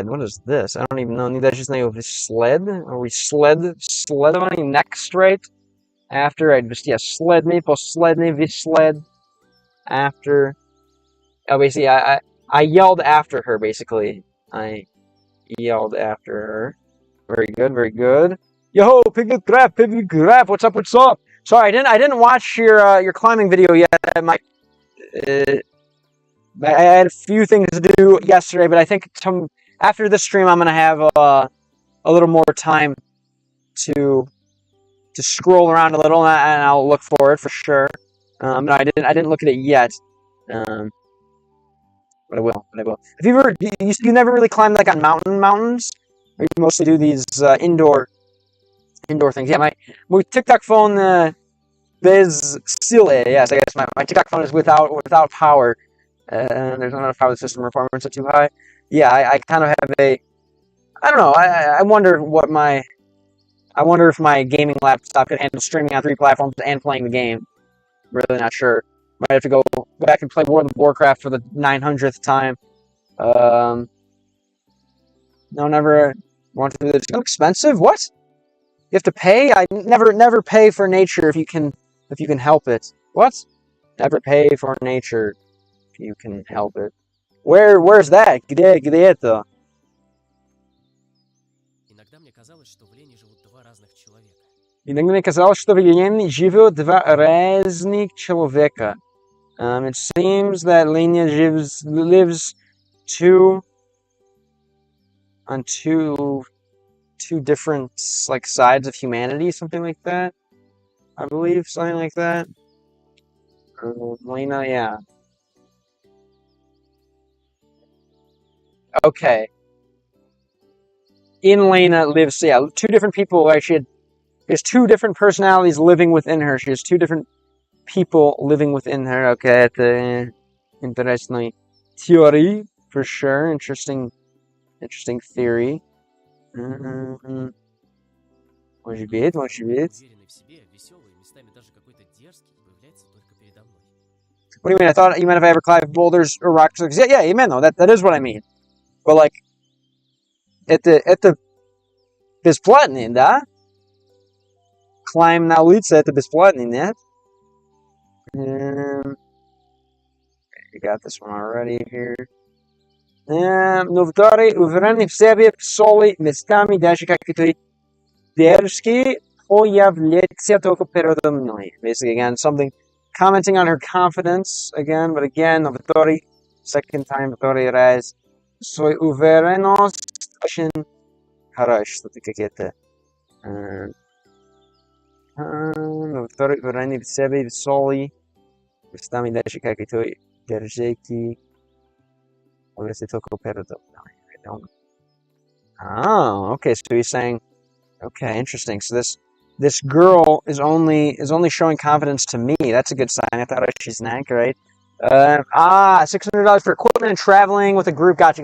What is this? I don't even know. Не даже знаю. Вслед? Are we следование? Next, right? After, I just, следный, последний, вслед. After. Oh, basically, I yelled after her, basically. I yelled after her. Very good. Yo, pivot grab. What's up? Sorry, I didn't watch your climbing video yet. I had a few things to do yesterday, but I think after this stream, I'm gonna have a little more time to scroll around a little, and I'll look for it for sure. No, I didn't look at it yet. But I will. Have you ever? You never really climbed like on mountains? Or you mostly do these indoor things? Yeah, my TikTok phone bez sile. Yes, I guess my TikTok phone is without power. There's not enough power. The system requirements are too high. Yeah, I kind of have I don't know. I wonder if my gaming laptop could handle streaming on 3 platforms and playing the game. Really not sure. Might have to go back and play World of Warcraft for the 900th time. No, never want to do this. Too expensive? What? You have to pay? I never pay for nature if you can help it. What? Never pay for nature if you can help it. Where's that? Где это? Иногда мне казалось, что в Лене живут 2 разных человека. Иногда мне казалось, что в Лене живет 2 разных человека. It seems that Lena lives on two different like sides of humanity, something like that. I believe something like that. Lena, yeah. Okay. In Lena lives 2 different people. Like she has 2 different personalities living within her. She has 2 different people living within her. Okay, это интересная theory for sure. Interesting theory. Может быть. Уверенный в себе, веселый, местами даже какой-то дерзкий, появляется только передо мной. What do you mean? I thought you meant if I ever climb boulders or rocks. Yeah, you meant though. That is what I mean. But like, это бесплатно, да? Climb на улице это бесплатно, нет? You got this one already here. Но второй уверенный в себе солы местами даже какие-то дерзкие появляются только передо мной. Basically, again, something commenting on her confidence again, but again, второй second time, второй раз. Свою уверенность очень хорошо, что-то какие-то. Второй уверенный в себе солы местами даже какие-то дерзкие. Oh, okay. So he's saying, okay, interesting. So this girl is only showing confidence to me. That's a good sign. I thought she's snack, right? $600 for equipment and traveling with a group. Gotcha.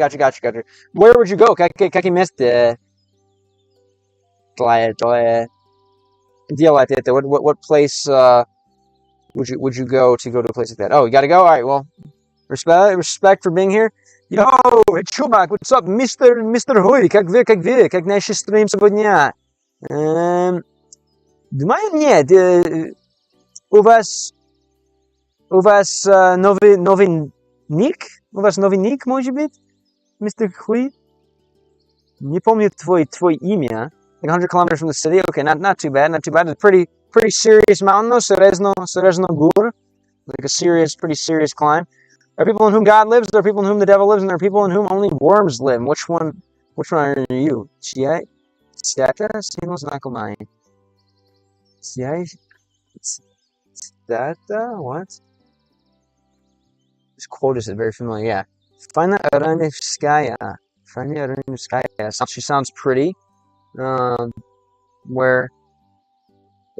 Where would you go? Какие места делать это? What place would you go to a place like that? Oh, you gotta go. All right. Well, respect for being here. Yo, чувак, what's up, Mr. Хуй? Как вы? Как наши стрим сегодня? Думаю, нет. У вас новый ник? У вас новый ник, может быть? Mr. Хуй? Не помню твой имя. Like 100 kilometers from the city. Okay, not too bad. It's pretty serious mountain though. Серьезно гор. Like a pretty serious climb. There are people in whom God lives, there are people in whom the devil lives, and there are people in whom only worms live. Which one are you? Siete? Sino znakomai. What? This quote is very familiar. Yeah. Fajna Aranevskaya. Fajna Aranevskaya. She sounds pretty. Where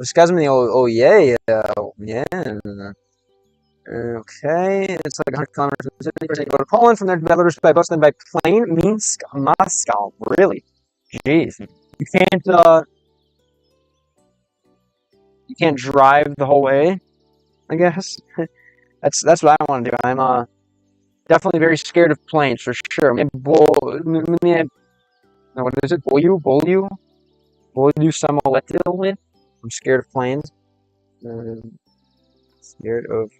Рассказывай, yeah, okay, it's like 100 kilometers from the city. You go to Poland, from there to Belarus by bus, then by plane. Minsk, Moscow. Really? Jeez. You can't drive the whole way, I guess. That's what I want to do. I'm definitely very scared of planes for sure. What is it? Bolyu samoletil. I'm scared of planes. Scared of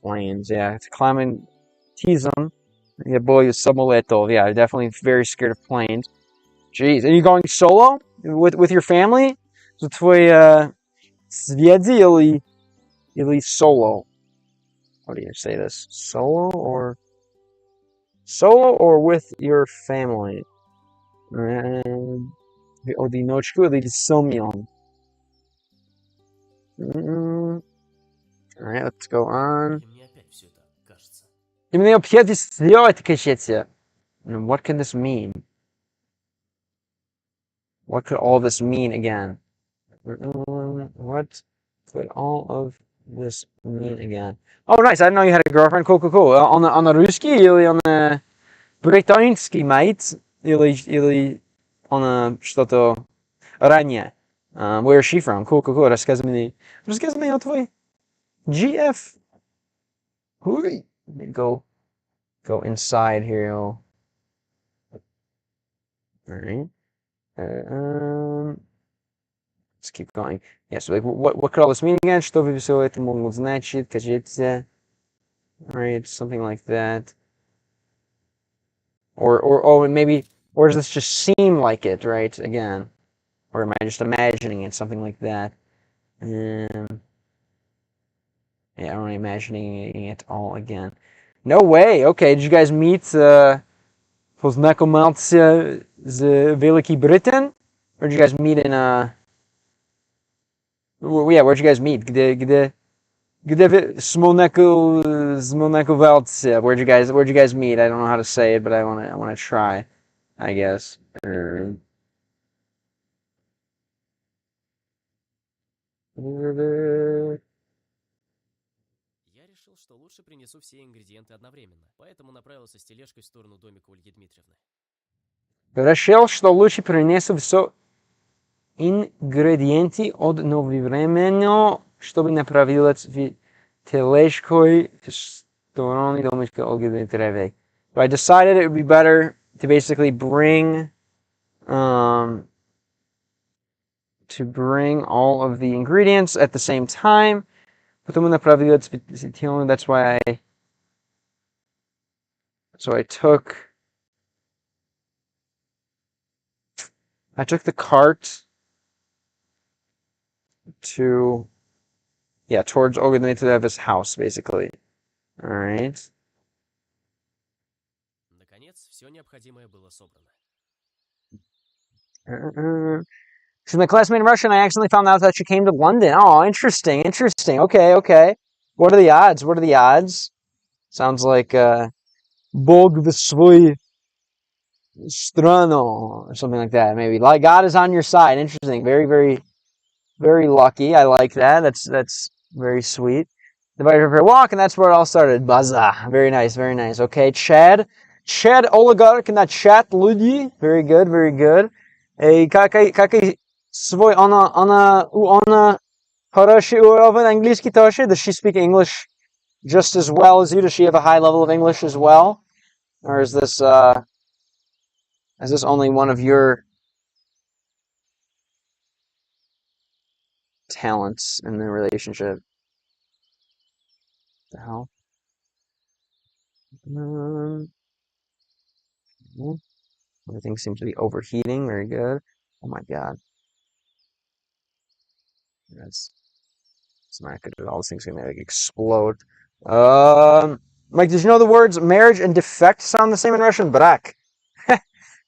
planes. Yeah, it's climbing Tizum. Yeah, bolyu samoletil. Yeah, definitely very scared of planes. Jeez, are you going solo with your family? So твой связи или solo? How do you say this? Solo or with your family? Одиночку или сомьон? Alright, let's go on. Или мне опять все это кажется? What can this mean? What could all this mean again? What could all of this mean again? Oh, nice. I didn't know you had a girlfriend. Cool. On the русский или on the британский, mate? Или on the что-то ранее? Where is she from? Cool. Рассказывай мне о твой GF. Let me go inside here. All right. Let's keep going. Yeah, so like, what could all this mean again? Что бы все это могло значить? Кажется. Right, something like that. Or maybe, or does this just seem like it, right? Again. Or am I just imagining it? Something like that. Yeah, I'm really imagining it all again. No way! Okay, did you guys meet познакомился с Великой Britain? Or did you guys meet in where'd you guys meet? Где Smonakovelse? Where'd you guys meet? I don't know how to say it, but I wanna try, I guess. Я решил, что лучше принесу все ингредиенты одновременно, поэтому направился с тележкой в сторону домика Ольги Дмитриевны. Решил, что лучше принесу все ингредиенты одновременно, чтобы направилась в тележкой в сторону домика Ольги Дмитриевны. So I decided it would be better to basically bring all of the ingredients at the same time. Потом направилась в тележку. That's why I took the cart towards Olga Dmitrievna's house, basically. All right. Наконец, все необходимое было собрано. She's my classmate in Russia, and I accidentally found out that she came to London. Oh, interesting. Okay. What are the odds? Sounds like Bog в свой страну, or something like that, maybe. Like God is on your side. Interesting. Very, very, very lucky. I like that. That's very sweet. Invited her for a walk, and that's where it all started. Baza. Very nice. Okay, Chad oligarch на chat люди. Very good. Какой свой она хороший уровень английский тоже? Does she speak English just as well as you? Does she have a high level of English as well? Or is this only one of your talents in the relationship? What the hell? Everything seems to be overheating. Very good. Oh my god. It's not good at all. This thing's gonna like explode. Mike, did you know the words marriage and defect sound the same in Russian? Brak.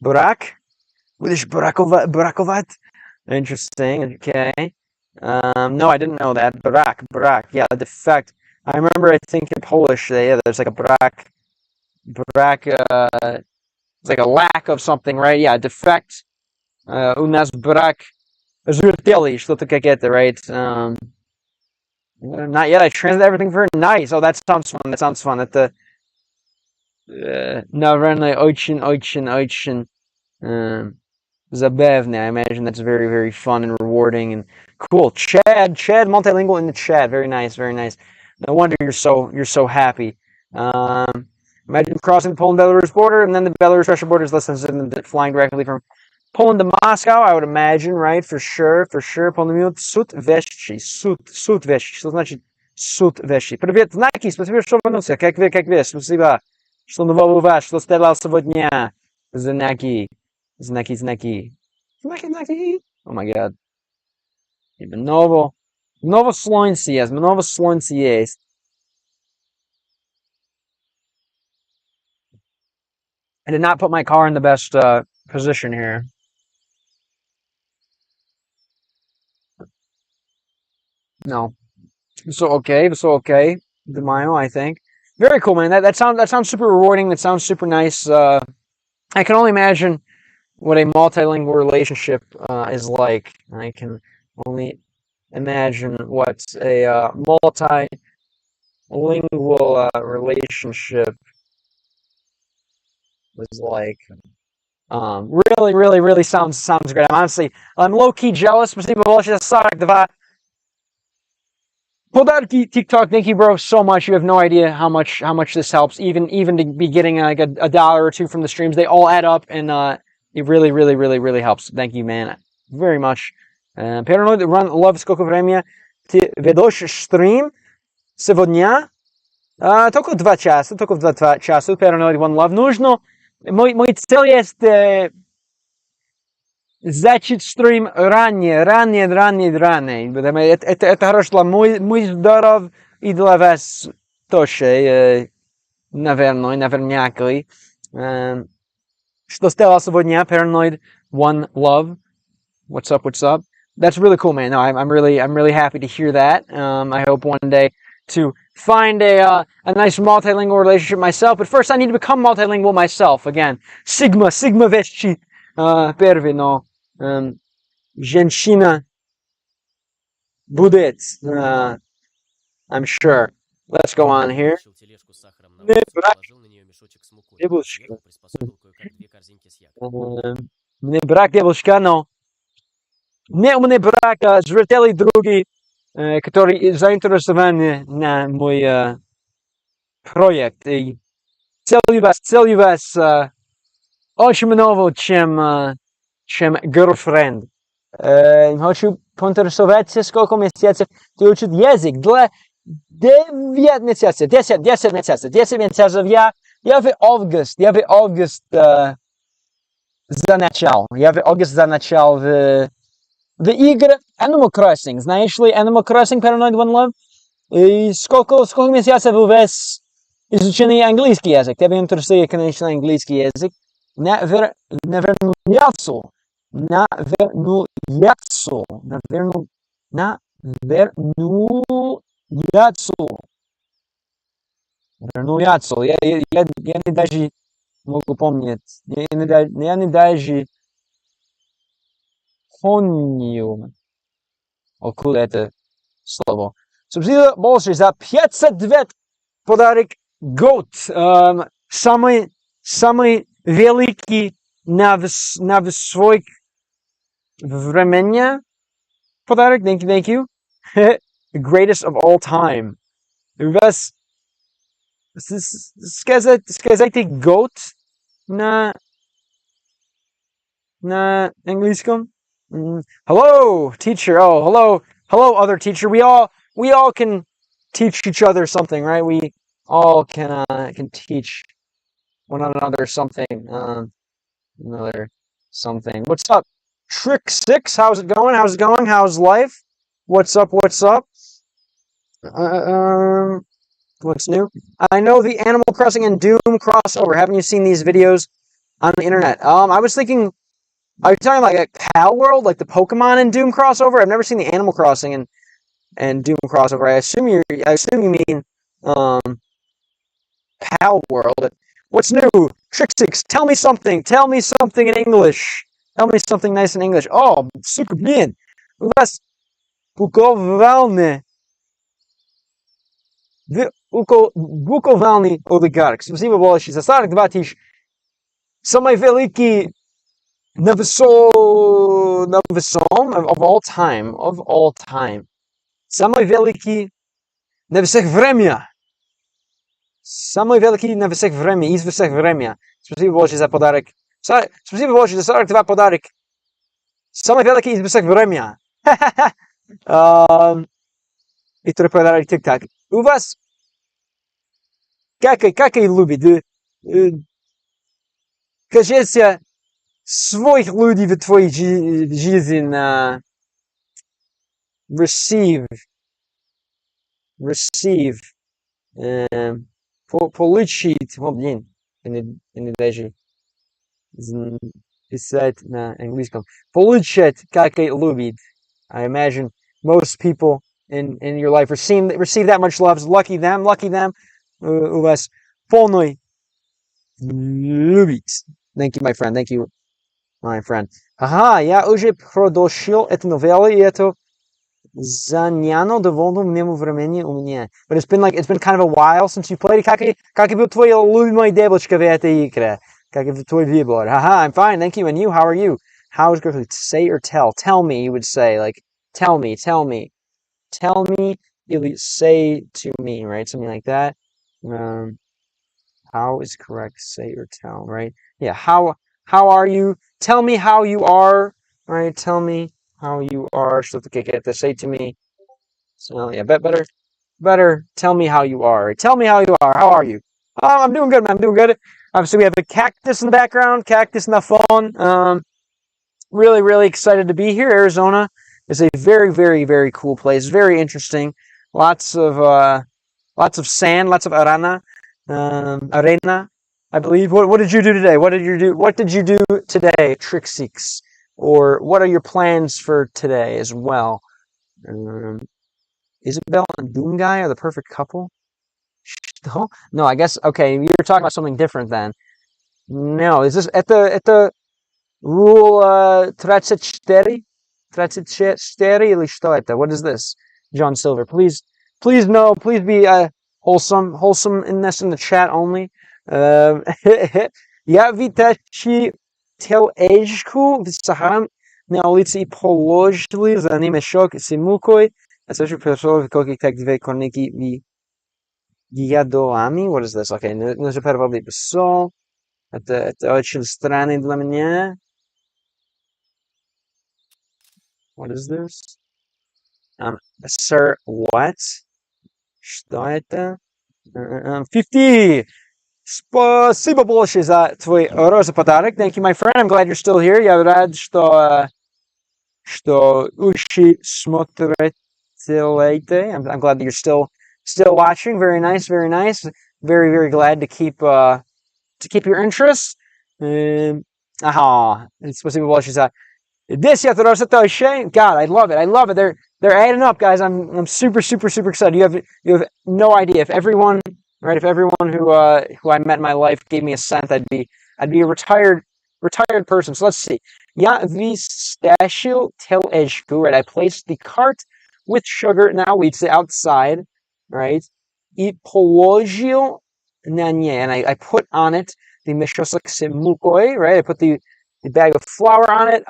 Brak? Будешь бракovat? Interesting. Okay. No, I didn't know that. Brak. Yeah, defect. I remember, I think in Polish, there's like a brak, it's like a lack of something, right? Yeah, defect. У нас брак жертвелый, что-то как это, right? Not yet. I translated everything for nice. Oh, that sounds fun. Это наверное, очень забавно. I imagine that's very, very fun and rewarding and cool. Chad, multilingual in the chat. Very nice. No wonder you're so happy. Imagine crossing the Poland-Belarus border, and then the Belarus-Russia border is less than flying directly from Poland to Moscow, I would imagine, right? For sure. Полный суд вещи. Суд вещи. Что значит суд вещи? Привет, знаки. Спасибо, что вернулся. Как вы? Спасибо. Что нового у вас? Что стало сегодня? Знаки. Oh my god. Много слонци есть. I did not put my car in the best position here. No. So okay. Demaio, I think. Very cool, man. That sounds super rewarding. That sounds super nice. I can only imagine what a multilingual relationship is like. I can only imagine what a multilingual relationship is like. Really sounds great. I'm low-key jealous. Спасибо большое, 42 Podarki, TikTok, thank you, bro, so much. You have no idea how much this helps. Even to be getting like a dollar or two from the streams, they all add up, and it really helps. Thank you, man, very much. Paranoid Run Love, сколько время ты ведешь стрим сегодня? Только 2 часа. Paranoid One Love. Нужно. Мой цель есть зачать стрим ранее. Это хорошо для мой здоров и для вас тоже, наверняка. Что стало сегодня? Paranoid One Love. What's up? That's really cool, man. No, I'm really happy to hear that. I hope one day to find a nice multilingual relationship myself. But first, I need to become multilingual myself. Again, Sigma вещи. Первый, но женщина будет. I'm sure. Let's go on here. Мне брак девушка, но не у меня брак, зрители другие, которые заинтересованы на мой проект. И целью вас очень много, чем girlfriend. Хочу поинтересоваться, сколько месяцев ты учишь язык. Для 9 месяцев. 10 месяцев. 10 месяцев я в август начал в игры Animal Crossing. Знаешь ли Animal Crossing, Paranoid One Love? И сколько месяцев у вас изучение английский язык? Тебя интересует, конечно, английский язык. Навернуться. Я не даже могу помнить. Я не даже помню, откуда это слово. Спасибо большое за 509 подарок. Год. Самый великий на свой времени подарок. Thank you. The greatest of all time. Вас сказать год на английском? Hello, teacher. Oh, hello, other teacher. We all can teach each other something, right? We all can teach one another something. What's up, Trick 6? How's it going? How's life? What's up? What's new? I know the Animal Crossing and Doom crossover. Haven't you seen these videos on the internet? I was thinking, are you talking like a Pal World, like the Pokemon and Doom crossover? I've never seen the Animal Crossing and Doom crossover. I assume you mean Pal World. What's new? Trixix, tell me something. Tell me something in English. Tell me something nice in English. Oh, super bien. У вас Буковальный олигарх. Спасибо большое. За 42 тысяч. Самый великий навесом of all time. Самый великий на всех время. Самый великий на всех время, из всех время. Спасибо большое за подарок. Спасибо большое за 42 подарок. Самый великий из всех время. И второй подарок тик-так. У вас как и любит? Кажется, своих людей в твоей жизни receive, получить, блин, не даже писать на английском. Получать, как и любит. I imagine most people in your life receive that much love. Lucky them. У вас полный любит. Thank you, my friend. Thank you, my friend. Ага, я уже продолжил эту новеллу, и это заняло довольно много времени у меня. But it's been kind of a while since you played it. Как был твой любимый девочка в этой игре? Как твой выбор? Ага, I'm fine. Thank you. And you? How are you? How is it? Say or tell? Tell me, you would say. Like, tell me. Tell me, или say to me, right? Something like that. How is correct? Say or tell, right? Yeah, how are you? Tell me how you are, right? Tell me how you are. Что-то какое-то. Say to me. So, yeah, better tell me how you are. Tell me how you are. How are you? Oh, I'm doing good, man. I'm doing good. Obviously, we have a cactus in the background, cactus in the phone. Really, really excited to be here. Arizona is a very, very, very cool place. Very interesting. Lots of sand, lots of arena, I believe. What did you do today? What did you do today, Trixix? Or what are your plans for today as well? Isabel and Doom Guy are the perfect couple? No, I guess, okay, you're talking about something different then. No, is this at the rule 34? 34 или что это? What is this? John Silver, please no, please be wholesomeness in the chat only. Я витащил тележку в сахаром на улице и положили за ним мешок с мукой. А също пришел как две корники в ядоами. What is this? Okay, нужно переводить писал. Это очень странно для меня. What is this? Sir, what? Что это? 50! Спасибо большое за твой розовый подарок. Thank you, my friend. I'm glad you're still here. Я рад, что уши смотрите. I'm glad that you're still watching. Very nice, very nice. Very, very glad to keep your interest. Спасибо большое за 10 розовых точей. God, I love it. They're adding up, guys. I'm super, super, super excited. You have no idea. If everyone who I met in my life gave me a cent, I'd be a retired person. So let's see. Я выстащил тележку, right? I placed the cart with sugar. Now it's outside, right? И положил на ней, and I put on it the мешочек с мукой, right? I put the bag of flour on it.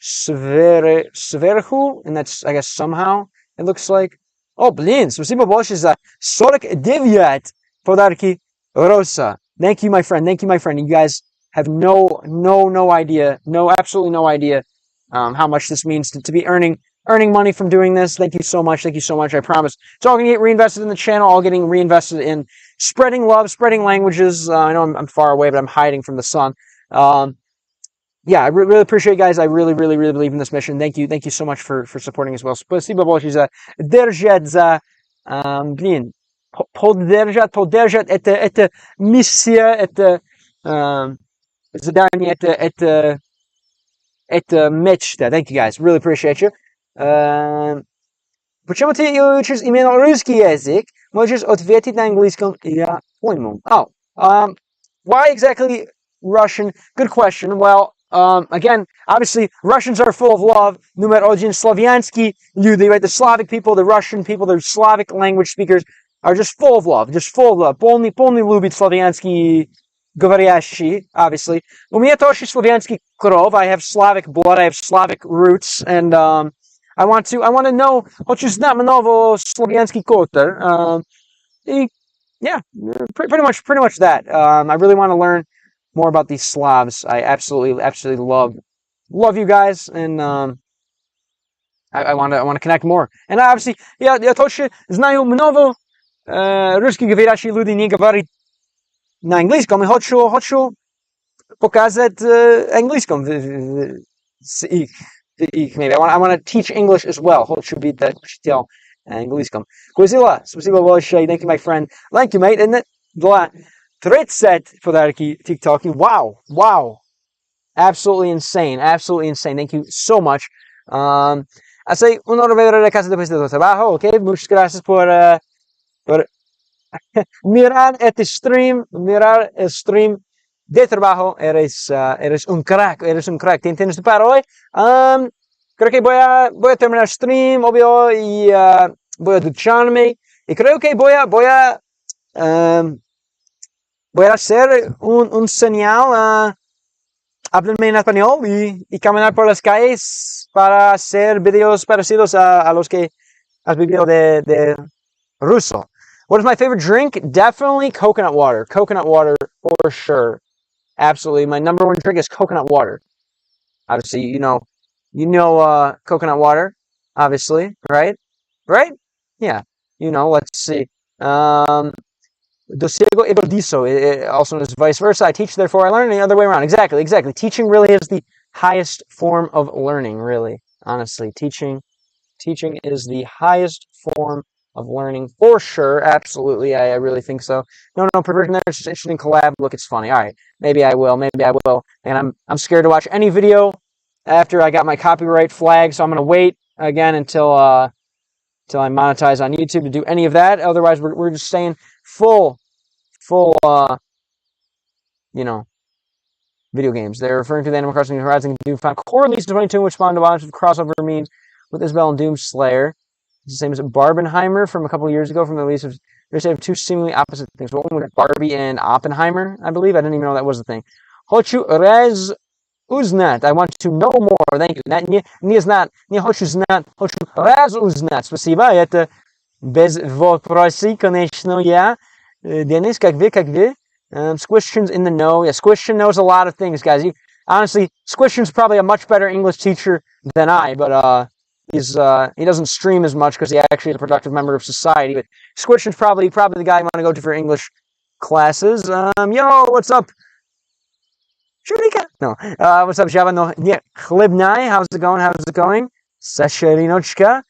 Сверху, and that's, I guess, somehow, it looks like. Oh, блин, спасибо большое за 49 подарки Роса. Thank you, my friend. You guys have no idea, absolutely no idea how much this means to be earning money from doing this. Thank you so much. I promise. It's all going to get reinvested in the channel, all getting reinvested in spreading love, spreading languages. I know I'm far away, but I'm hiding from the sun. Yeah, I really appreciate it, guys. I really believe in this mission. Thank you so much for supporting as well. Спасибо большое за держать за, Поддержать, это миссия, это задание, это мечта. Thank you guys, really appreciate you. Почему ты учишь именно русский язык? Можешь ответить на английском, я пойму. Why exactly Russian? Good question. Well, again, obviously, Russians are full of love. Number один, славянские люди, right? The Slavic people, the Russian people, the Slavic language speakers are just full of love. Just full of love. Полный любит славянские говорящие, obviously. У меня тоже славянский кровь. I have Slavic blood. I have Slavic roots. And, I want to know, хочу знать много славянский культур. Yeah, pretty much that. I really want to learn more about these Slavs. I absolutely love you guys, and I want to connect more. And obviously, я тоже знаю много русскоговорящих людей не говорит на английском, и хочу показать английском их maybe. I want to teach English as well. Хочу быть учителем английском. Кузила, спасибо большое. Thank you, my friend. Thank you, mate. And для 30 подарки TikTok. Wow. Absolutely insane. Thank you so much. Hace una hora de casa después del trabajo, okay? Muchas gracias por mirar este stream, mirar el stream de trabajo. Eres un crack. ¿Te entiendes para hoy? Creo que voy a terminar el stream, obvio, y voy a ducharme. Y creo que voy a hacer un señal, háblenme en español y caminar por las calles para hacer videos parecidos a los que has vivido de ruso. What is my favorite drink? Definitely coconut water. Coconut water for sure. Absolutely. My number one drink is coconut water. Obviously, you know coconut water, obviously, right? Right? Yeah. Let's see. Dosiego e gordizo, also is vice versa. I teach, therefore I learn, the other way around. Exactly. Teaching really is the highest form of learning, really. Honestly, teaching is the highest form of learning for sure. Absolutely. I really think so. No, perversion there. It's just interesting collab. Look, it's funny. All right. Maybe I will. And I'm scared to watch any video after I got my copyright flag, so I'm going to wait again until I monetize on YouTube to do any of that. Otherwise, we're just staying full video games. They're referring to the Animal Crossing Horizon Doom found core release in 22, which spawned a bunch of crossover memes with Isabel and Doomslayer. It's the same as Barbenheimer from a couple of years ago from the release of. They have two seemingly opposite things. One was Barbie and Oppenheimer, I believe. I didn't even know that was the thing. Хочу раз узнать. I want to know more. Thank you. Не знать, не хочу знать. Хочу раз узнать. Спасибо. Это без вопросов, конечно, я. Денис, как вы? Squishion's in the know. Yeah, Squishion knows a lot of things, guys. Honestly, Squishion's probably a much better English teacher than I, but he doesn't stream as much because he actually is a productive member of society. But Squishion's probably the guy you want to go to for English classes. Yo, what's up? Shurika? No. What's up, Java? No. Yeah, Chlibnai. How's it going? Sasherinochka.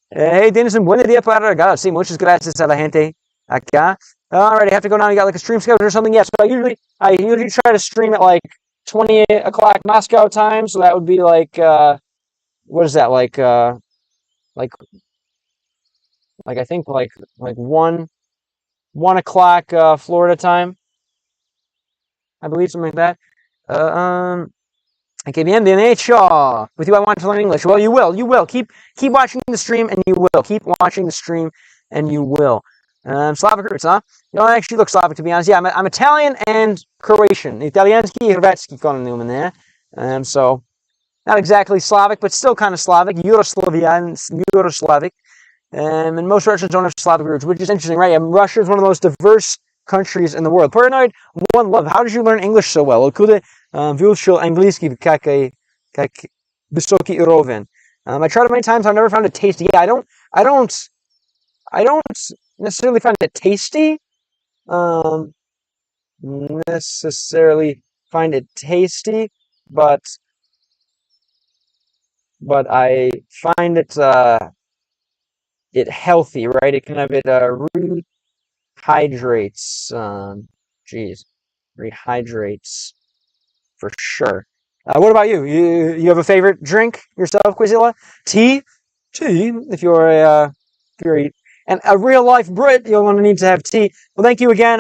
Hey, Denison, buen día para regalar. Sí, muchas gracias a la gente acá. Alright, I have to go now. You got like a stream schedule or something? Yes. Yeah, so I usually try to stream at like 20 o'clock Moscow time. So that would be like, what is that? Like I think like 1 o'clock Florida time. I believe something like that. Okay, bien hecho. With you, I want to learn English. Well, you will. Keep watching the stream, and you will. Keep watching the stream, and you will. Slavic roots, huh? You don't actually look Slavic, to be honest. Yeah, I'm Italian and Croatian. Italianski и hrvatski kononim in there. So, not exactly Slavic, but still kind of Slavic. Euroslavic. And most Russians don't have Slavic roots, which is interesting, right? Russia is one of the most diverse countries in the world. Paranoid, one love. How did you learn English so well? Откуда выучил английский как высокий уровень? I tried it many times. I've never found it tasty. Yeah, I don't necessarily find it tasty. But I find it healthy, right? It can have it really rehydrates. Geez, rehydrates for sure. What about you? You have a favorite drink yourself, Quizilla? Tea? Tea. If you're a real life Brit, you'll want to need to have tea. Well, thank you again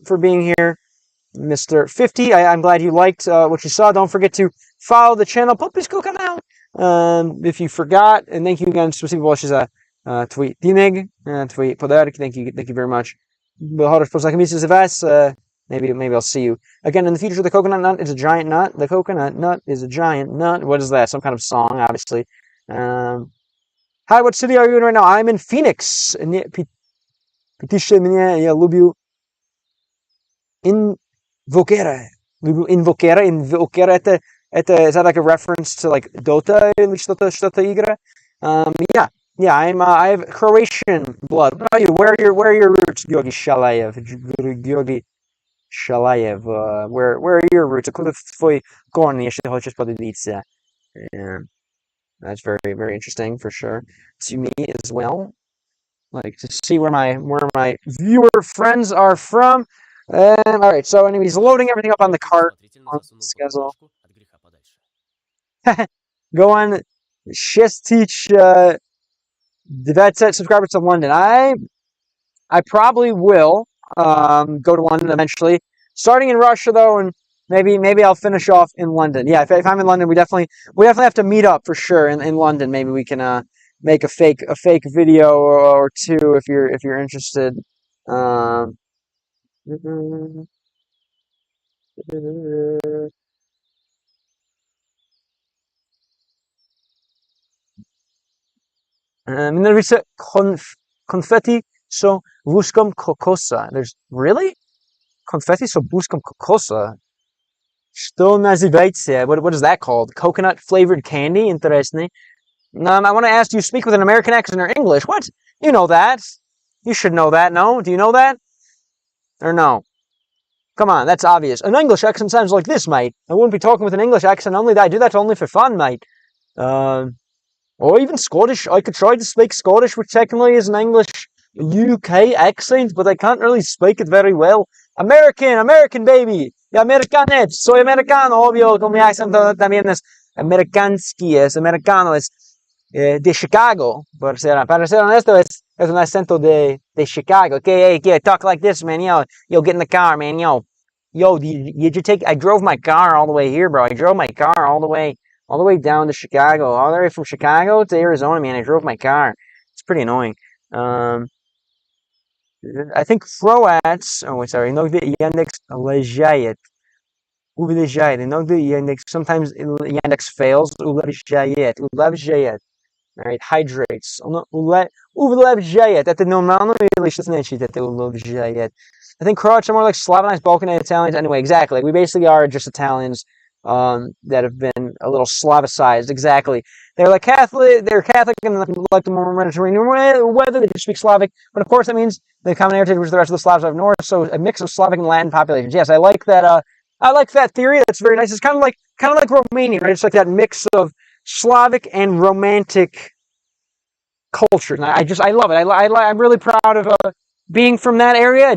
for being here, Mr. 50. I'm glad you liked what you saw. Don't forget to follow the channel. Podpisko kanał. If you forgot, and thank you again. Спасибо большое за твой денег, твои подарки. Thank you very much. Maybe I'll see you again in the future. The coconut nut is a giant nut. The coconut nut is a giant nut. What is that? Some kind of song, obviously. Hi, what city are you in right now? I'm in Phoenix. Пишите мне, я люблю Invokera. Invokera is that like a reference to like Dota или что-то игра? Yeah, I have Croatian blood. What about you? Where are your roots, Georgi Shalayev? Where are your roots? Откуда твой корни, если хочешь поделиться? That's very, very interesting for sure to me as well. Like to see where my viewer friends are from. All right, so anyways, loading everything up on the cart on schedule. Go on, teach 20 subscribers to London. I probably will go to London eventually. Starting in Russia though, and maybe I'll finish off in London. Yeah, if I'm in London, we definitely have to meet up for sure in London. Maybe we can make a fake video or two if you're interested. Mianowicie confetti so błyskom kokosa. There's really confetti so błyskom kokosa. Что называется? What is that called? Coconut flavored candy? Interesting. I want to ask, do you speak with an American accent or English? What? You know that. You should know that, no? Do you know that? Or no? Come on, that's obvious. An English accent sounds like this, mate. I wouldn't be talking with an English accent only. I do that only for fun, mate. Or even Scottish. I could try to speak Scottish, which technically is an English UK accent, but I can't really speak it very well. American baby. Ya americanets. Soy americano, obvio, con mi acento también es americanski, es americano, es de Chicago. Para ser honesto, es un acento de Chicago. Okay, hey, talk like this, man. Yo, get in the car, man. Yo, did you take? I drove my car all the way here, bro. I drove my car all the way down to Chicago, all the way from Chicago to Arizona, man. I drove my car. It's pretty annoying. I think Croats. Oh, wait, sorry. Inogde Yandex лежает. Улежает. Inogde Yandex. Sometimes Yandex fails. Улежает. Right, hydrates. Улежает. Это нормально или что значит это улежает? I think Croats are more like Slavonized Balkan Italians. Anyway, exactly. We basically are just Italians that have been a little Slavicized. Exactly. They're like Catholic. They're Catholic and like the more Mediterranean weather. They just speak Slavic, but of course that means the common heritage which the rest of the Slavs have north. So a mix of Slavic and Latin populations. Yes, I like that. I like that theory. That's very nice. It's kind of like Romania, right? It's like that mix of Slavic and Romantic culture. And I love it. I'm really proud of being from that area.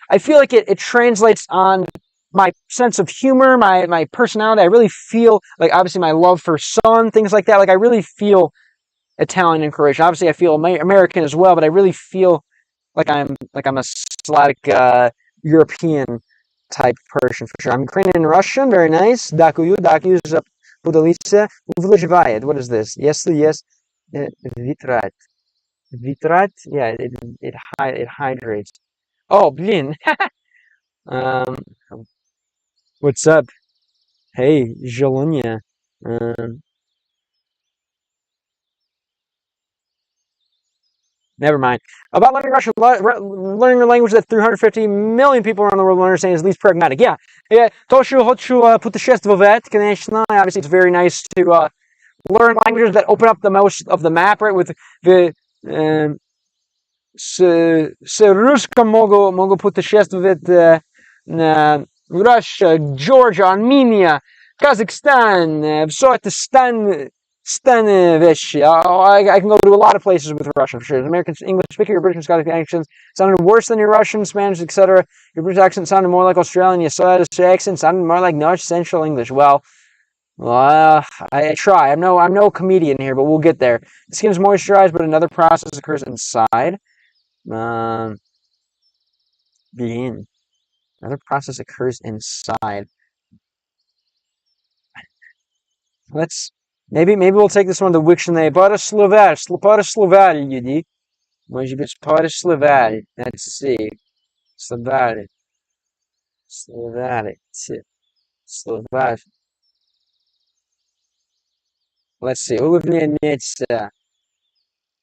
I feel like it translates on my sense of humor, my personality. I really feel like, obviously, my love for sun, things like that. Like I really feel Italian and Croatian. Obviously, I feel American as well, but I really feel like I'm a Slavic European type person for sure. I'm Ukrainian and Russian. Very nice. Dakuyu is a Budalice. What is this? Yes. Vitrat. Yeah, it hydrates. Oh, blin. What's up? Hey, Zhelonia. Never mind. About learning Russian, learning a language that 350 million people around the world will understand is least pragmatic. Yeah. То, что хочу путешествовать, конечно. Obviously, it's very nice to learn languages that open up the most of the map, right? With the с русском могу путешествовать Russia, Georgia, Armenia, Kazakhstan, все это Stane вещи. I can go to a lot of places with Russian for sure. American English speaker, your British and Scottish accents sounded worse than your Russian, Spanish, etc. Your British accent sounded more like Australian. Your Scottish accent sounded more like North Central English. Well, I try. I'm no comedian here, but we'll get there. The skin is moisturized, but another process occurs inside. Begin. Another process occurs inside. Maybe we'll take this one to Wiktionary. Парословали. Может быть, парословали. Let's see. Словали. Словать. Let's see. Улыбнется.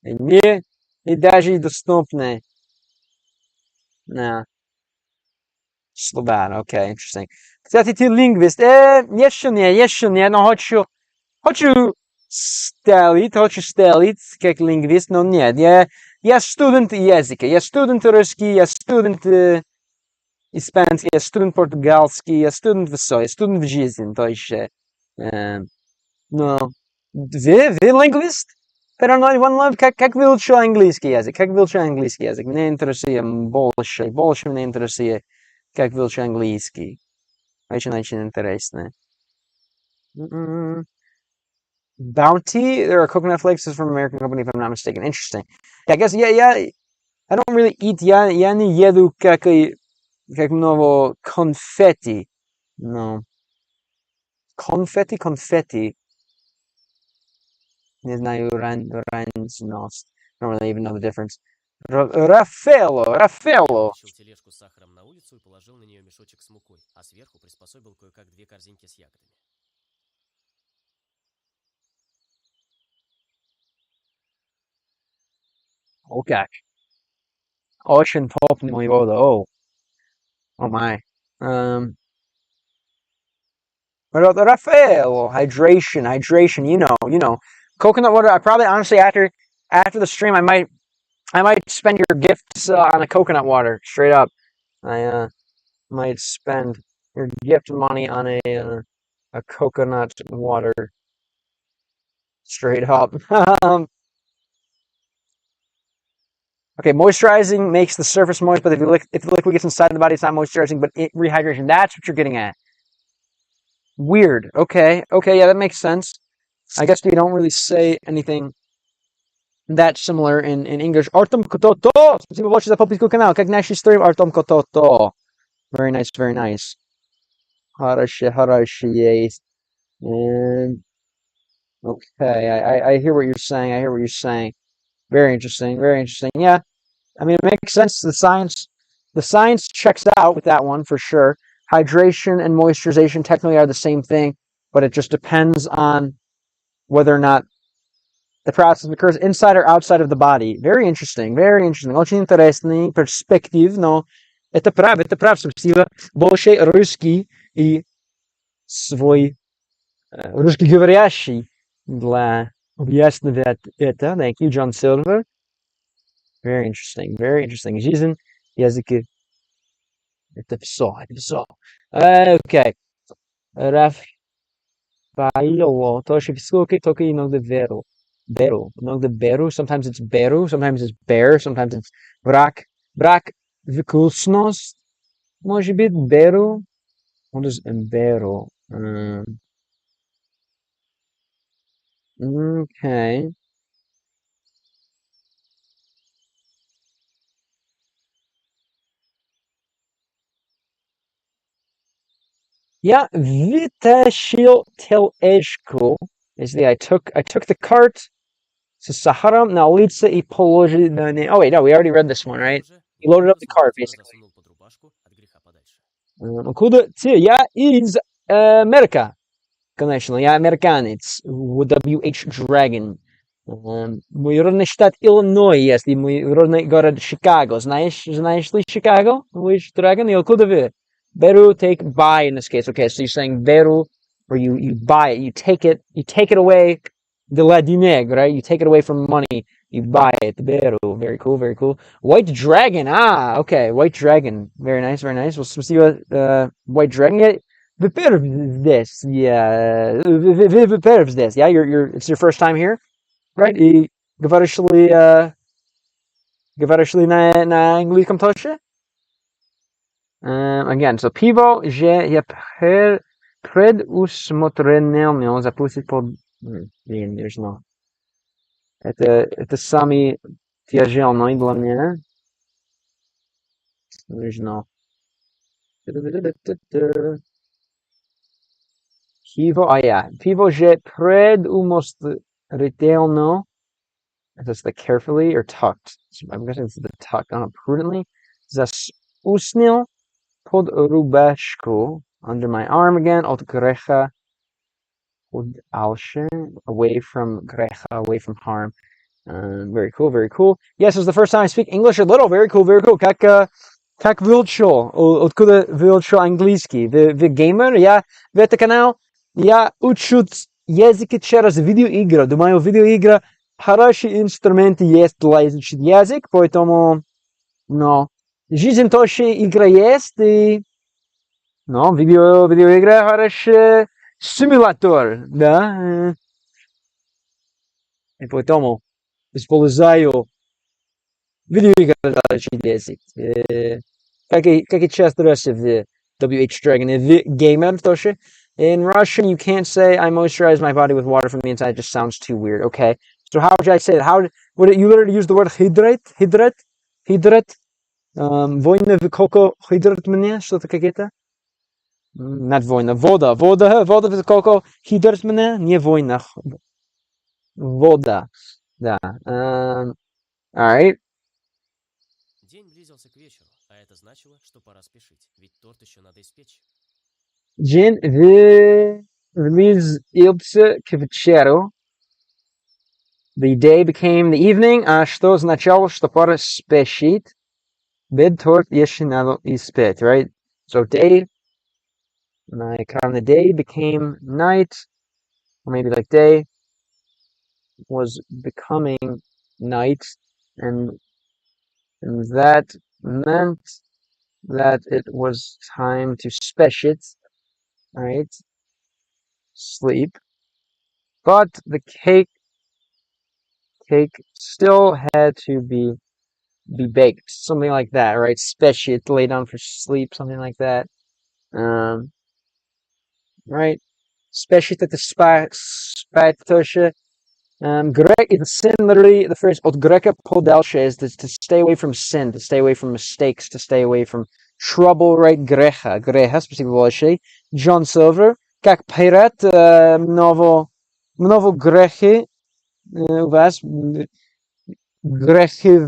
Не и даже доступны. No. Словат. Okay, interesting. Кстати, ты лингвист. Еще не, но хочу стелить, как лингвист, но нет. Я студент языка. Я студент русский, я студент испанский, я студент португальский, я студент все. Я студент в жизни, то еще. Но вы лингвист? Pero no, как выучил английский язык? Мне интересует больше меня интересует, как выучил английский. Очень интересно. Bounty, there are coconut flakes. This is from an American company, if I'm not mistaken. Interesting. Yeah, I guess, yeah. I don't really eat, я не еду как много конфетти. No. Confetti. Не знаю разность. I don't really even know the difference. Рафаэло. Вытащил тележку с сахаром на улицу и положил на нее мешочек с мукой, а сверху приспособил кое-как 2 корзинки с ягодами. Okay. Очень топливная вода. Oh my. Рафаэло. Hydration. You know. Coconut water. I probably honestly after the stream I might spend your gifts on a coconut water. Straight up. I might spend your gift money on a coconut water. Straight up. Okay, moisturizing makes the surface moist, but if the liquid gets inside the body, it's not moisturizing, but rehydration. That's what you're getting at. Weird. Okay, yeah, that makes sense. I guess we don't really say anything that similar in English. Artem kototo! Спасибо большое за подписку канал. Как наш стрим Artem kototo. Very nice. Хорошие. Okay, I hear what you're saying. Very interesting. Yeah, I mean, it makes sense. The science checks out with that one for sure. Hydration and moisturization technically are the same thing, but it just depends on whether or not the process occurs inside or outside of the body. Very interesting. Очень интересный перспектив, но это прав. Спасибо большое русский и свой русскоговорящий для объяснения это. Thank you, John Silver. Very interesting. Жизнь, языки. Это все. Okay. Рафаэло. Тоже физкультура, только иногда веру. Иногда беру. Sometimes it's беру. Sometimes it's bear. Sometimes it's брак. Вкусность. Может быть, беру. What is беру? Okay. Я вытащил тележку. Basically, I took the cart с сахаром на улице и положил на ней. Oh wait, no, we already read this one, right? You loaded up the cart, basically. Откуда ты? Я из Америка. Конечно, я американец. WH Dragon. Мой родной штат Иллинойс, если мой родной город Чикаго. Знаешь ли Чикаго? WH Dragon. И откуда вы? Беру, take, buy in this case. Okay, so you're saying беру, or you buy it, you take it away, de la dineg, right? You take it away from money, you buy it. Беру. Very cool. White Dragon. Okay, White Dragon. Very nice. We'll see what White Dragon. this, yeah. This, yeah. It's your first time here, right? I говоришь ли на английском тоже? Again, so pivo, že je предусмотрено запустить под... Блин, there's no. Это самый тяжелый для меня. There's no. Pivo, yeah. Pivo, že предусмотрительно. Is the carefully or tucked? I'm guessing it's the tucked. I don't know, prudently. Zasusnil pod rubashku under my arm again. Od grecha od alshe, away from grecha, away from harm. Very cool, very cool. Yes, it's the first time I speak English a little. Very cool, very cool. Как выучил? Откуда выучил английский? Вы геймер? Я в этом канал. Я учу языки через видеоигры. Думаю, видеоигры хороший инструмент есть для изучения языка, поэтому, но жизнь тоже игра есть, и, но видеоигра хороший симулятор, да, и поэтому использую видеоигры для изучения языка. Как и часто раз в WH Dragon, в gamer тоже. In Russian, you can't say I moisturize my body with water from the inside. It just sounds too weird. Okay. So how would I say it? How would you literally use the word hydrate? Hydrate. Война в коко hydrate мне что-то какие-то? Not война. Вода в коко hydrate мне не война. Вода. Да. Alright. День близился к вечеру, а это значило, что пора спешить, ведь торт еще надо испечь. День влился к вечеру. The day became the evening, что означало, что пора спешить. Bid торт еще надо испечь, right? So day, на экране day became night, or maybe like day was becoming night, and that meant that it was time to spesh it, right? Sleep. But the cake still had to be baked, something like that, right? Spesh it, lay down for sleep, something like that. Right? Spesh it at the spatosha. Grek in sin, literally the phrase od greka podelsha is to stay away from sin, to stay away from mistakes, to stay away from trouble, right? Greha, specifically John Silver, как pirate, mnovo grechy, u vás, grechy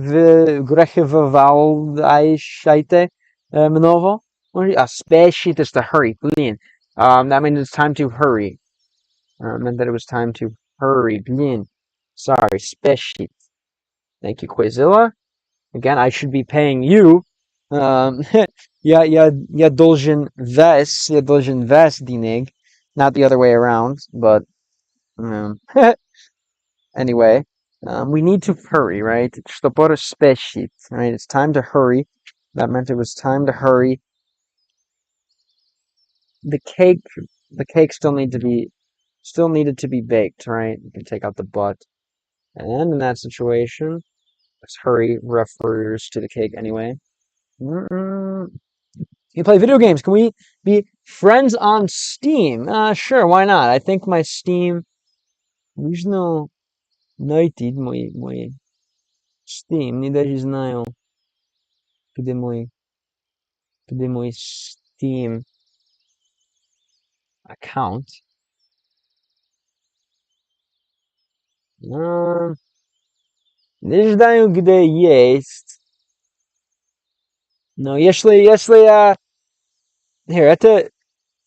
вывалшайте, mnovo, speshit is to hurry, blin. That means it's time to hurry. Meant that it was time to hurry, blin. Sorry, speshit. Thank you, Quizilla. Again, I should be paying you. Я должен вас денег, not the other way around, but anyway, we need to hurry, right? Что пора спешить, right? It's time to hurry. That meant it was time to hurry. The cake still needed to be baked, right? You can take out the but. And in that situation, let's hurry refers to the cake anyway. You play video games. Can we be friends on Steam? Sure, why not? I think my Steam нужно найти мой Steam. Не даже знаю, где мой Steam account. Не знаю, где есть. Но если here,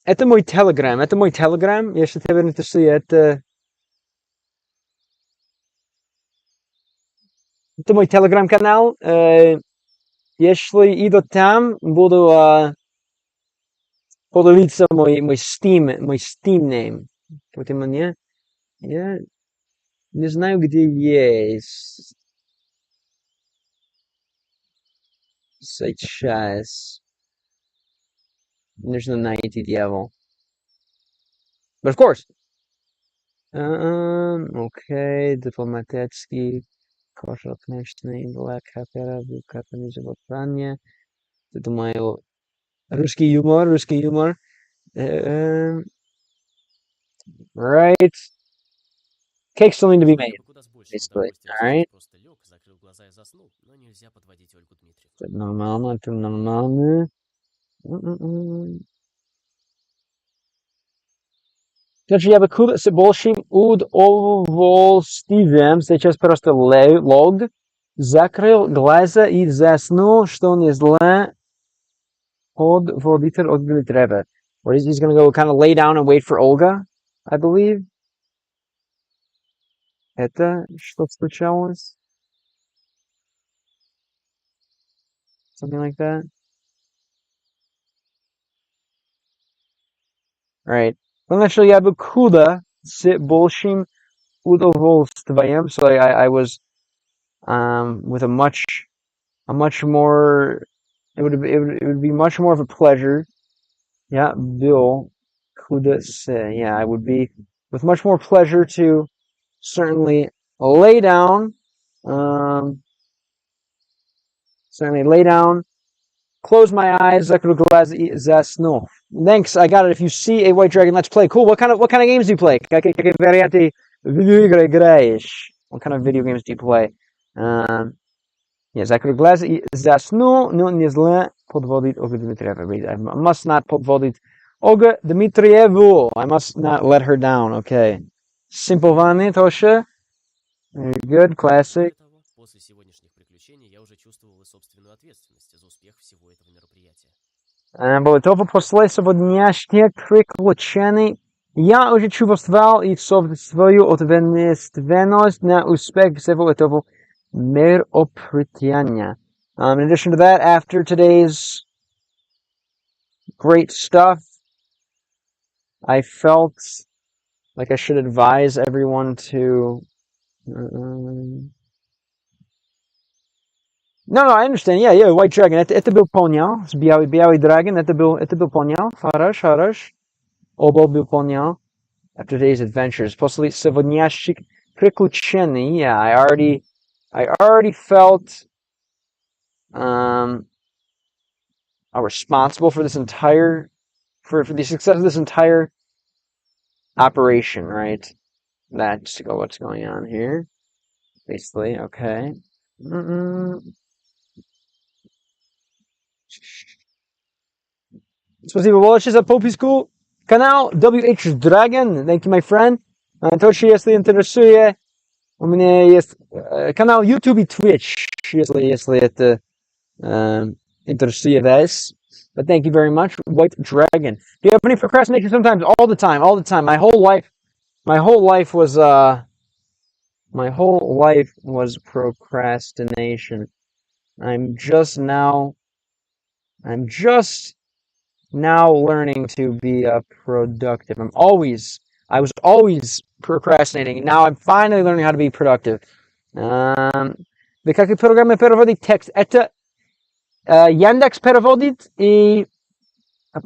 это мой Telegram. Это мой Telegram. Если тебе интересует, это мой Telegram-канал. Если иду там, буду поделиться мой Steam name. Поэтому я не знаю, где есть сейчас. Нужно найти дьявол. But of course. Okay, дипломатический, кошелечный, интеллект, хакера, капитализирование. Думаю, русский юмор. Right. Cake still need to be Я made, бы куда с большим basically. удовольствием All right. сейчас просто лег, закрыл глаза и заснул, но нельзя подводить Ольгу Дмитриевну. Это нормально. М-м-м. Значит, я бы куда с большим удовольствием сейчас просто лег, закрыл глаза и заснул, что не зле подводитель Ольги Дмитриевны. What is he's gonna go kind of lay down and wait for Olga, I believe. Это что случалось? Something like that. Right. Значит, я бы куда с большим удовольствием. So I was with a much more. It would be much more of a pleasure. Yeah, Bill could say. Yeah, I would be with much more pleasure to certainly lay down. Certainly lay down. Close my eyes. No. Thanks, I got it. If you see a white dragon, let's play. Cool. What kind of games do you play? What kind of video games do you play? Yeah, закрой глаза и заснул, но не зле подводить Olga Dmitrievna. I must not подводить Olga Dmitrievna. I must not let her down. Okay. Simple ванны, Tosha. Very good, classic. Более того, после сегодняшних приключений я уже чувствовал и собственную ответственность за успех всего этого мероприятия. Более того, после сегодняшних приключений я уже чувствовал и свою ответственность на успех всего этого мероприятия. In addition to that, after today's great stuff, I felt like I should advise everyone to. No, I understand. Yeah, White Dragon. Это был понял. Белый драгон. Это был понял. Хорош. Оба был понял. After today's adventures. После сегодняшних приключений. Yeah, I already felt responsible for this entire for the success of this entire operation, right? That's what's going on here. Basically, okay. Спасибо большое за подписку. Канал WH Dragon. Thank you, my friend. То, что если интересует, у меня есть канал YouTube и Twitch, если это interested вас. But thank you very much, White Dragon. Do you have any procrastination? Sometimes, all the time. My whole life was procrastination. I'm just now learning to be productive. I was always procrastinating. Now I'm finally learning how to be productive. Вы какие программы переводить текст? Это Яндекс переводит и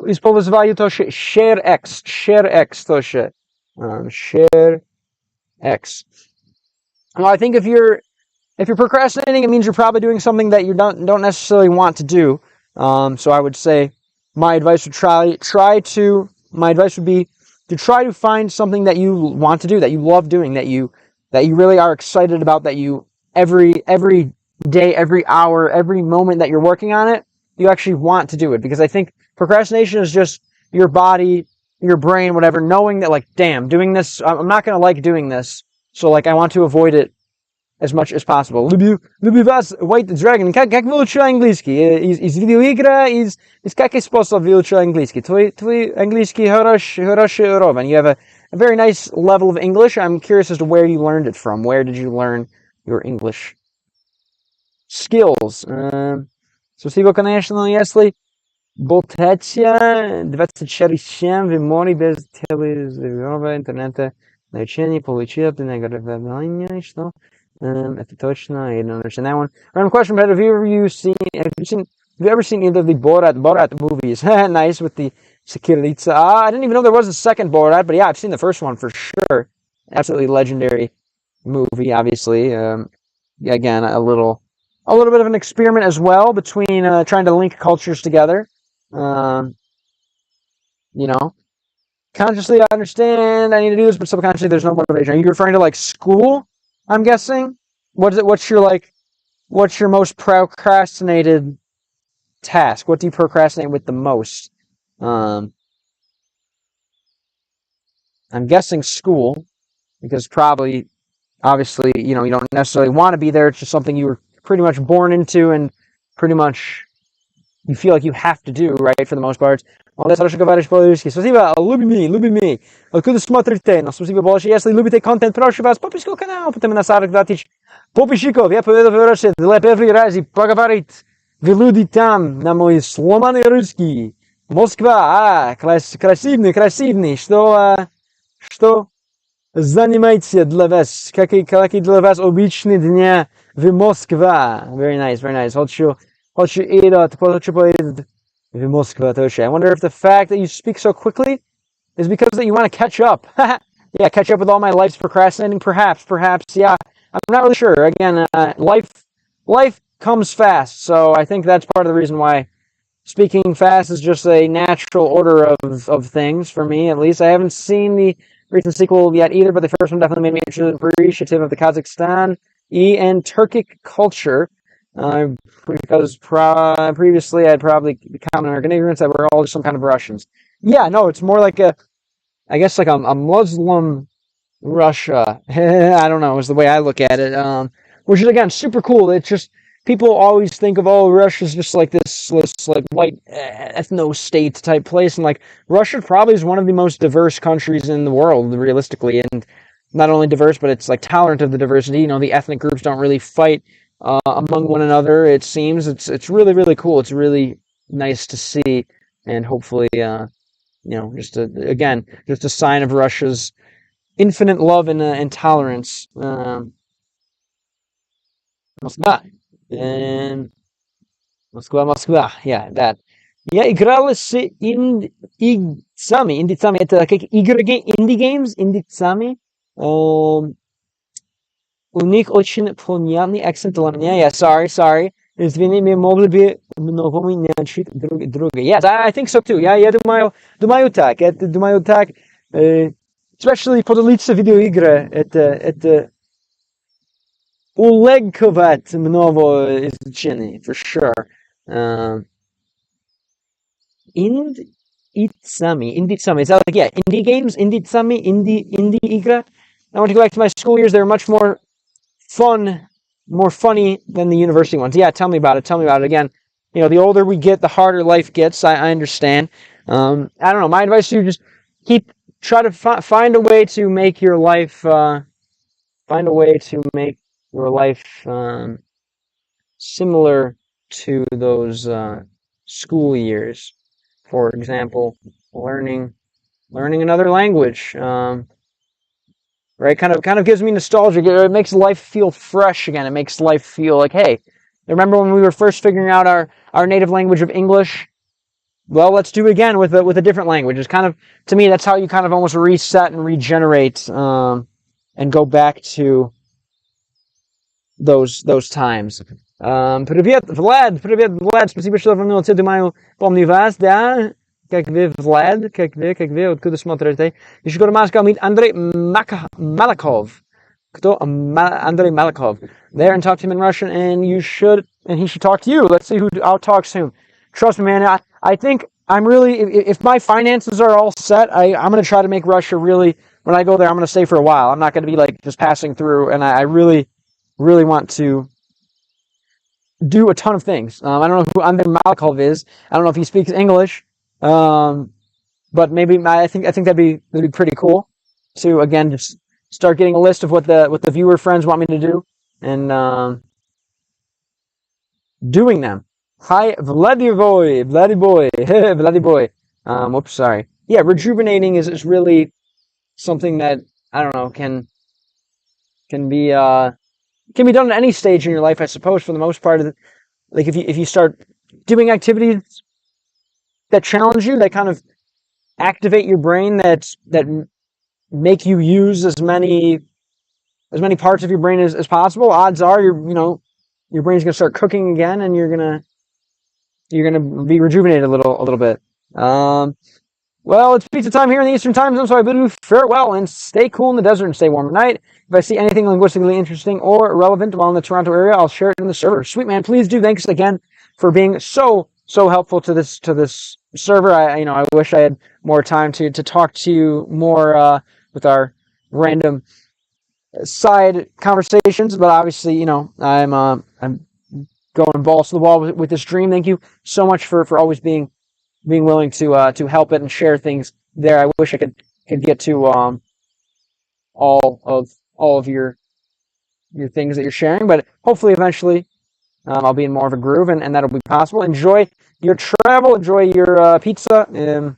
использую тоже ShareX тоже. ShareX. Well, I think if you're procrastinating, it means you're probably doing something that you don't necessarily want to do. So I would say my advice would be to try to find something that you want to do, that you love doing, that you really are excited about, that you every day, every hour, every moment that you're working on it, you actually want to do it. Because I think procrastination is just your body, your brain, whatever, knowing that, like, damn, doing this, I'm not going to like doing this. So, like, I want to avoid it as much as possible. Люблю вас, White Dragon. Как выучил английский? Из видеоигра, из какой способ выучил английский? Твой английский хороший уровень. You have a very nice level of English. I'm curious as to where you learned it from. Where did you learn your English skills? Спасибо, конечно, если болтать 24/7 в море без телевизора, интернета, научение получил награждение, что это точно. I don't understand that one. Random question, but have you seen Have you ever seen either of the Borat movies? Nice with the Sekirlitsa. I didn't even know there was a second Borat, but yeah, I've seen the first one for sure. Absolutely legendary movie, obviously. Again, a little bit of an experiment as well between trying to link cultures together. Um, you know, consciously I understand I need to do this, but subconsciously there's no motivation. Are you referring to like school? I'm guessing. What is it? What's your most procrastinated task? What do you procrastinate with the most? Um, I'm guessing school, because probably, obviously, you don't necessarily want to be there. It's just something you were pretty much born into and pretty much you feel like you have to do, right, for the most part. Ale хорошо говоришь по-русски. Спасибо, люби me. Откуда смотрите? Спасибо большое. Если любите контент, прошу вас, подписку канал, потому на 40 тысяч подписчиков. Я поведу выращивать для первый раз и поговорить. Вы люди там, на мой сломанный русский. Москва, красивный. Что занимаете для вас? Какие для вас обычные дня в Москве? Very nice, very nice. Хочу поедать в Москву. I wonder if the fact that you speak so quickly is because that you want to catch up. Yeah, catch up with all my life's procrastinating. Perhaps. Yeah, I'm not really sure. Again, life comes fast, so I think that's part of the reason why speaking fast is just a natural order of things for me, at least. I haven't seen the recent sequel yet either, but the first one definitely made me appreciative of the Kazakhstan and Turkic culture. Because previously I'd probably become American ignorance that we're all just some kind of Russians. Yeah, no, it's more like I guess like a Muslim Russia. I don't know, is the way I look at it. Which is again super cool. It's just people always think of Russia's just like this like white ethno state type place, and like Russia probably is one of the most diverse countries in the world, realistically, and not only diverse, but it's like tolerant of the diversity. The ethnic groups don't really fight among one another. It seems it's really, really cool. It's really nice to see, and hopefully, just a sign of Russia's infinite love and tolerance. Москва. And Москва. Yeah, that. Я играла с индийцами. Это как игры, инди-геймс, индийцами. У них очень понятный акцент для меня. Yeah, sorry. Извини, мы могли бы многому научить друг друга. Yes, I think so too. Я думаю так. Especially поделиться видеоигры. Это улегчивает много изучения, for sure. Индийцами. Is that like, yeah, indie games? Индийцами? Indie игры? I want to go back to my school years. They were much more fun, more funny than the university ones. Yeah, tell me about it. Again, the older we get, the harder life gets. I understand. I don't know. My advice to you, just try to find a way to make your life, similar to those school years. For example, learning another language. Right, kind of gives me nostalgia. It makes life feel fresh again. It makes life feel like, hey, remember when we were first figuring out our native language of English? Well, let's do it again with a different language. It's kind of, to me, that's how you kind of almost reset and regenerate and go back to those times. Привет, Влад, спасибо, что вернулся. Думаю, помню вас, да? Как вы, Влад, как вы, откуда смотрите? Еще скоро Москва meet Andrei Malakov. Кто? Andrei Malakov. There, and talk to him in Russian, and he should talk to you. Let's see who outtalks him. Trust me, man, I think I'm really, if my finances are all set, I'm going to try to make Russia really, when I go there, I'm going to stay for a while. I'm not going to be like just passing through, and I really, really want to do a ton of things. I don't know who Andrei Malakov is. I don't know if he speaks English. But maybe I think that'd be pretty cool to again just start getting a list of what the viewer friends want me to do and doing them. Hi, Vladiboy. Oops, sorry. Yeah, rejuvenating is really something that I don't know can be done at any stage in your life, I suppose. For the most part, like if you start doing activities that challenge you, that kind of activate your brain, that make you use as many parts of your brain as possible, odds are your brain's gonna start cooking again, and you're gonna be rejuvenated a little bit. Well, it's pizza time here in the Eastern Time Zone, so I bid you farewell and stay cool in the desert and stay warm at night. If I see anything linguistically interesting or relevant while in the Toronto area, I'll share it in the server. Sweet man, please do. Thanks again for being so helpful to this server. I wish I had more time to talk to you more with our random side conversations, but obviously, I'm going balls to the wall with this dream. Thank you so much for always being willing to help it and share things there. I wish I could get to all of your things that you're sharing, but hopefully eventually I'll be in more of a groove, and that'll be possible. Enjoy your travel, enjoy your pizza, and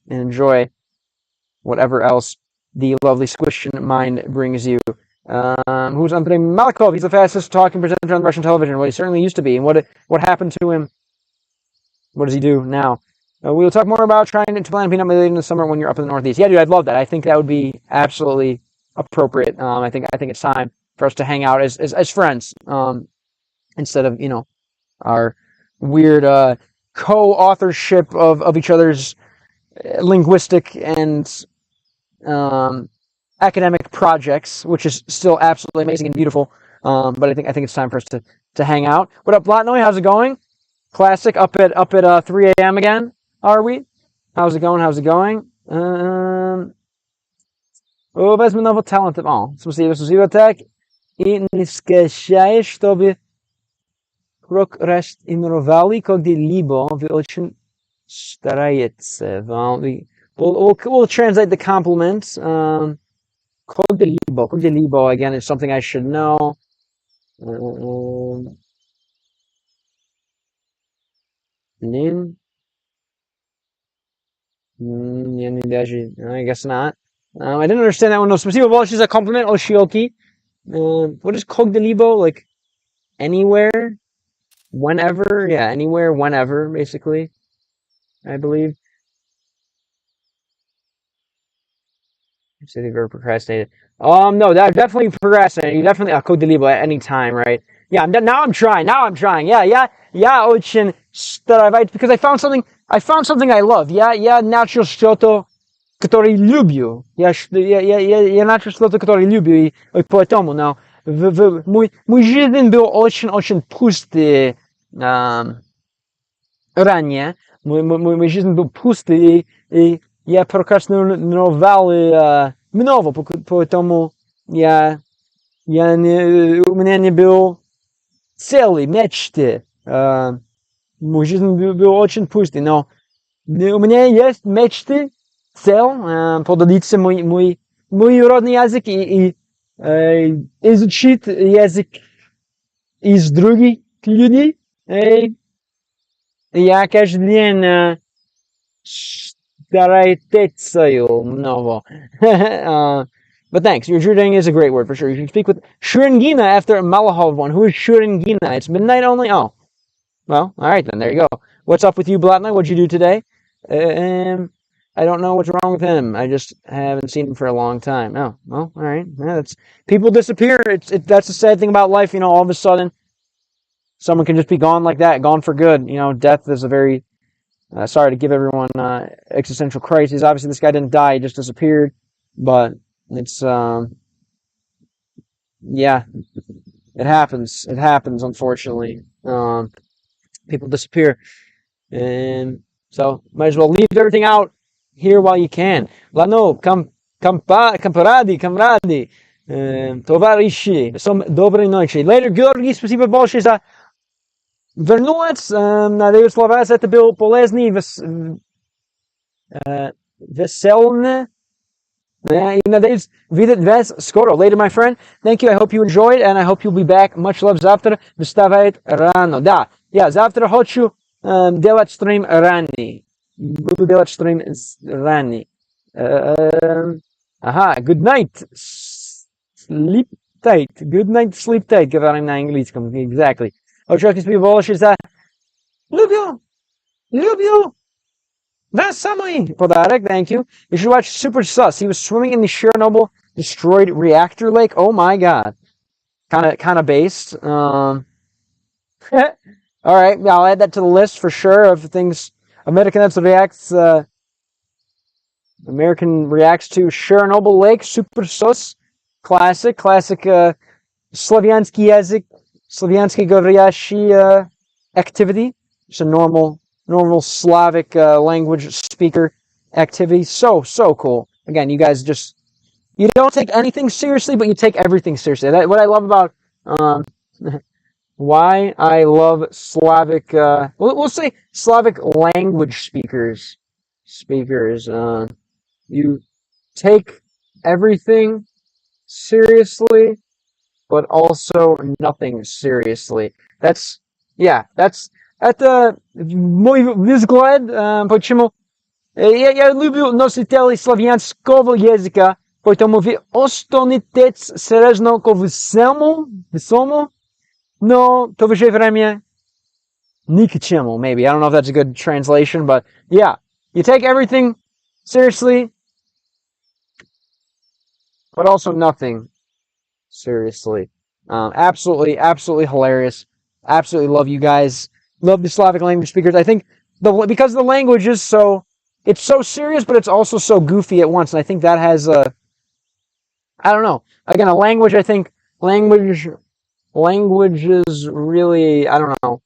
enjoy whatever else the lovely Squishin mind brings you. Who's Andrei Malakov? He's the fastest talking presenter on Russian television. Well, he certainly used to be. And what happened to him? What does he do now? We'll talk more about trying to plan peanut late in the summer when you're up in the Northeast. Yeah, dude, I'd love that. I think that would be absolutely appropriate. I think it's time for us to hang out as friends, instead of our weird co-authorship of each other's linguistic and academic projects, which is still absolutely amazing and beautiful. But I think it's time for us to hang out. What up, Blatnoy? How's it going? Classic. Up at 3 a.m. again. Are we? How's it going? Wezmę nowo talent. Спасибо так. И не скачаешь, чтобы крок растренировали когда-либо. Вы очень стараетесь. We'll translate the compliment. Когда-либо again is something I should know. Nin. I guess not. I didn't understand that one. No, спасибо большое за compliment. Oshioki. What is когда-либо? Like anywhere, whenever? Yeah, anywhere, whenever, basically. I believe. Said you've ever procrastinated. No, that definitely procrastinated. You definitely когда-либо at any time, right? Yeah, now I'm trying. Yeah, очень стараюсь, because I found something I love. Я начал что-то, которое люблю. Я начал что-то, которое люблю, и поэтому, но мой жизнь был очень пустый ранее. Мой жизнь был пустый, и я прокрастиновал много, поэтому у меня не было цели, мечты. Мой жизнь был очень пустый, но у меня есть мечты, цель, поделиться мой родный язык и изучить язык из других людей. Я каждый день стараюсь много. But thanks. Your Judang is a great word for sure. You should speak with Shuringina after Malahov one. Who is Shuringina? It's midnight only? Oh. Well, alright then. There you go. What's up with you, Blatna? What'd you do today? I don't know what's wrong with him. I just haven't seen him for a long time. Oh, well, alright. Yeah, people disappear. That's the sad thing about life. All of a sudden, someone can just be gone like that, gone for good. Death is a very... sorry to give everyone existential crises. Obviously, this guy didn't die. He just disappeared. But... it's yeah, it happens. It happens, unfortunately. People disappear, and so might as well leave everything out here while you can. Lano, камради, товарищи, доброй ночи. Later, Георгий, спасибо большое за вернулась. Надеюсь, для вас это был полезный, веселый. Yeah, надеюсь видеть вас скоро. Later, my friend. Thank you. I hope you enjoyed, and I hope you'll be back. Much love. Завтра вставать рано. Да, завтра хочу делать стрим ранний. Буду делать стрим ранний. Good night. Sleep tight. Good night, sleep tight. Говорим на английском. Exactly. Хочу спасибо большое за Люблю. Люблю. That's самый подарок, thank you. You should watch Super Sus. He was swimming in the Chernobyl destroyed reactor lake. Oh my god. Kinda based. All right, I'll add that to the list for sure of things American reacts to Chernobyl Lake, Super Sus. Classic Slaviansky язык, Slaviansky говорящий activity. It's a normal Slavic language speaker activity. So cool. Again, you guys you don't take anything seriously, but you take everything seriously. What I love about why I love Slavic, we'll say Slavic language speakers. You take everything seriously, but also nothing seriously. That's это мой взгляд, почему я люблю носителей славянского языка, поэтому вы останетесь серьезно ко всему, но в то же время ни к чему, maybe. I don't know if that's a good translation, but yeah. You take everything seriously, but also nothing seriously. Absolutely hilarious. Absolutely love you guys. Love the Slavic language speakers. I think because the language is it's so serious, but it's also so goofy at once. And I think that has I don't know. Again, a language. I think languages really, I don't know,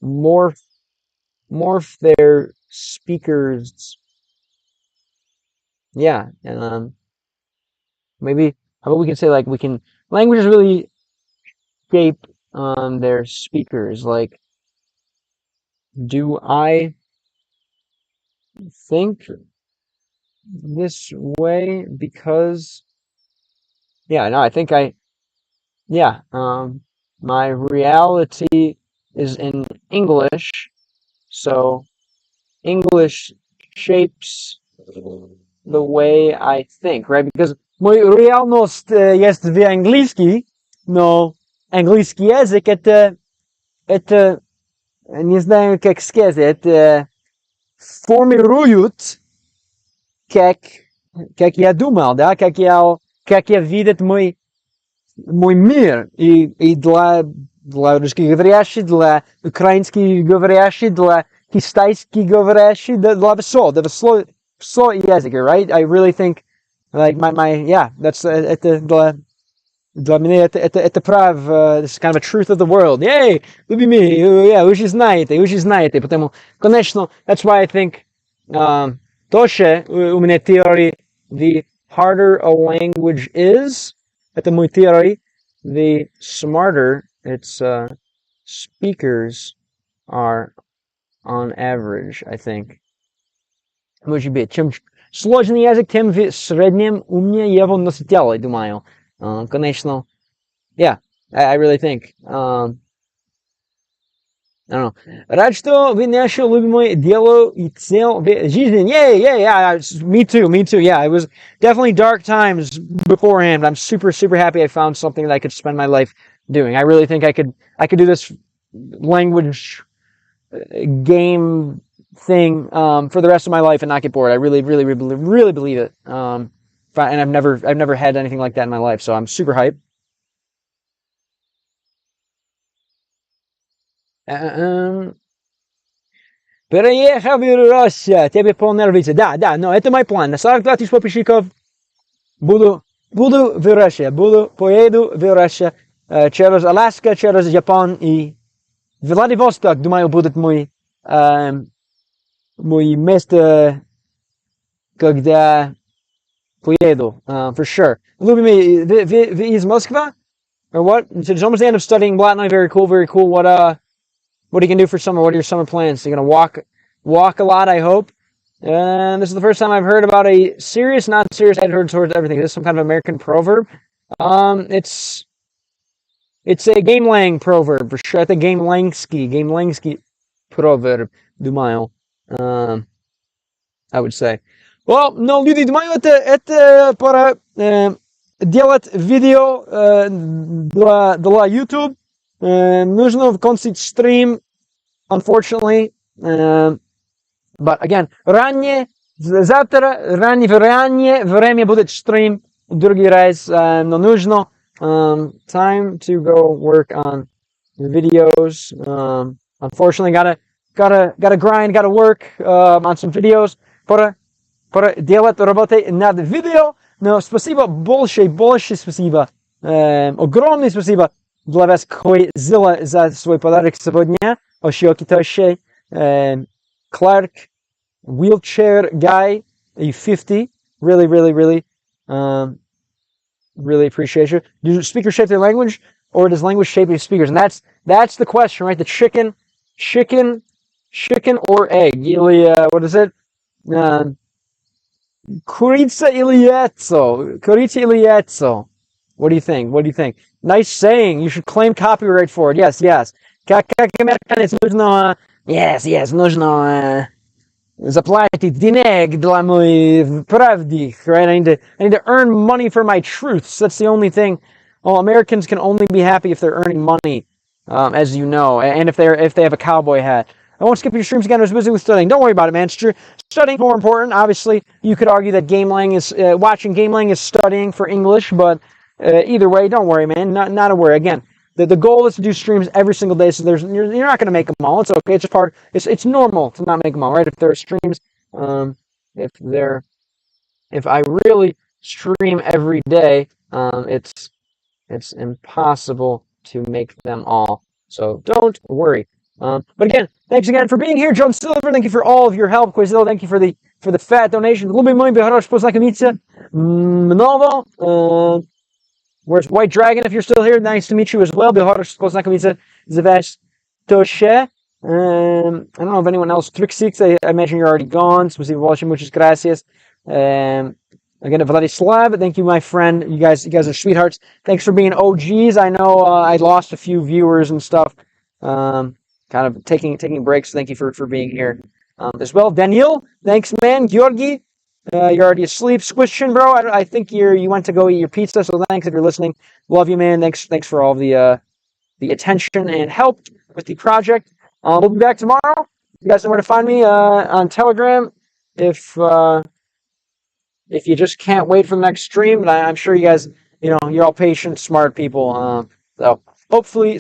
morph their speakers. Yeah, and maybe how about we can say languages really shape their speakers. Like, do I think this way because I think my reality is in English, so English shapes the way I think, right? Because мой реальность есть в английский, но английский язык это не знаю как сказать, это формирует как я думал, да, как я видит мой мир, и для русскоговорящих, для украинских говорящих, для китайских говорящих, для всего языка, right? I really think that's для меня это прав, it's kind of a truth of the world. Yay, люби меня, вы же знаете, потому, конечно, that's why I think, тоже у меня theory, the harder a language is, это мой theory, the smarter its speakers are on average, I think. Может быть, чем сложный язык, тем в среднем умнее его носители, думаю. Конечно, I really think. I don't know. Рад, что вы нашли любимое дело и цель в жизни. Yeah. Me too. Yeah, it was definitely dark times beforehand. I'm super happy I found something that I could spend my life doing. I really think I could do this language game thing for the rest of my life and not get bored. I really believe it. And I've never had anything like that in my life, so I'm super hyped. Переехал в Россию, тебе понравится. Да, но это мой план. На 42 тысяч подписчиков поеду в Россию через Аляску, через Япон и Владивосток, думаю, будет мой место, когда поеду, for sure. Любимый, вы из Москвы? Or what? So it's almost the end of studying Latin. Very cool. What are you gonna do for summer? What are your summer plans? So you're gonna walk a lot, I hope. And this is the first time I've heard about a serious, not serious attitude towards everything. This is some kind of American proverb. It's a game-lang proverb for sure. It's a game-langski proverb, думаю. I would say. Well, no, люди, думаю, это пора делать видео для YouTube. Нужно кончить стрим, unfortunately. But again, завтра, в раннее время будет стрим, другой раз, но нужно time to go work on the videos. Unfortunately, gotta grind, gotta work on some videos. Пора делать работы над видео. Но спасибо большое спасибо. Огромное спасибо для вас, кой за свой подарок сегодня. Ошиоки Тошей. Clark, wheelchair guy, a 50. Really appreciate you. Do speakers shape their language, or does language shape your speakers? And that's the question, right? The chicken or egg? What is it? Kurica или яйцо? What do you think? Nice saying. You should claim copyright for it. Yes. Как американец нужно... Yes, нужно заплатить денег для моей правды, right? I need to earn money for my truths. That's the only thing. Well, Americans can only be happy if they're earning money, as you know, and if they have a cowboy hat. I won't skip your streams again. I was busy with studying. Don't worry about it, man. It's true. Studying's more important. Obviously, you could argue that watching Gamelang is studying for English, but either way, don't worry, man. Not a worry. Again, the goal is to do streams every single day, so you're not going to make them all. It's okay. It's normal to not make them all, right? If there are streams, if I really stream every day, it's impossible to make them all. So don't worry. But again, thanks again for being here, John Silver. Thank you for all of your help, Quizillo. Thank you for the fat donation. Where's White Dragon? If you're still here, nice to meet you as well. I don't know if anyone else. Trixix, I imagine you're already gone. Спасибо watching, muchas gracias. Again, Vladislav, thank you, my friend. You guys are sweethearts. Thanks for being OGs. I know I lost a few viewers and stuff. Kind of taking breaks. Thank you for being here as well. Daniel, thanks, man. Georgi, you're already asleep. Squishin, bro, I think you went to go eat your pizza, so thanks if you're listening. Love you, man. Thanks for all the attention and help with the project. We'll be back tomorrow. You guys know where to find me on Telegram. If you just can't wait for the next stream, but I'm sure you guys, you're all patient, smart people. So hopefully